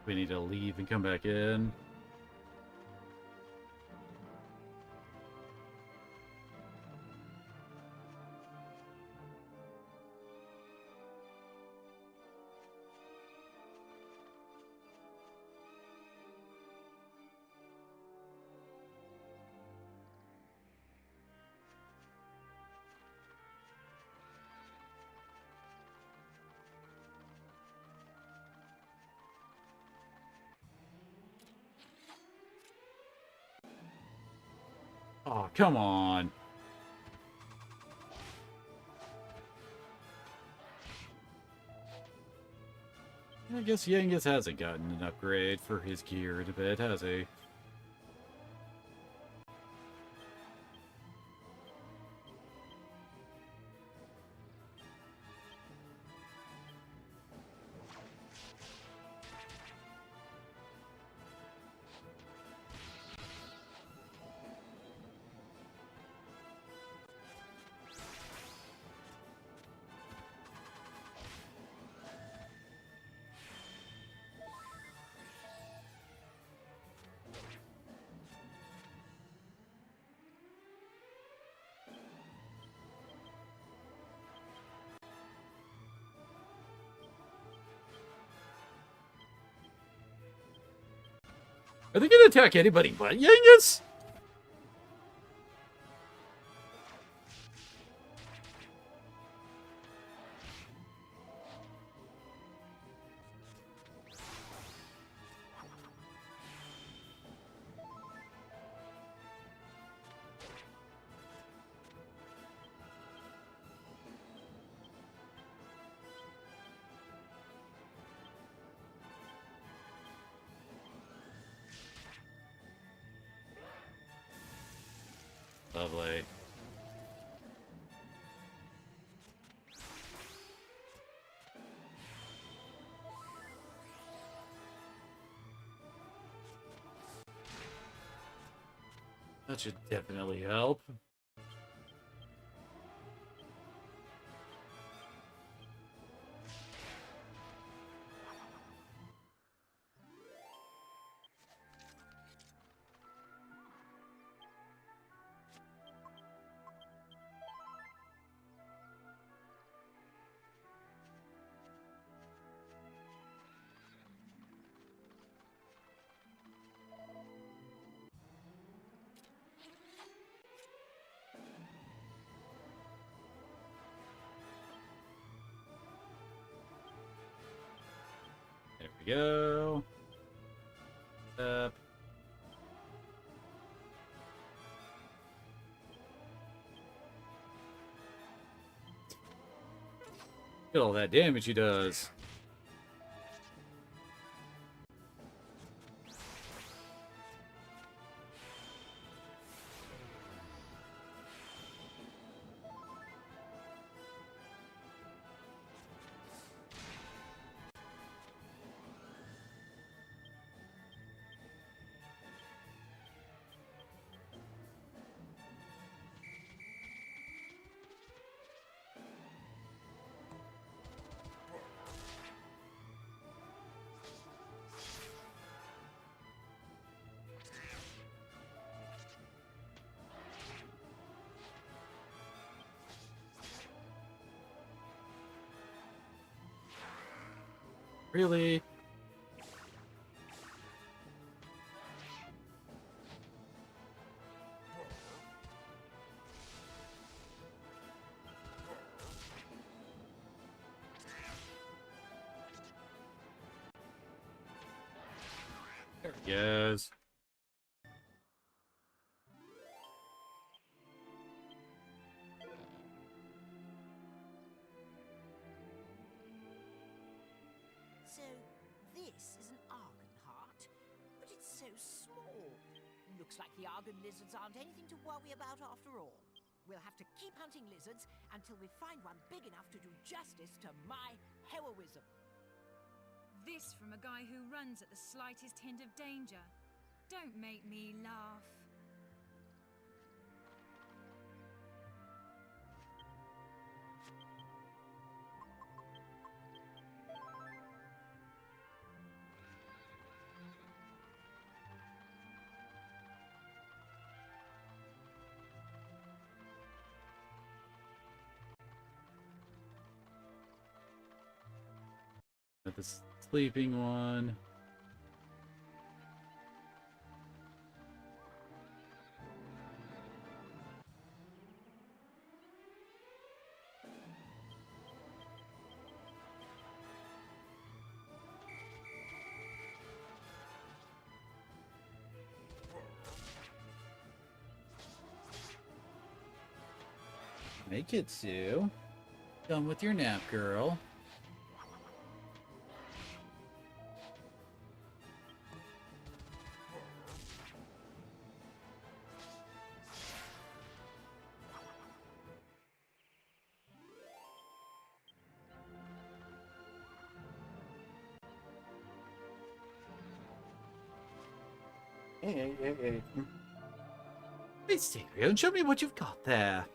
We need to leave and come back in. Oh, come on. I guess Yangus hasn't gotten an upgrade for his gear in a bit, has he? Are they gonna attack anybody but Yangus? Lovely. That should definitely help. There we go. Up. Look at all that damage he does. Really? There he goes. So, this is an Argon heart, but it's so small. Looks like the Argon lizards aren't anything to worry about after all. We'll have to keep hunting lizards until we find one big enough to do justice to my heroism. This from a guy who runs at the slightest hint of danger. Don't make me laugh. Got the sleeping one. Make it, Sue. Done with your nap, girl. Hey, Styrian, show me what you've got there.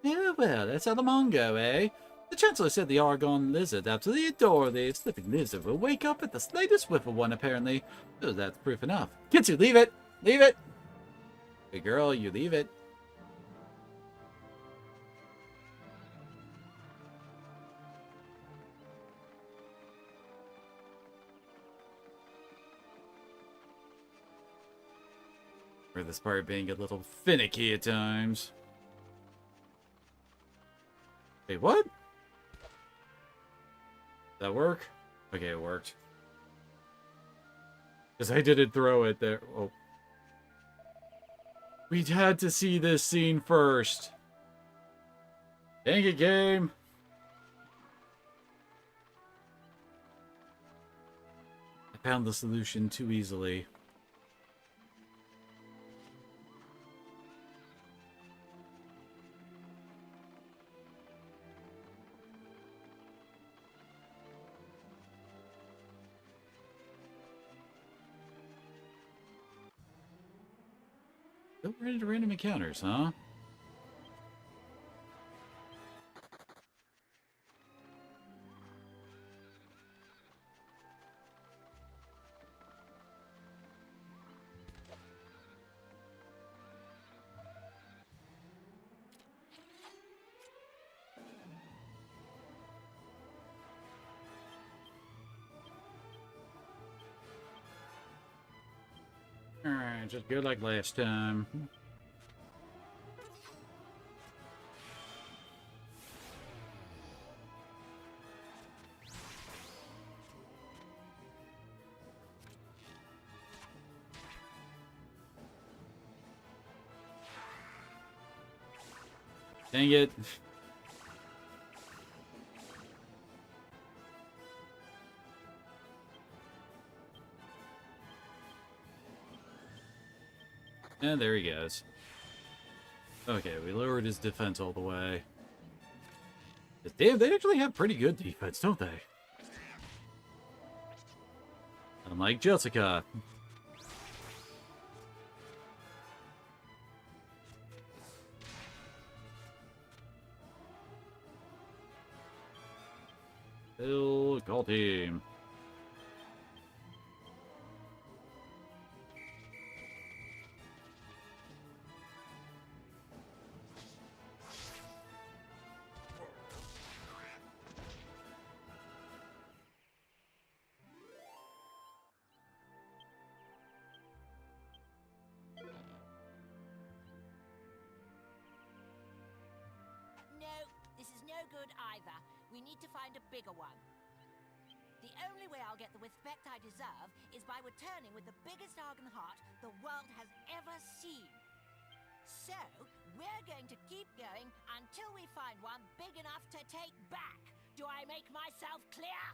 Yeah, well, that's how the Mongo, eh? The Chancellor said the Argon lizard absolutely adore the slipping lizard will wake up at the slightest whiff of one, apparently. So that's proof enough. Kitsu, leave it! Leave it! Good girl, you leave it. Or this part being a little finicky at times. Wait, what? Did that work? Okay, it worked. Because I didn't throw it there. Oh. We had to see this scene first. Dang it, game. I found the solution too easily. Still ready to random encounters, huh? Alright, just good like last time. Dang it. And there he goes. Okay, we lowered his defense all the way. Damn, they actually have pretty good defense, don't they? Unlike Jessica. Bill, call team. No, this is no good either. We need to find a bigger one. The only way I'll get the respect I deserve is by returning with the biggest Argon heart the world has ever seen. So, we're going to keep going until we find one big enough to take back. Do I make myself clear?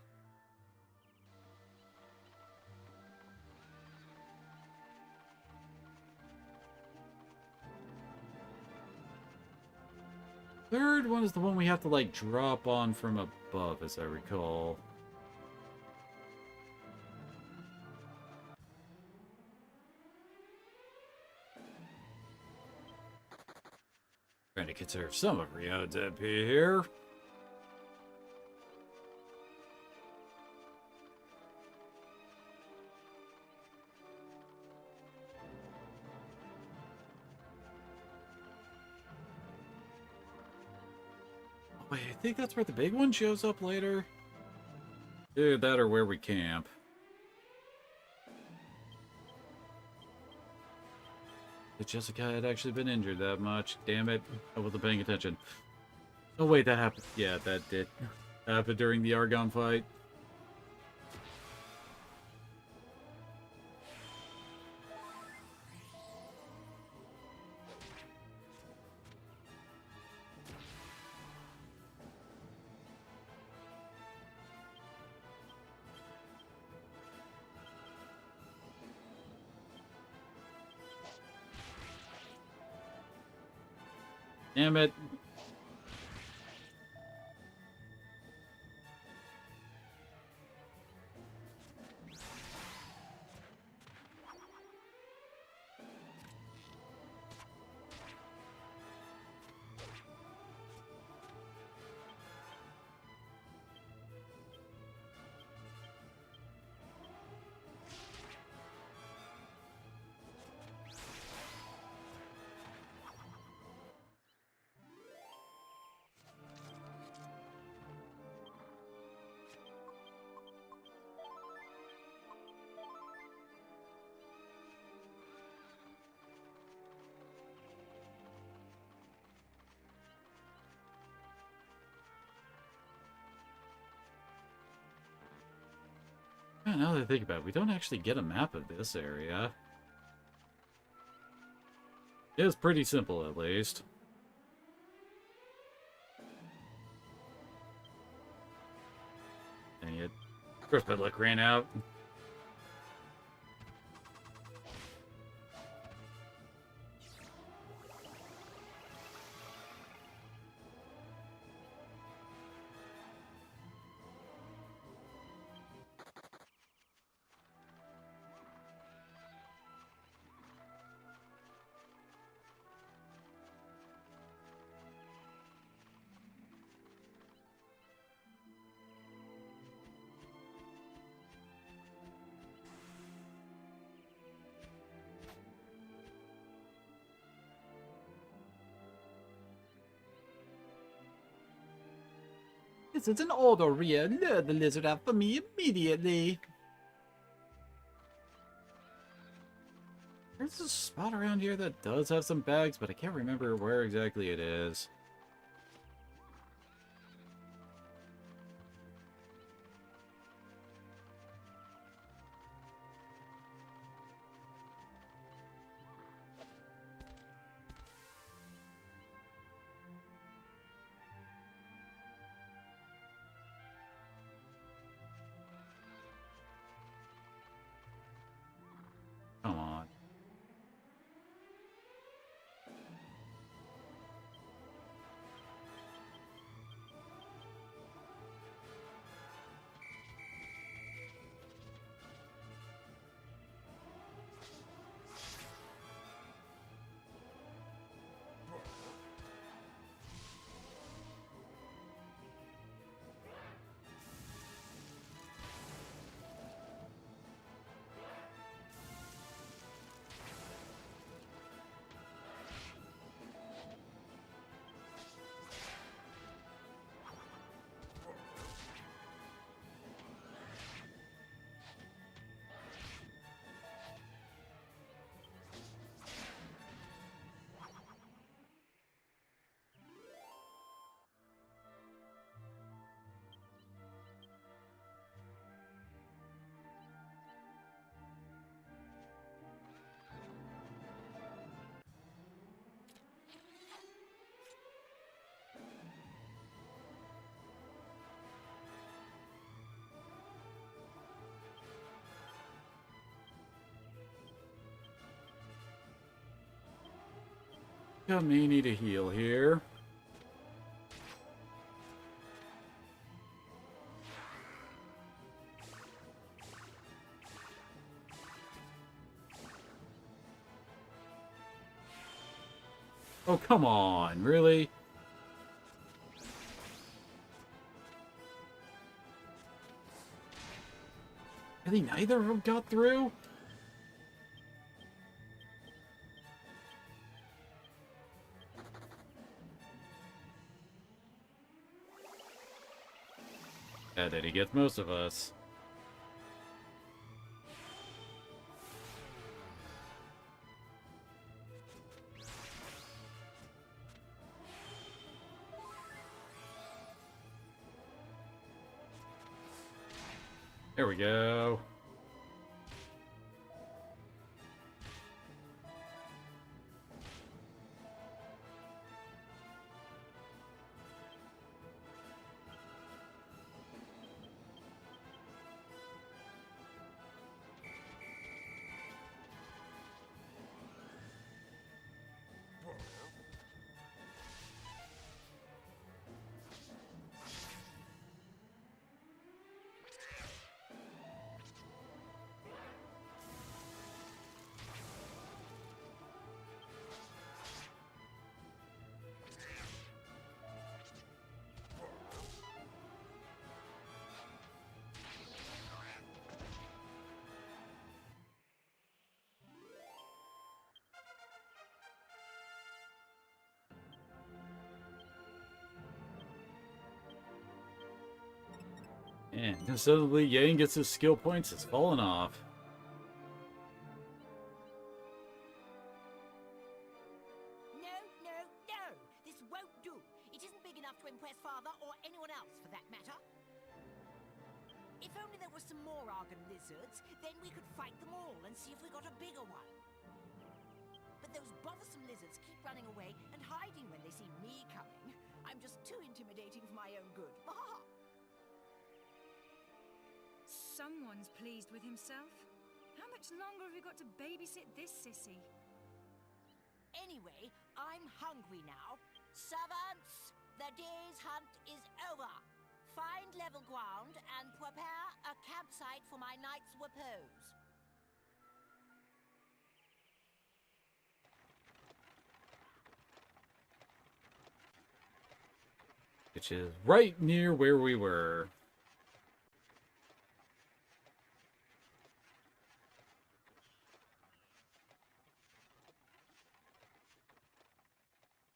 Third one is the one we have to, like, drop on from above, as I recall. Trying to conserve some of Riyadh's MP here. Wait, I think that's where the big one shows up later. Dude, that or where we camp. If Jessica had actually been injured that much, damn it, I wasn't paying attention. Oh wait, that happened. Yeah, that did happen during the Argon fight. Damn it. now that I think about it, we don't actually get a map of this area. It's pretty simple, at least. Dang it. Of course my luck ran out. This is an order, Rhea. Lure the lizard out for me immediately. There's a spot around here that does have some bags, but I can't remember where exactly it is. Come on. I may need a heal here. Oh, come on, really? Really, neither of them got through? Yeah, that he gets most of us. There we go. And suddenly Yang gets his skill points, it's fallen off. No, no, no! This won't do. It isn't big enough to impress Father or anyone else, for that matter. If only there were some more Argon lizards, then we could fight them all and see if we got a bigger one. But those bothersome lizards keep running away and hiding when they see me coming. I'm just too intimidating for my own good. Someone's pleased with himself. How much longer have we got to babysit this sissy? Anyway, I'm hungry now. Servants, the day's hunt is over. Find level ground and prepare a campsite for my night's repose. Which is right near where we were.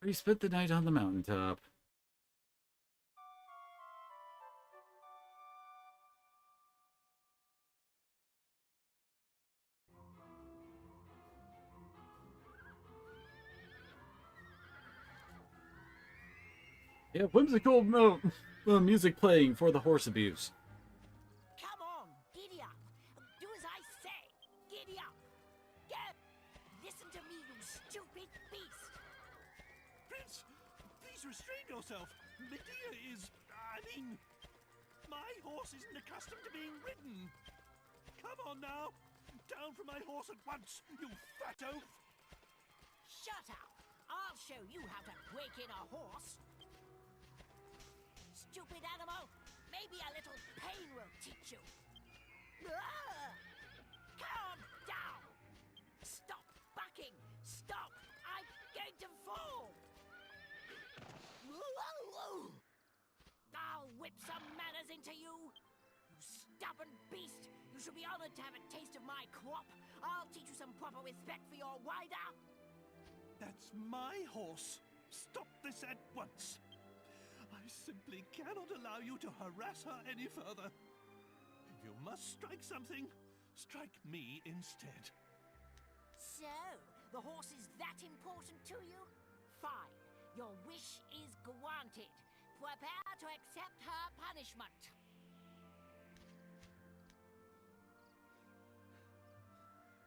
We spent the night on the mountaintop. Yeah, whimsical music playing for the horse abuse. Come on, giddy up. Do as I say. Giddy up. Get. Listen to me, you stupid beast. Prince, please restrain yourself. Medea is... my horse isn't accustomed to being ridden. Come on now. Down from my horse at once, you fat oaf. Shut up. I'll show you how to break in a horse. Stupid animal. Maybe a little pain will teach you. Calm down. Stop bucking. Stop. I'm going to fall. I'll whip some manners into you. You stubborn beast. You should be honored to have a taste of my crop. I'll teach you some proper respect for your rider. That's my horse. Stop this at once. I simply cannot allow you to harass her any further. If you must strike something, strike me instead. So, the horse is that important to you? Fine. Your wish is granted. Prepare to accept her punishment.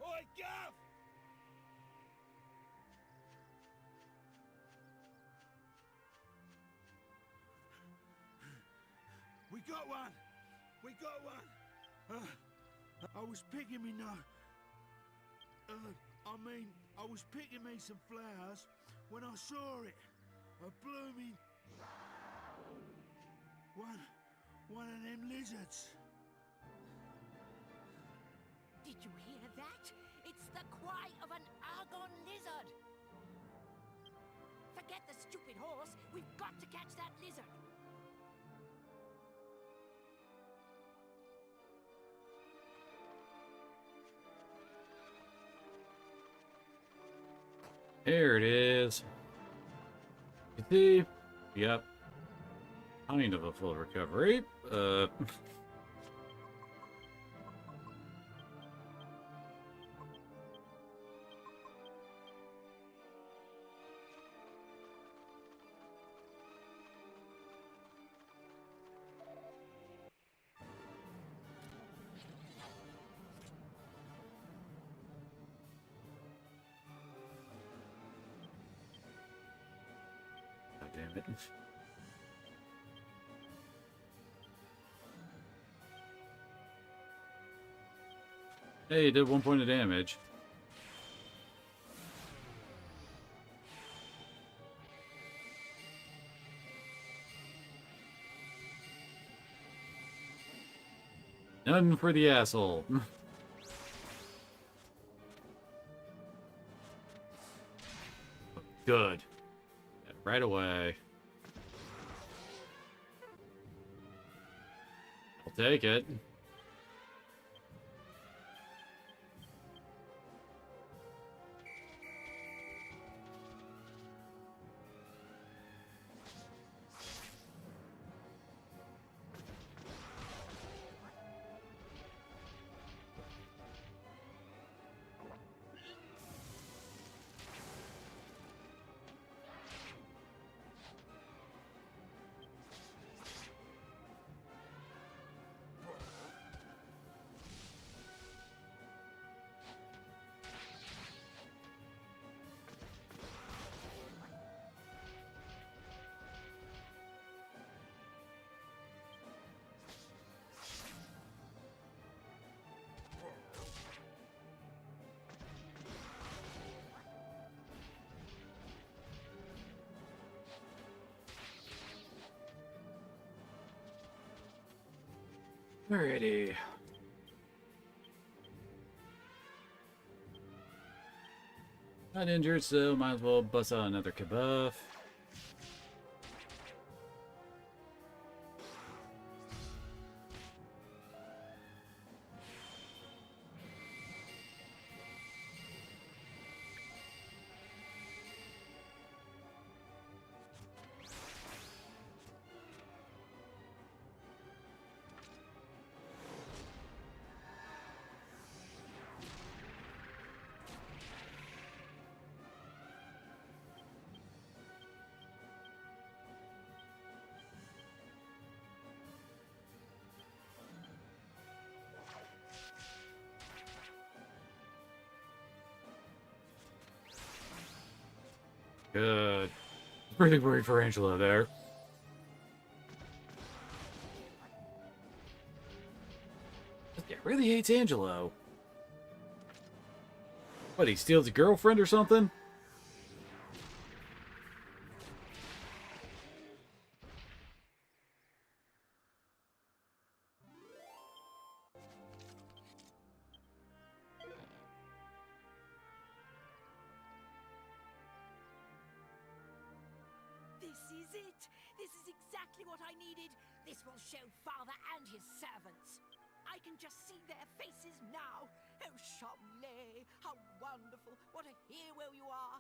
Oi, Gav! We got one! We got one! I was picking me I was picking me some flowers when I saw it. A blooming... One of them lizards. Did you hear that? It's the cry of an Argon lizard! Forget the stupid horse. We've got to catch that lizard. There it is. You see? Yep. Kind of a full recovery. God damn it. Hey, did 1 point of damage. None for the asshole. Good. Right away. I'll take it. Alrighty. Not injured, so might as well bust out another kabuff. Good. Pretty worried for Angela there. Yeah, really hates Angelo. What, he steals a girlfriend or something? This is it! This is exactly what I needed! This will show Father and his servants. I can just see their faces now. Oh, Chamlet, how wonderful! What a hero you are!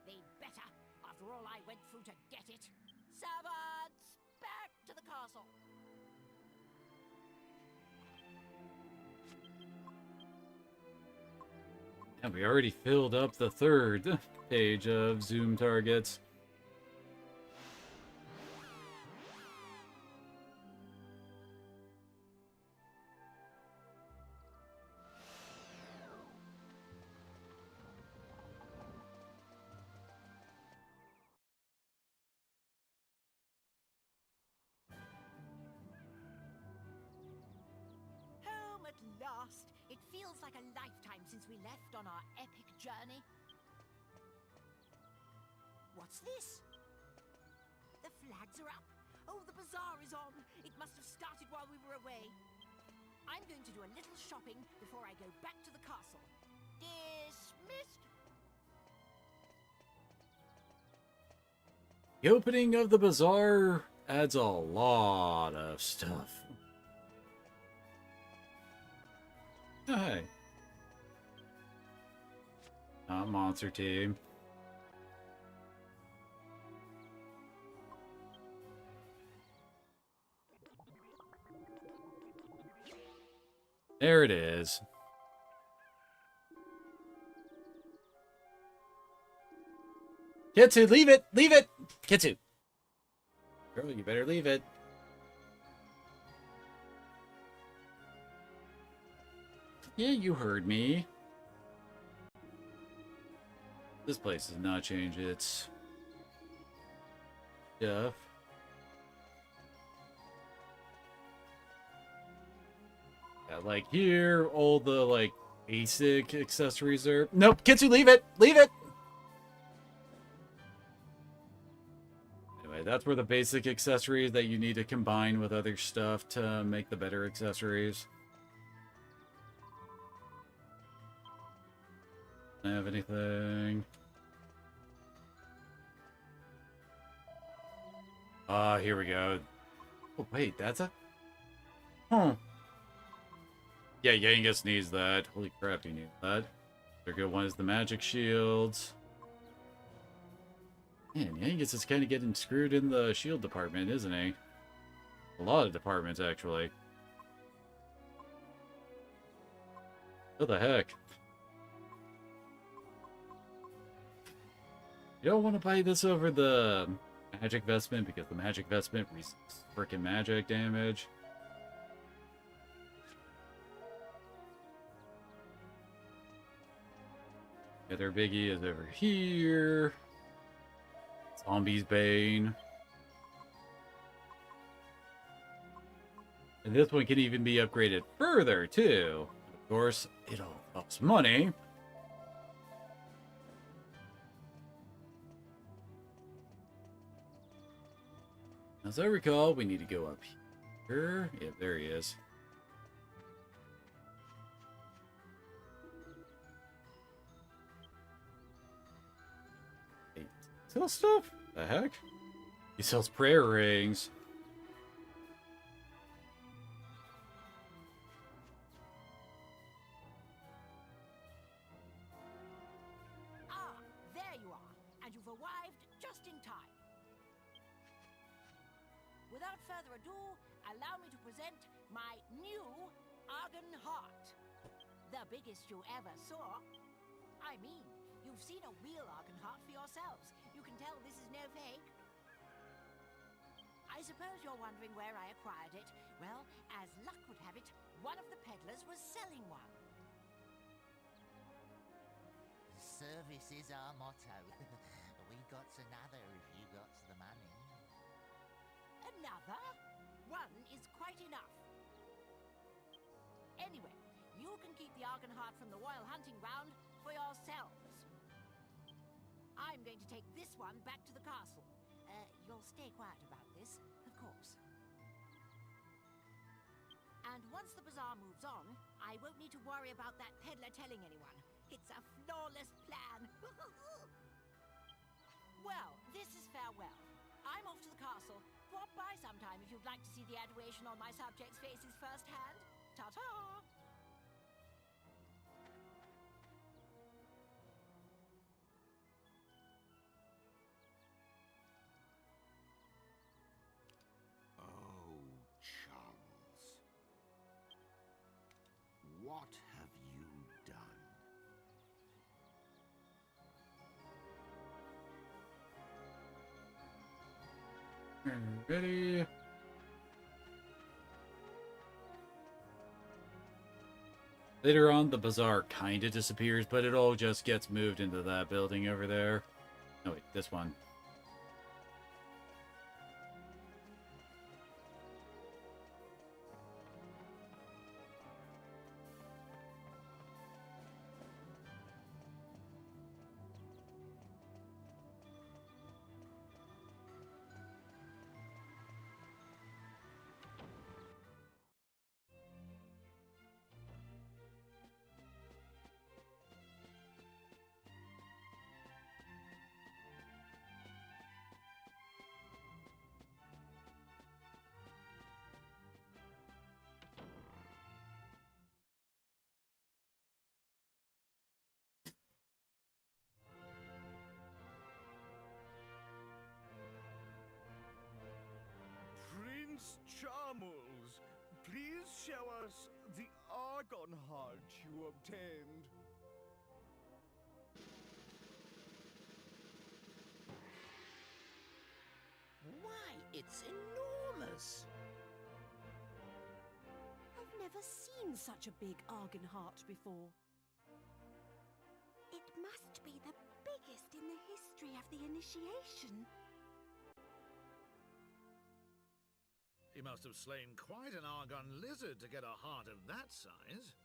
They'd better, after all I went through to get it. Servants, back to the castle! And we already filled up the third page of Zoom targets. Home at last! It feels like a lifetime since we left on our epic journey. What's this? The flags are up. Oh, the bazaar is on. It must have started while we were away. I'm going to do a little shopping before I go back to the castle. Dismissed. The opening of the bazaar adds a lot of stuff. Oh, hey. Not Monster Team. There it is. Kitsu, leave it! Leave it! Kitsu! Girl, you better leave it. Yeah, you heard me. This place does not change its stuff. Yeah, like here, all the like basic accessories are. Nope, Kitsu, leave it! Leave it! Anyway, that's where the basic accessories that you need to combine with other stuff to make the better accessories. Don't have anything. Ah, here we go. Oh, wait, that's a... Huh. Yeah, Yangus needs that. Holy crap, he needs that. Other good one is the magic shields. Man, Yangus is kind of getting screwed in the shield department, isn't he? A lot of departments, actually. What the heck? You don't want to buy this over the magic vestment because the magic vestment resists freaking magic damage. Other biggie is over here. Zombie's Bane. And this one can even be upgraded further, too. Of course, it all costs money. As I recall, we need to go up here. Yeah, there he is. sell stuff? The heck? He sells prayer rings. Ah, there you are, and you've arrived just in time. Without further ado, allow me to present my new Argon Heart. The biggest you ever saw. I mean, you've seen a real Argon Heart for yourselves. You can tell this is no fake. I suppose you're wondering where I acquired it. Well, as luck would have it, one of the peddlers was selling one. Service is our motto. We got another if you got the money. Another? One is quite enough. Anyway, you can keep the Argon Heart from the Royal Hunting Ground for yourselves. I'm going to take this one back to the castle. You'll stay quiet about this, of course. And once the bazaar moves on, I won't need to worry about that peddler telling anyone. It's a flawless plan. Well, this is farewell. I'm off to the castle. Drop by sometime if you'd like to see the adoration on my subjects' faces firsthand. Ta-ta! Oh, Charles. What have you done? Ready? Later on, the bazaar kinda disappears, but it all just gets moved into that building over there. No, wait, this one. Prince Charmles, please show us the Argon Heart you obtained. Why, it's enormous! I've never seen such a big Argon Heart before. It must be the biggest in the history of the initiation. He must have slain quite an Argon lizard to get a heart of that size.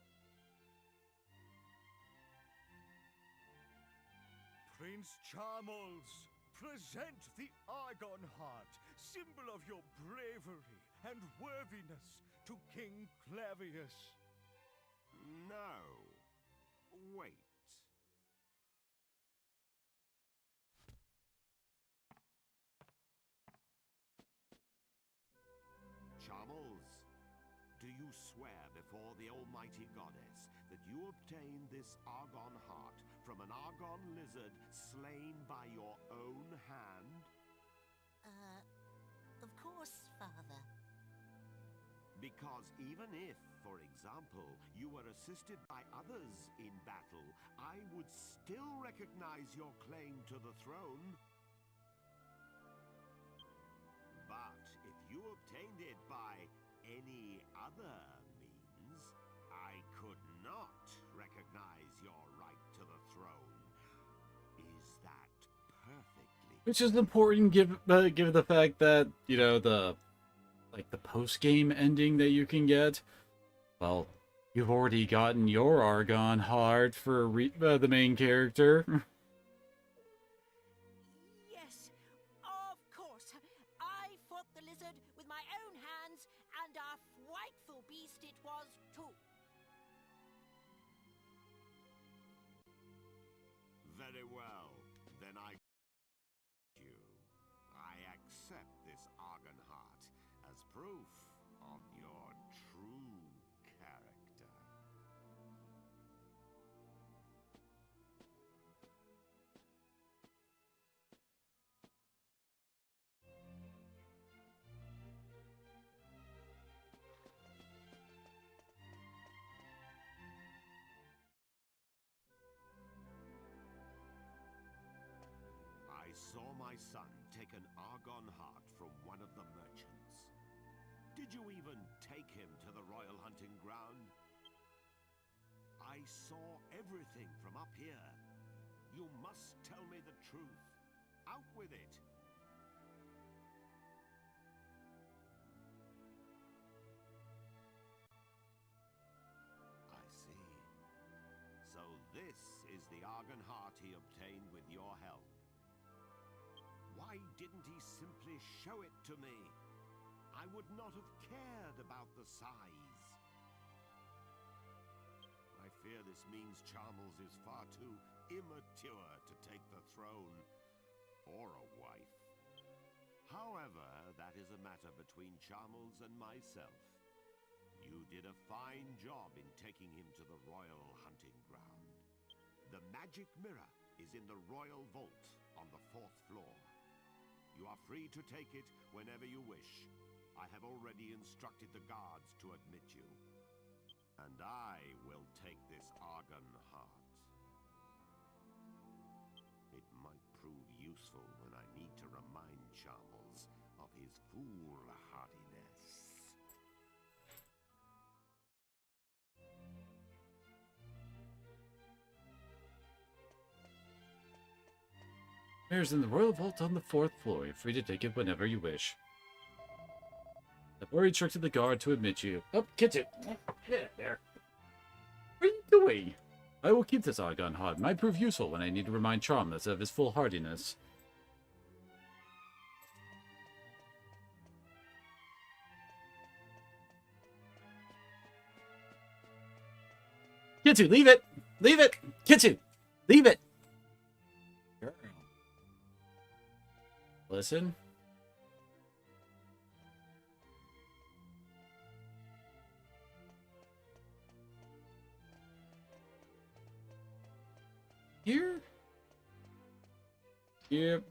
Prince Charmles, present the Argon Heart, symbol of your bravery and worthiness, to King Clavius. No. Wait. Charmles, do you swear before the Almighty Goddess that you obtained this Argon Heart from an Argon lizard slain by your own hand? Of course, Father. Because even if, for example, you were assisted by others in battle, I would still recognize your claim to the throne. But if you obtained it by any other means, I could not recognize your right to the throne. Is that perfectly... Which is important given the fact that, you know, the post-game ending that you can get. Well, you've already gotten your Argon Heart for the main character. Yes, of course. I fought the lizard with my own hands, and a frightful beast it was too. Very well. Then I this Argonheart as proof of your true character. I saw my son take an Argon heart from one of the merchants. Did you even take him to the royal hunting ground? I saw everything from up here. You must tell me the truth. Out with it! I see. So this is the Argon heart he obtained with your help. Why didn't he simply show it to me? I would not have cared about the size. I fear this means Charmles is far too immature to take the throne or a wife. However, that is a matter between Charmles and myself. You did a fine job in taking him to the royal hunting ground. The magic mirror is in the royal vault on the 4th floor. You are free to take it whenever you wish. I have already instructed the guards to admit you. And I will take this Argon heart. It might prove useful when I need to remind Charmles of his foolhardiness. Mirror's in the royal vault on the 4th floor. You're free to take it whenever you wish. I've already instructed the guard to admit you. Oh, get it! Get there. What are you doing? I will keep this Argon heart. It might prove useful when I need to remind Charmles of his foolhardiness. Kitsu, leave it! Leave it! Kitsu, leave it! Girl. Listen. Here? Yep.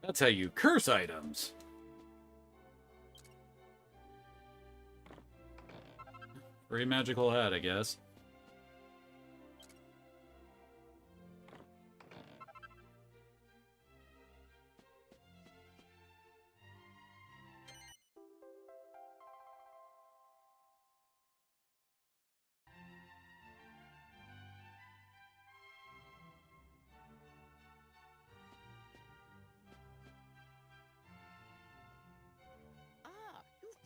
That's how you curse items. Free magical hat, I guess.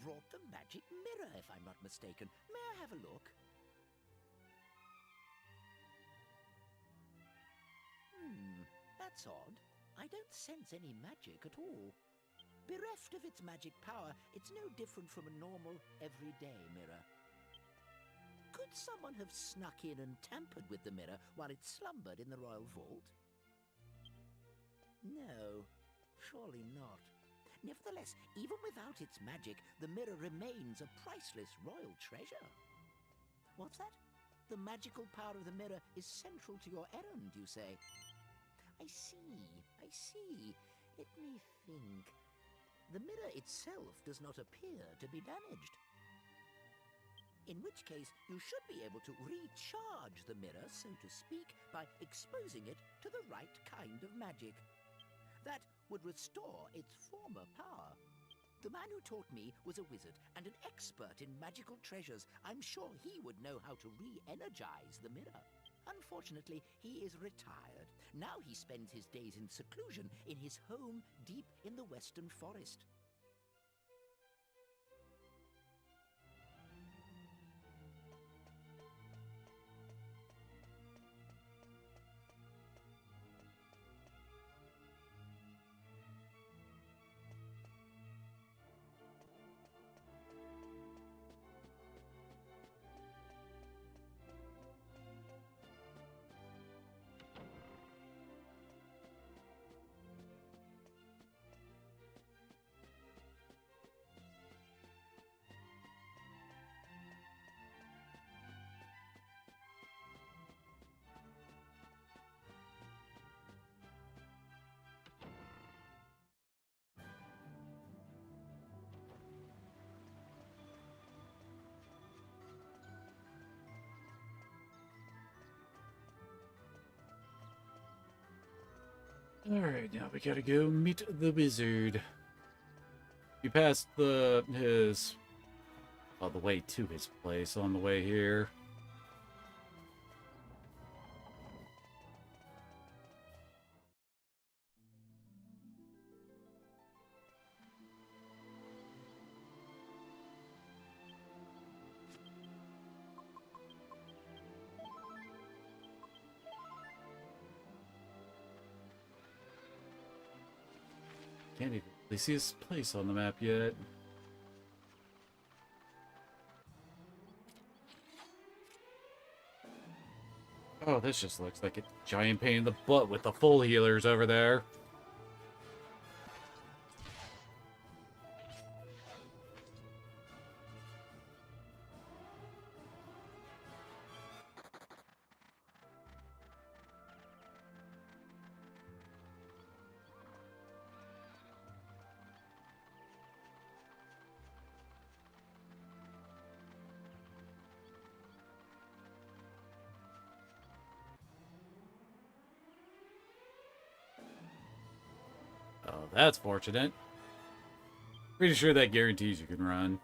Brought the magic mirror, if I'm not mistaken. May I have a look? That's odd. I don't sense any magic at all. Bereft of its magic power, it's no different from a normal, everyday mirror. Could someone have snuck in and tampered with the mirror while it slumbered in the royal vault? No, surely not. Nevertheless, even without its magic, the mirror remains a priceless royal treasure. What's that? The magical power of the mirror is central to your errand, you say? I see. Let me think. The mirror itself does not appear to be damaged. In which case, you should be able to recharge the mirror, so to speak, by exposing it to the right kind of magic. That would restore its former power. The man who taught me was a wizard and an expert in magical treasures. I'm sure he would know how to re-energize the mirror. Unfortunately, he is retired. Now he spends his days in seclusion in his home deep in the Western Forest. Alright, now we gotta go meet the wizard. We passed the way to his place on the way here. Can't even really see his place on the map yet. Oh, this just looks like a giant pain in the butt with the full healers over there. Oh, that's fortunate. Pretty sure that guarantees you can run.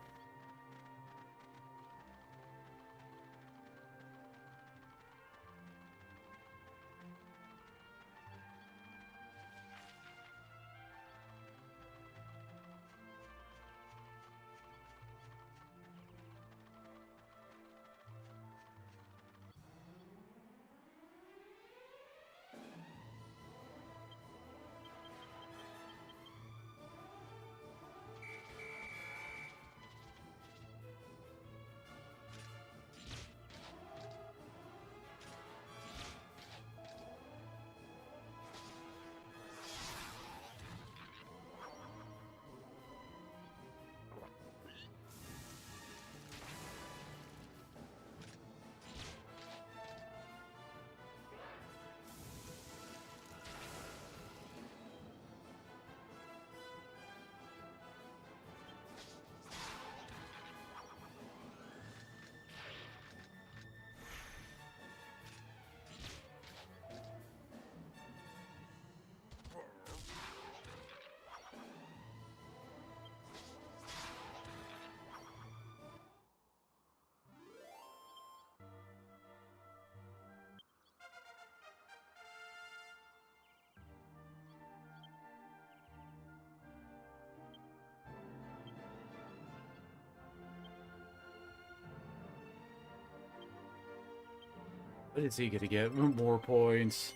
What is he gonna get? More points.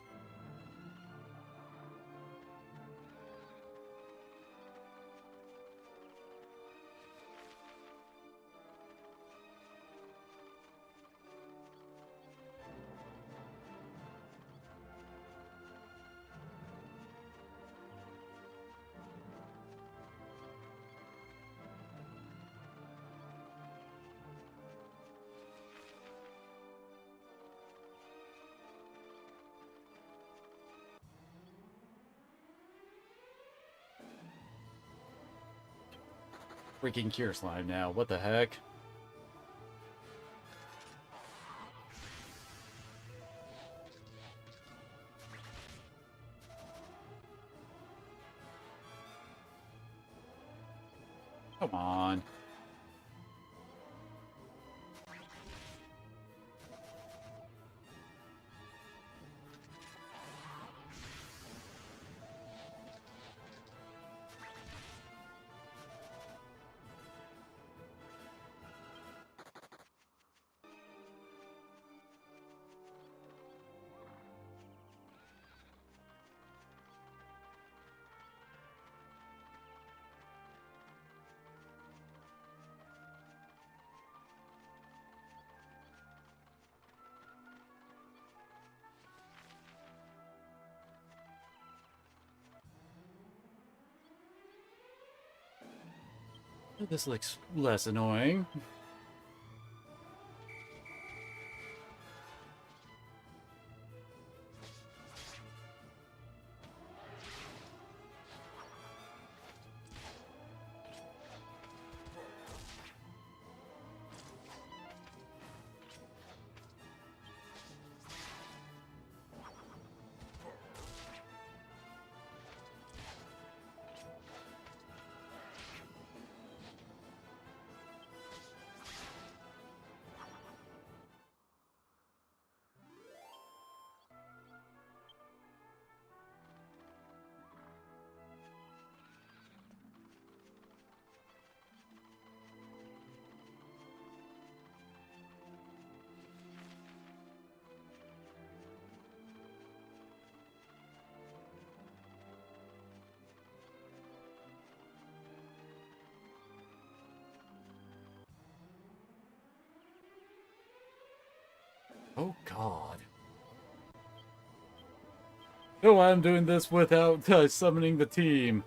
Freaking Cure Slime now. What the heck? Come on. This looks less annoying. God. No, I'm doing this without summoning the team.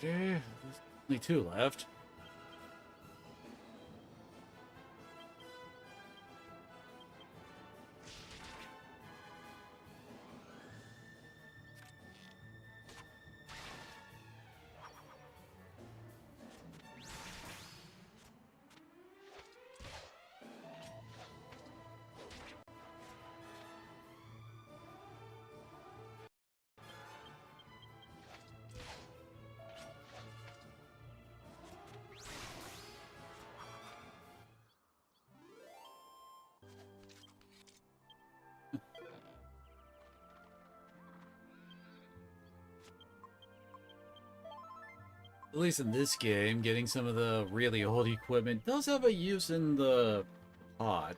There's only 2 left. At least in this game, getting some of the really old equipment does have a use in the pod.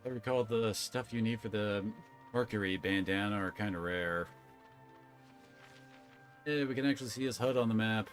I recall the stuff you need for the Mercury bandana are kind of rare. Yeah, we can actually see his HUD on the map.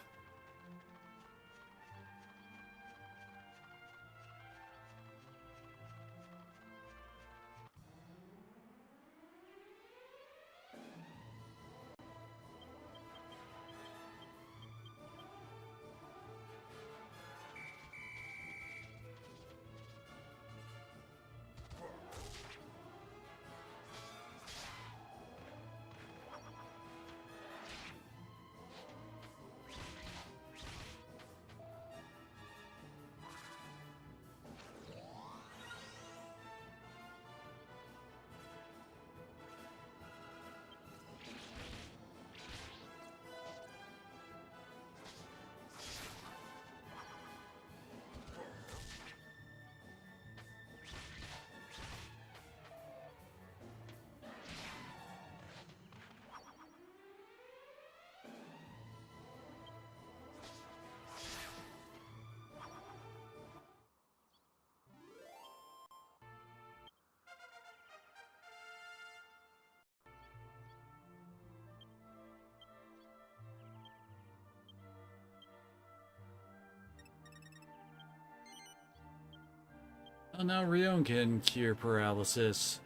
Oh, now Rion can cure paralysis.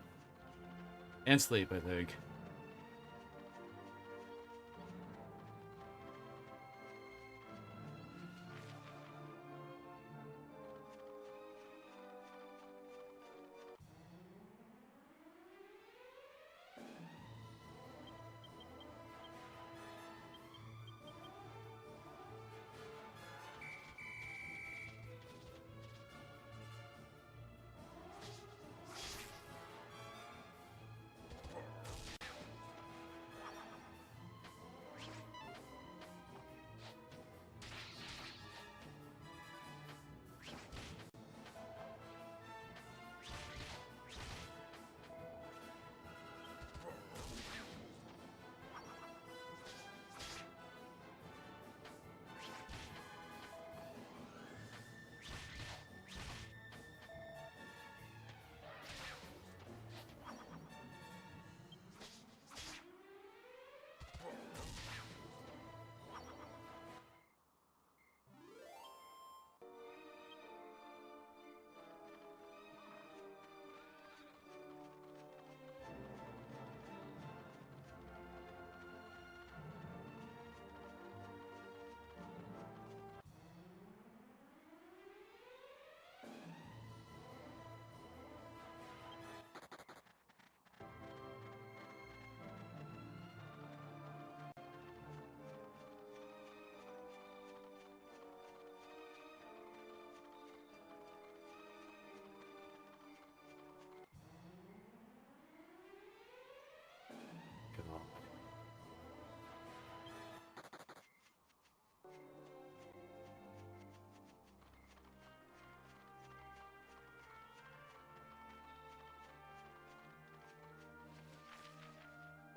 And sleep, I think.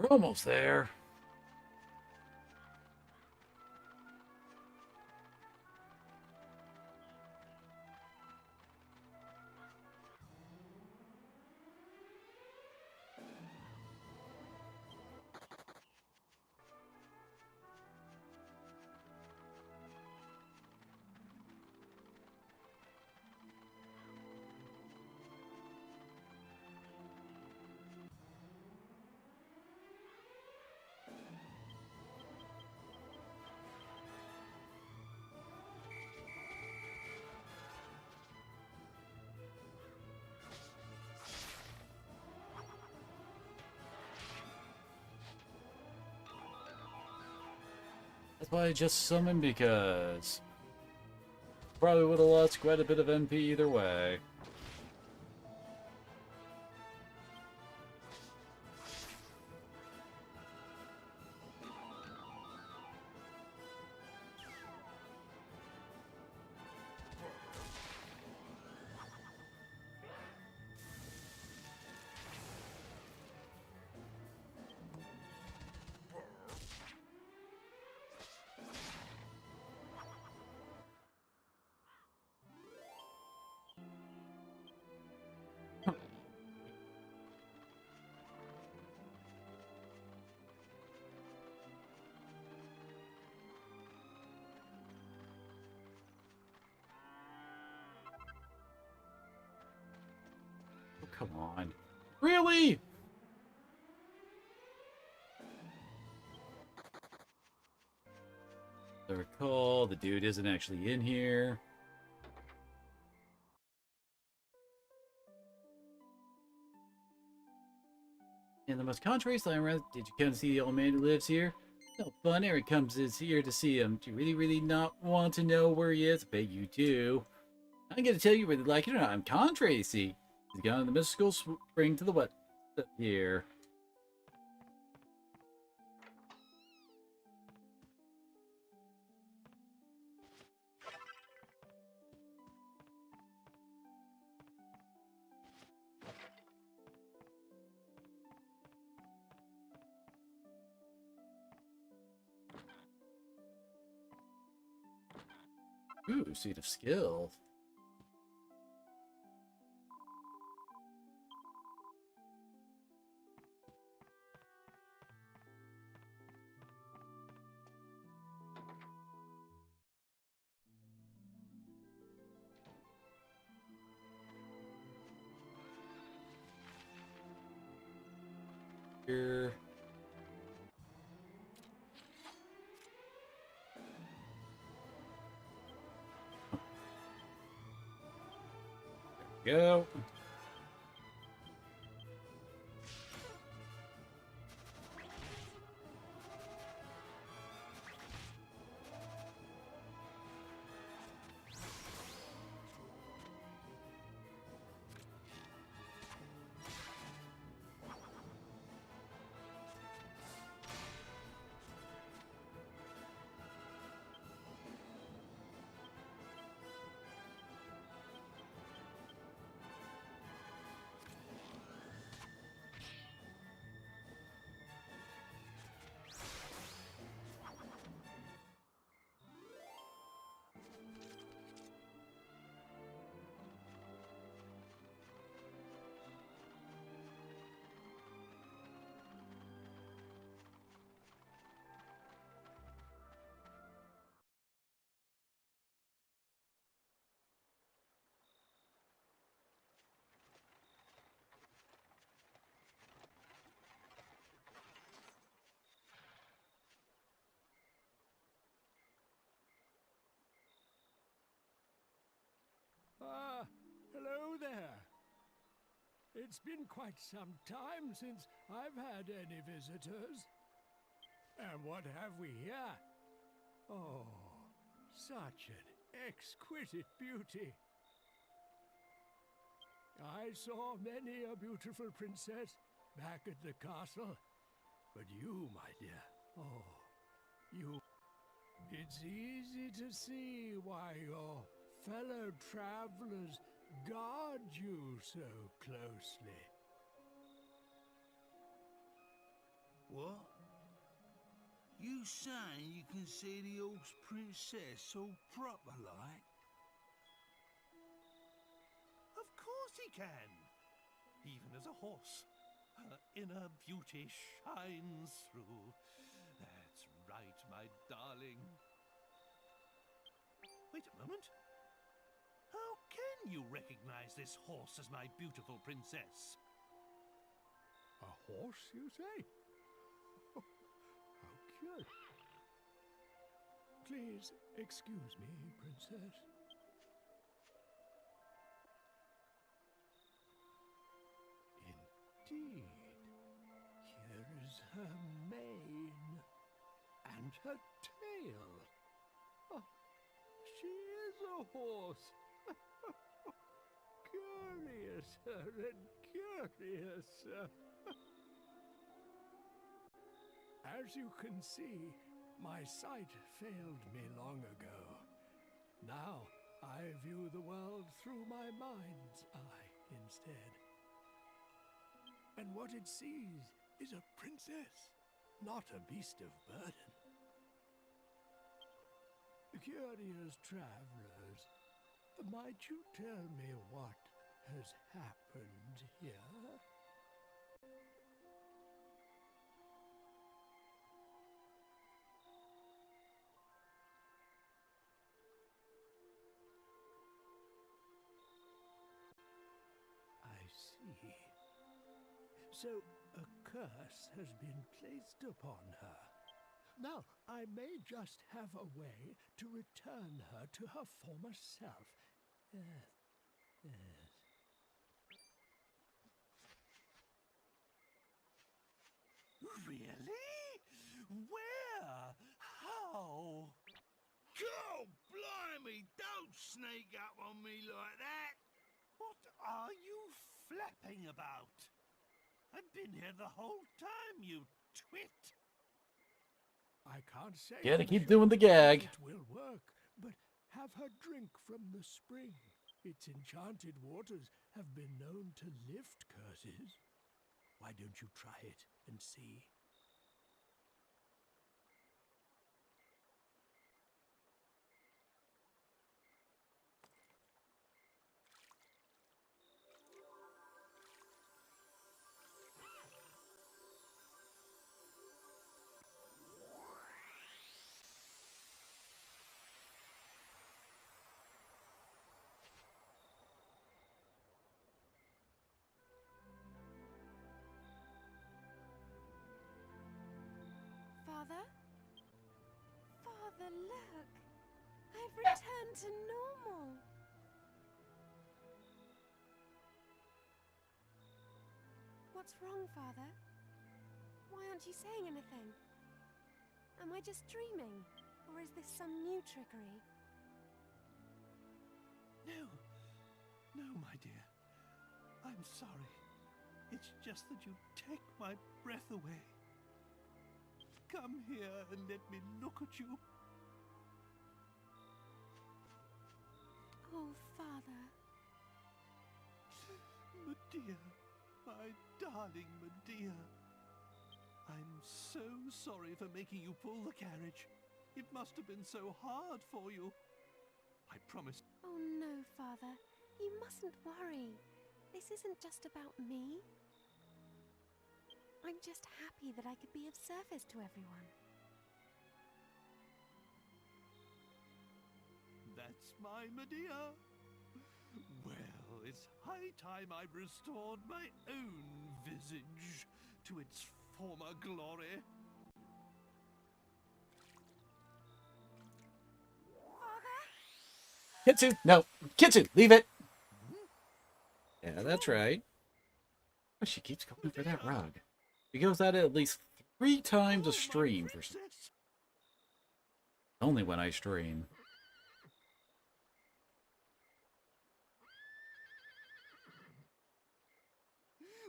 We're almost there. That's why I just summoned, because probably would have lost quite a bit of MP either way. Come on. Really? I recall the dude isn't actually in here. In the most contrary slam round, did you come see the old man who lives here? No fun, Eric comes is here to see him. Do you really not want to know where he is? I bet you do. I'm gonna tell you whether you like it or not. I'm Con Tracy. He's gone in the mystical spring to the west here. Ooh, Seat of Skill. Here. There we go. Hello there. It's been quite some time since I've had any visitors. And what have we here? Oh, such an exquisite beauty. I saw many a beautiful princess back at the castle, but you, my dear, oh, you... It's easy to see why your fellow travelers guard you so closely. What? You saying you can see the horse princess all proper like? Of course he can. Even as a horse, her inner beauty shines through. That's right, my darling. Wait a moment. How can you recognize this horse as my beautiful princess? A horse, you say? How curious. Please excuse me, Princess. Indeed. Here is her mane and her tail. Oh, she is a horse. Curiouser and curiouser. As you can see, my sight failed me long ago. Now I view the world through my mind's eye instead. And what it sees is a princess, not a beast of burden. Curious travelers, might you tell me what has happened here? I see. So a curse has been placed upon her. Now, I may just have a way to return her to her former self. Yes. Really? Where? How? God blimey, don't sneak up on me like that! What are you flapping about? I've been here the whole time, you twit! I can't say. Gotta for keep sure doing the gag. It will work, but have her drink from the spring. Its enchanted waters have been known to lift curses. Why don't you try it and see? Father? Father, look! I've returned to normal! What's wrong, Father? Why aren't you saying anything? Am I just dreaming? Or is this some new trickery? No. No, my dear. I'm sorry. It's just that you take my breath away. Come here and let me look at you. Oh, Father. Medea, my darling Medea. I'm so sorry for making you pull the carriage. It must have been so hard for you. I promised. Oh no, Father. You mustn't worry. This isn't just about me. I'm just happy that I could be of service to everyone. That's my Medea. Well, it's high time I've restored my own visage to its former glory. Kitsu! No! Kitsu! Leave it! Yeah, that's right. Oh, she keeps going for that rug. She goes at it at least 3 times a stream for some... Only when I stream.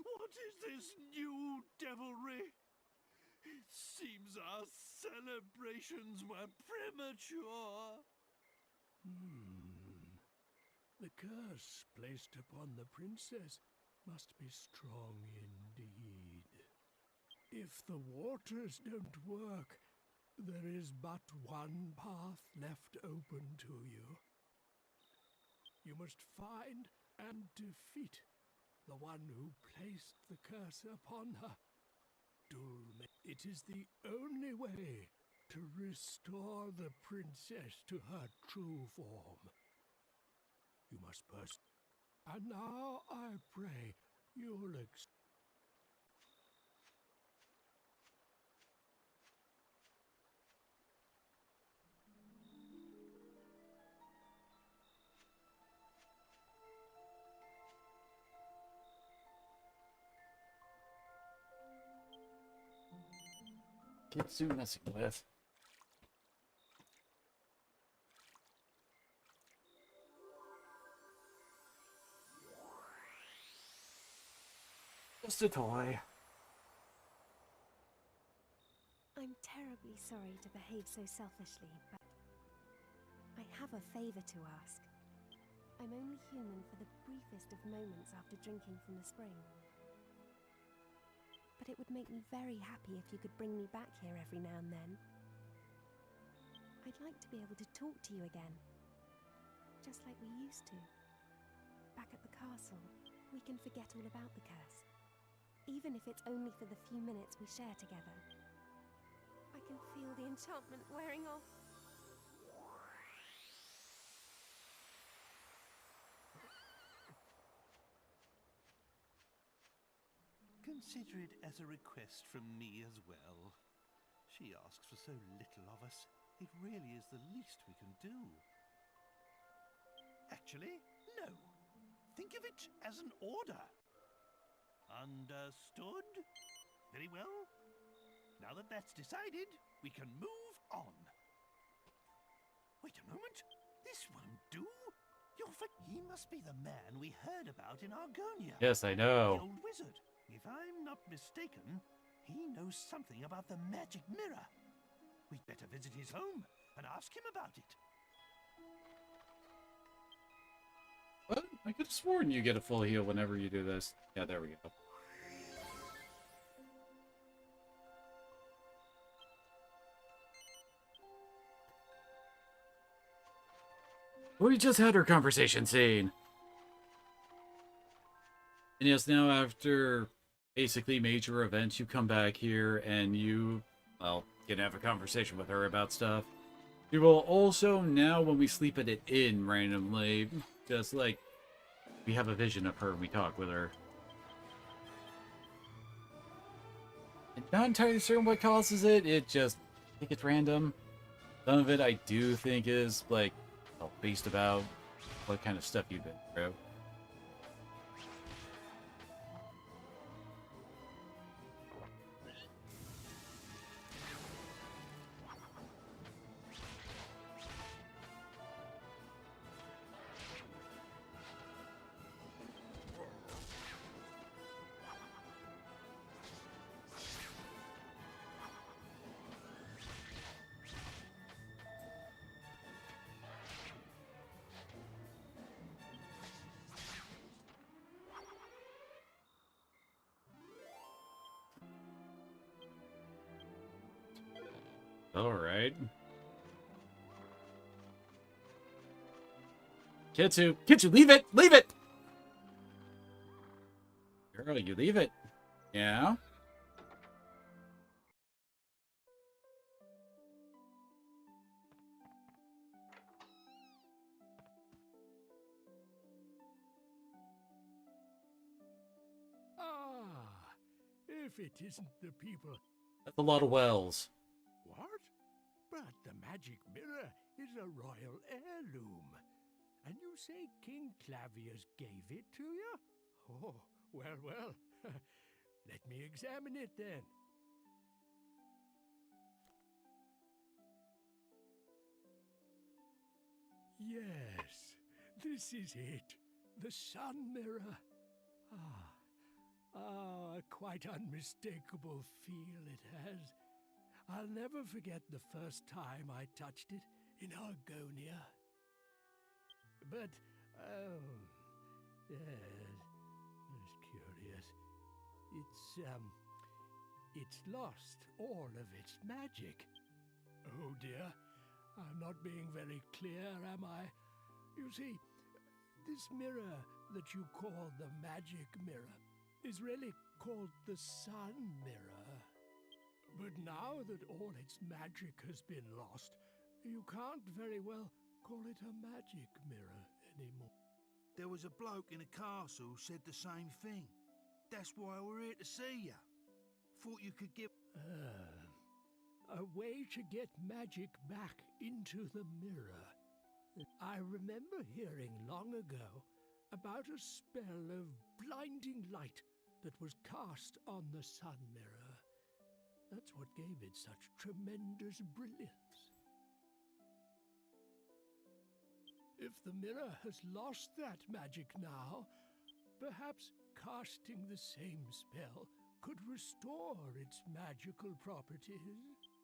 What is this new devilry? It seems our celebrations were premature. The curse placed upon the princess must be strong indeed. If the waters don't work, there is but one path left open to you. You must find and defeat the one who placed the curse upon her. Dulme. It is the only way to restore the princess to her true form. You must and now I pray you'll Kitsu messing with. Just a toy. I'm terribly sorry to behave so selfishly, but I have a favor to ask. I'm only human for the briefest of moments after drinking from the spring. But it would make me very happy if you could bring me back here every now and then. I'd like to be able to talk to you again, just like we used to. Back at the castle, we can forget all about the curse, even if it's only for the few minutes we share together. I can feel the enchantment wearing off. Consider it as a request from me as well. She asks for so little of us. It really is the least we can do. Actually, no. Think of it as an order. Understood? Very well. Now that that's decided, we can move on. Wait a moment. This won't do. He must be the man we heard about in Argonia. Yes, I know. The old wizard. If I'm not mistaken, he knows something about the magic mirror. We'd better visit his home and ask him about it. What? I could have sworn you get a full heal whenever you do this. Yeah, there we go. We just had our conversation scene. And yes, now after basically major events, you come back here and you, well, can have a conversation with her about stuff. You will also now, when we sleep at an inn randomly, just like, we have a vision of her and we talk with her. I'm not entirely certain what causes it, I think it's random. Some of it I do think is, like, well, based about what kind of stuff you've been through. Alright. Kitsu! Kitsu, leave it! Leave it! Girl, you leave it. Yeah? Ah, if it isn't the people. That's a lot of wells. What? But the magic mirror is a royal heirloom. And you say King Clavius gave it to you? Oh, well, well. Let me examine it then. Yes, this is it. The sun mirror. A quite unmistakable feel it has. I'll never forget the first time I touched it in Argonia. But, yes, that's curious. it's lost all of its magic. Oh dear, I'm not being very clear, am I? You see, this mirror that you call the magic mirror is really called the Sun Mirror. But now that all its magic has been lost, you can't very well call it a magic mirror anymore. There was a bloke in a castle who said the same thing. That's why we're here to see you. Thought you could give... A way to get magic back into the mirror. I remember hearing long ago about a spell of blinding light that was cast on the Sun Mirror. That's what gave it such tremendous brilliance. If the mirror has lost that magic now, perhaps casting the same spell could restore its magical properties.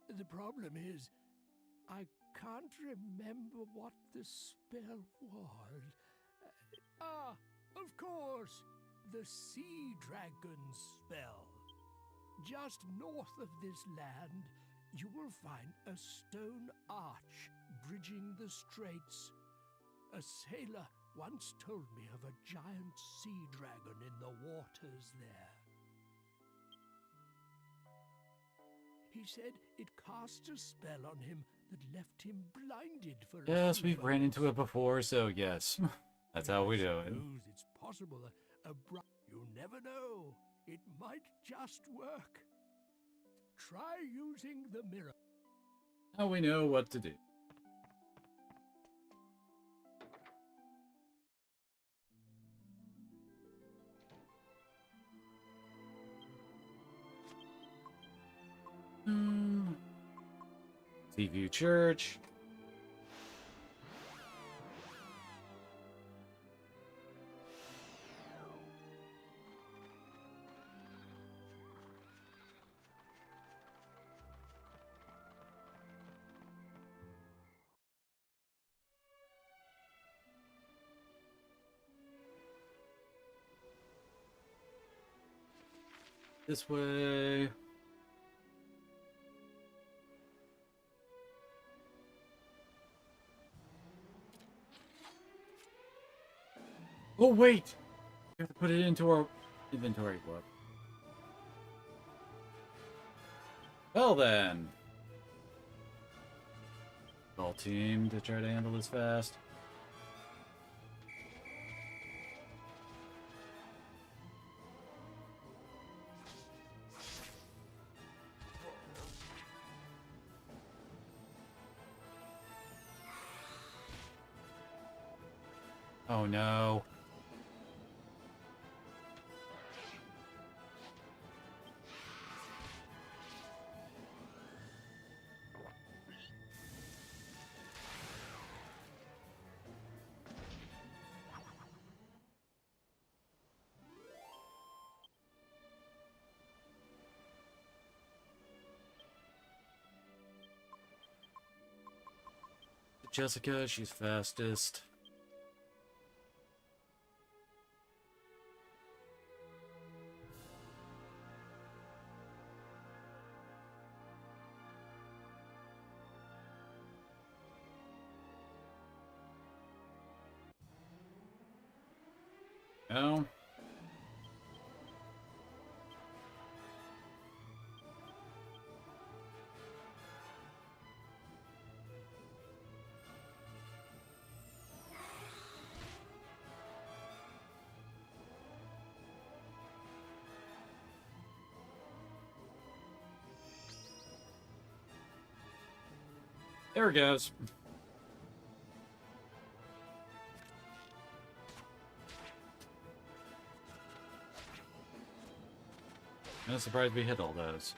The problem is, I can't remember what the spell was. Of course, the Sea Dragon spell. Just north of this land, you will find a stone arch bridging the straits. A sailor once told me of a giant sea dragon in the waters there. He said it cast a spell on him that left him blinded for Yes, we've ran into it before, so yes. That's how we do it. It's possible you never know. It might just work. Try using the mirror. Now we know what to do. Seaview Church. This way. Oh, wait! We have to put it into our inventory book. Well then. All team to try to handle this fast. Oh no. Jessica, she's fastest. No. There it goes. I'm surprised we hit all those.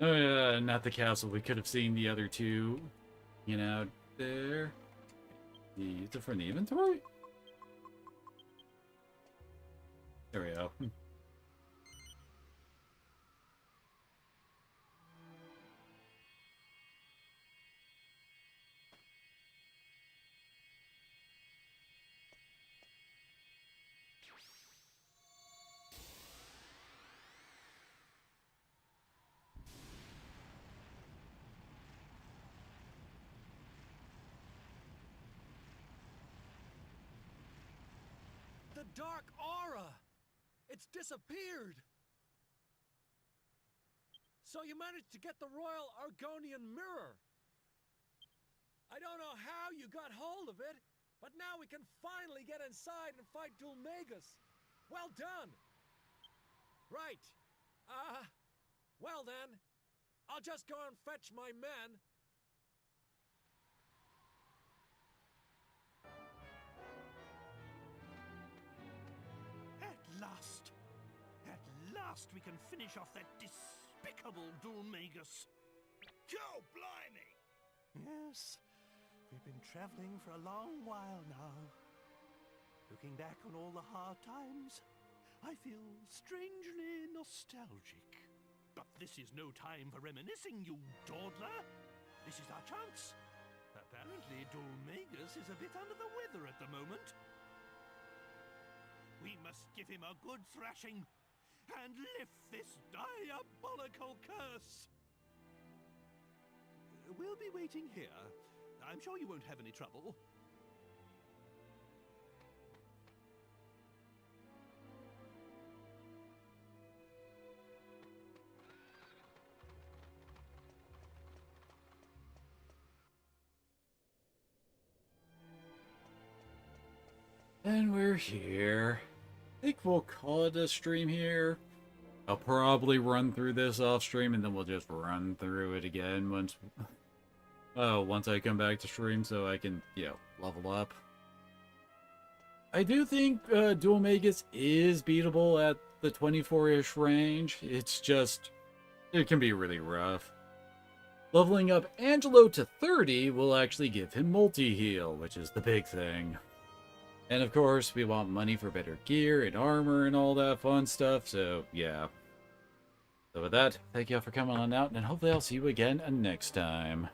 Oh yeah, not the castle. We could have seen the other two, you know, there. Use it for the inventory? There we go. The dark aura! It's disappeared! So you managed to get the Royal Argonian Mirror! I don't know how you got hold of it, but now we can finally get inside and fight Dulmagus! Well done! Right. Well then, I'll just go and fetch my men. At last we can finish off that despicable Dulmagus. Go blimey! Yes, we've been traveling for a long while now. Looking back on all the hard times, I feel strangely nostalgic. But this is no time for reminiscing, you dawdler. This is our chance. Apparently, Dulmagus is a bit under the weather at the moment. We must give him a good thrashing and lift this diabolical curse. We'll be waiting here. I'm sure you won't have any trouble. And we're here. I think we'll call it a stream here. I'll probably run through this off stream and then we'll just run through it again once I come back to stream so I can, level up. I do think Dulmagus is beatable at the 24-ish range. It's just, it can be really rough. Leveling up Angelo to 30 will actually give him multi-heal, which is the big thing. And of course, we want money for better gear and armor and all that fun stuff, so yeah. So with that, thank you all for coming on out, and hopefully I'll see you again next time.